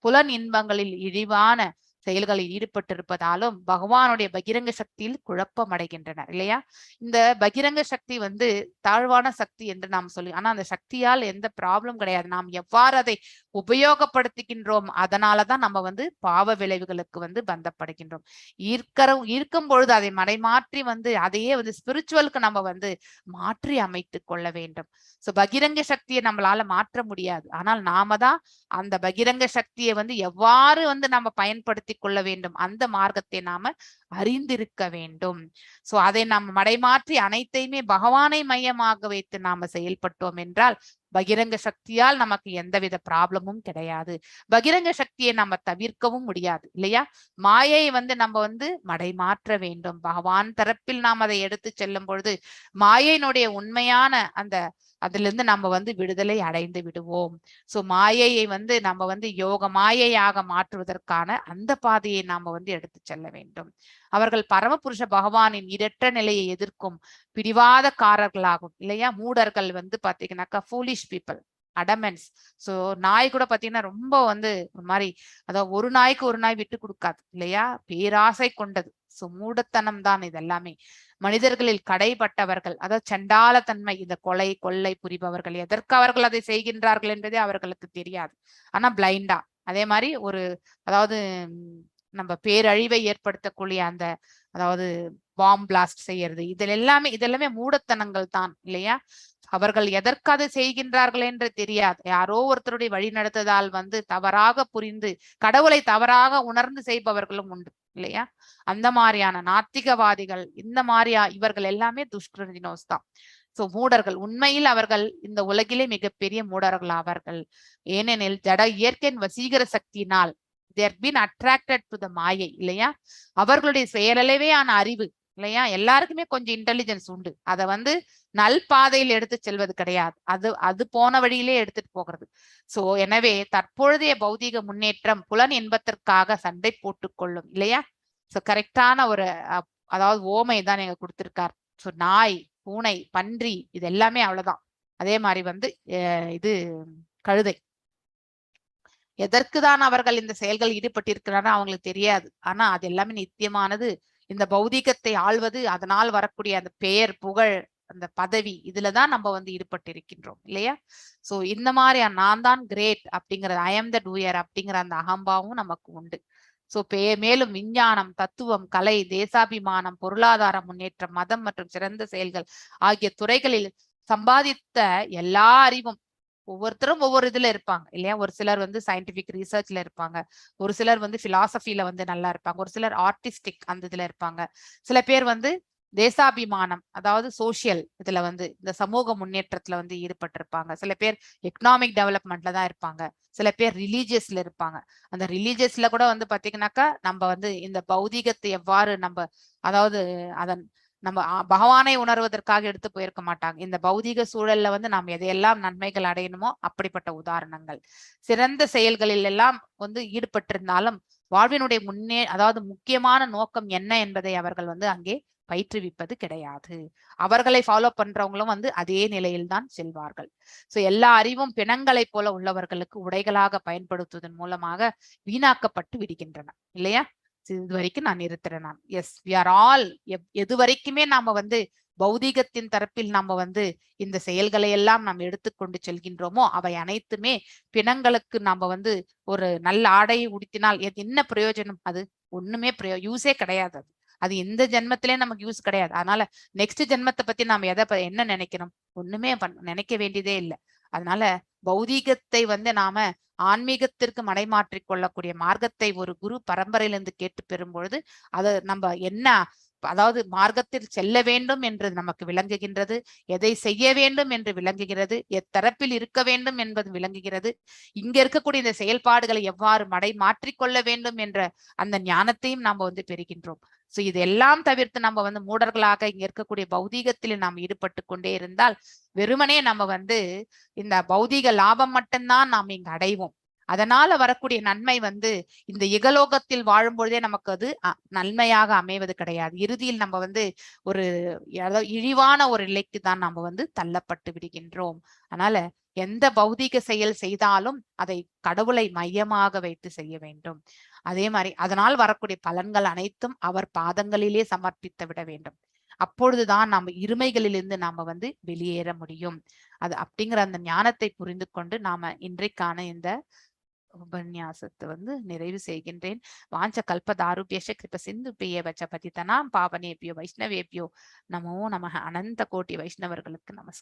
புலன் இன்பங்களில் இழிவான செயல்களில் ஈடுபட்டிருப்பதாலும் பகவானுடைய பகிரங்க சக்தியில் குழப்பம் அடைகின்றனர் இல்லையா. இந்த பகிரங்க சக்தி வந்து தாழ்வான சக்தி என்று நாம் சொல்லி, ஆனா அந்த சக்தியால் எந்த ப்ராப்ளம் கிடையாது. நாம் எவ்வாறு அதை உபயோகப்படுத்துகின்றோம் அதனாலதான் நம்ம வந்து பாவ விளைவுகளுக்கு வந்து பந்தப்படுகின்றோம். ஈர்க்கும் பொழுது அதை மடைமாற்றி வந்து அதையே வந்து ஸ்பிரிச்சுவலுக்கு நம்ம வந்து மாற்றி அமைத்து கொள்ள வேண்டும். சோ பகிரங்க சக்தியை நம்மளால மாற்ற முடியாது, ஆனால் நாம தான் அந்த பகிரங்க சக்தியை வந்து எவ்வாறு வந்து நம்ம பயன்படுத்தி கொள்ள வேண்டும் அந்த மார்க்கத்தை நாம அறிந்திருக்க வேண்டும். சோ அதை நம்ம மடைமாற்றி அனைத்தையுமே பகவானை மையமாக வைத்து நாம செயல்பட்டோம் என்றால் பகிரங்க சக்தியால் நமக்கு எந்தவித ப்ராப்ளமும் கிடையாது. பகிரங்க சக்தியை நம்ம தவிர்க்கவும் முடியாது இல்லையா. மாயை வந்து நம்ம வந்து மடைமாற்ற வேண்டும். பகவான் தரப்பில் நாம் அதை எடுத்து செல்லும் பொழுது மாயையினுடைய உண்மையான அதுல இருந்து நம்ம வந்து விடுதலை அடைந்து விடுவோம். சோ மாயையை வந்து நம்ம வந்து யோக மாயையாக மாற்றுவதற்கான அந்த பாதையை நாம வந்து எடுத்து செல்ல வேண்டும். அவர்கள் பரமபுருஷ பகவானின் இரட்ட நிலையை எதிர்க்கும் பிடிவாதக்காரர்களாகும் இல்லையா. மூடர்கள் வந்து பாத்தீங்கன்னாக்கா ஃபூலிஷ் பீப்புள், அடமென்ஸ். சோ நாய் கூட பாத்தீங்கன்னா ரொம்ப வந்து ஒரு மாதிரி அதாவது ஒரு நாய்க்கு ஒரு நாய் விட்டு கொடுக்காது இல்லையா, பேராசை கொண்டது. சோ மூடத்தனம் தான் இதெல்லாமே. மனிதர்களில் கடைப்பட்டவர்கள், அதாவது சண்டாளத்தன்மை, இந்த கொலை கொள்ளை புரிபவர்கள், எதற்கு அவர்கள் அதை செய்கின்றார்கள் என்பதே அவர்களுக்கு தெரியாது, ஆனா பிளைண்டா. அதே மாதிரி அதாவது நம்ம பேரழிவை ஏற்படுத்தக்கூடிய அந்த அதாவது பாம் பிளாஸ்ட் செய்யறது இதெல்லாமே மூடத்தனங்கள் தான் இல்லையா? அவர்கள் எதற்காக செய்கின்றார்கள் என்று தெரியாது. யாரோ ஒருத்தருடைய வழி நடத்துதல் தவறாக புரிந்து கடவுளை தவறாக உணர்ந்து செய்பவர்களும் உண்டு இல்லையா? அந்த மாதிரியான நாத்திகவாதிகள் இந்த மாதிரியா இவர்கள் எல்லாமே துஷ்கிருதினோஸ் தான். சோ மூடர்கள் உண்மையில் அவர்கள் இந்த உலகிலே மிகப்பெரிய மூடர்கள் ஆவார்கள். ஏனெனில் ஜட இயற்கையின் வசீகர சக்தியினால் தேர் பீன் அட்ராக்டட் டு த மாயை இல்லையா? அவர்களுடைய செயலளவேயான அறிவு இல்லையா? எல்லாருக்குமே கொஞ்சம் இன்டெலிஜென்ஸ் உண்டு. அதை நல் பாதையில் எடுத்து செல்வது கிடையாது. அது போன வழியிலே எடுத்துட்டு போகிறது. சோ எனவே தற்பொழுதைய பௌதீக முன்னேற்றம் புலன் இன்பத்திற்காக சண்டை போட்டுக் கொள்ளும் இல்லையா? சோ கரெக்டான ஒரு அதாவது ஓமை தான் நீங்க கொடுத்திருக்கார். சோ நாய், பூனை, பன்றி இது எல்லாமே அவ்வளவுதான். அதே மாதிரி இது கழுதை. எதற்குதான் அவர்கள் இந்த செயல்கள் ஈடுபட்டிருக்கிறார்கள் அவங்களுக்கு தெரியாது. ஆனா அது எல்லாமே நித்தியமானது. இந்த பௌதீகத்தை ஆள்வது, அதனால் வரக்கூடிய அந்த பெயர், புகழ், அந்த பதவி இதுலதான் நம்ம ஈடுபட்டிருக்கின்றோம் இல்லையா? சோ இந்த மாதிரி நான் தான் கிரேட் அப்படிங்கிறது, ஐ எம் த டூயர் அப்படிங்கிற அந்த அகம்பாவும் நமக்கு உண்டு. சோ மேலும் விஞ்ஞானம், தத்துவம், கலை, தேசாபிமானம், பொருளாதார முன்னேற்றம், மதம் மற்றும் சிறந்த செயல்கள் ஆகிய துறைகளில் சம்பாதித்த எல்லா அறிவும் ஒவ்வொருத்தரும் ஒவ்வொரு இதுல இருப்பாங்க இல்லையா? ஒரு சிலர் சயின்டிபிக் ரிசர்ச்ல இருப்பாங்க, ஒரு சிலர் பிலாசபில நல்லா இருப்பாங்க, ஒரு சிலர் ஆர்டிஸ்டிக் அந்த இதுல இருப்பாங்க, சில பேர் தேசாபிமானம் அதாவது சோசியல் இதுல இந்த சமூக முன்னேற்றத்துல ஈடுபட்டிருப்பாங்க, சில பேர் எக்கனாமிக் டெவலப்மெண்ட்ல தான் இருப்பாங்க, சில பேர் ரிலீஜியஸ்ல இருப்பாங்க. அந்த ரிலீஜியஸ்ல கூட பாத்தீங்கன்னாக்கா நம்ம இந்த பௌதீகத்தை எவ்வாறு நம்ம அதாவது அதன் நம்ம பகவானை உணர்வதற்காக எடுத்து போயிருக்க மாட்டாங்க. இந்த பௌதீக சூழல்ல நாம் எதையெல்லாம் நன்மைகள் அடையணுமோ அப்படிப்பட்ட உதாரணங்கள். சிறந்த செயல்களில் எல்லாம் ஈடுபட்டிருந்தாலும் வாழ்வினுடைய அதாவது முக்கியமான நோக்கம் என்ன என்பதை அவர்கள் அங்கே பயிற்றுவிப்பது கிடையாது. அவர்களை ஃபாலோ பண்றவங்களும் அதே நிலையில் தான் செல்வார்கள். சோ எல்லா அறிவும் பிணங்களை போல உள்ளவர்களுக்கு உடைகளாக பயன்படுத்துவதன் மூலமாக வீணாக்கப்பட்டு விடுகின்றன இல்லையா? இது வரைக்கும் நான் நிறுத்துறேன். எஸ், வி ஆர் ஆல் எது வரைக்குமே நாம பௌதீகத்தின் தரப்பில் நாம இந்த செயல்களை எல்லாம் நாம் எடுத்துக்கொண்டு செல்கின்றோமோ அவை அனைத்துமே பிணங்களுக்கு நாம ஒரு நல்ல ஆடையை உடுத்தினால் என்ன பிரயோஜனம்? அது ஒண்ணுமே யூஸே கிடையாது. அது இந்த ஜென்மத்திலே நமக்கு யூஸ் கிடையாது. அதனால நெக்ஸ்ட் ஜென்மத்தை பத்தி நாம என்ன நினைக்கணும்? ஒண்ணுமே நினைக்க வேண்டியதே இல்லை. அதனால பௌதீகத்தை நாம ஆன்மீகத்திற்கு மடைமாற்றிக் கொள்ளக்கூடிய மார்க்கத்தை ஒரு குரு பரம்பரையிலிருந்து கேட்டு பெறும் பொழுது அது நம்ம என்ன அதாவது மார்க்கத்தில் செல்ல வேண்டும் என்று நமக்கு விளங்குகின்றது, எதை செய்ய வேண்டும் என்று விளங்குகிறது, எத்தரப்பில் இருக்க வேண்டும் என்பது விளங்குகிறது, இங்க இருக்கக்கூடிய இந்த செயல்பாடுகளை எவ்வாறு மாற்றிக்கொள்ள வேண்டும் என்ற அந்த ஞானத்தையும் நாம பெறுகின்றோம். சோ இதெல்லாம் தவிர்த்து நம்ம மூடர்களாக இங்க இருக்கக்கூடிய பௌதீகத்திலே நாம் ஈடுபட்டு கொண்டே இருந்தால் வெறுமனே நம்ம இந்த பௌதீக லாபம் மட்டும்தான் நாம் இங்க அடைவோம். அதனால வரக்கூடிய நன்மை இந்த இகலோகத்தில் வாழும் பொழுதே நமக்கு அது நன்மையாக அமைவது கிடையாது. இறுதியில் நம்ம ஒரு இழிவான ஒரு நிலைக்கு தான் நம்ம தள்ளப்பட்டு விடுகின்றோம். அதனால எந்த பௌதீக செயல் செய்தாலும் அதை கடவுளை மையமாக வைத்து செய்ய வேண்டும். அதே மாதிரி அதனால் வரக்கூடிய பலன்கள் அனைத்தும் அவர் பாதங்களிலே சமர்ப்பித்து விட வேண்டும். அப்பொழுதுதான் நம்ம இருமைகளிலிருந்து நாம வெளியேற முடியும். அது அப்படிங்கிற அந்த ஞானத்தை புரிந்து கொண்டு நாம இன்றைக்கான இந்த உபன்யாசத்தை நிறைவு செய்கின்றேன். வாஞ்ச கல்பதாருபியஷ கிருப சிந்துபிய வச்ச பதிதனாம் பாவனேபியோ வைஷ்ணவேபியோ நமோ நமக. அனந்த கோட்டி வைஷ்ணவர்களுக்கு நமஸ்காரம்.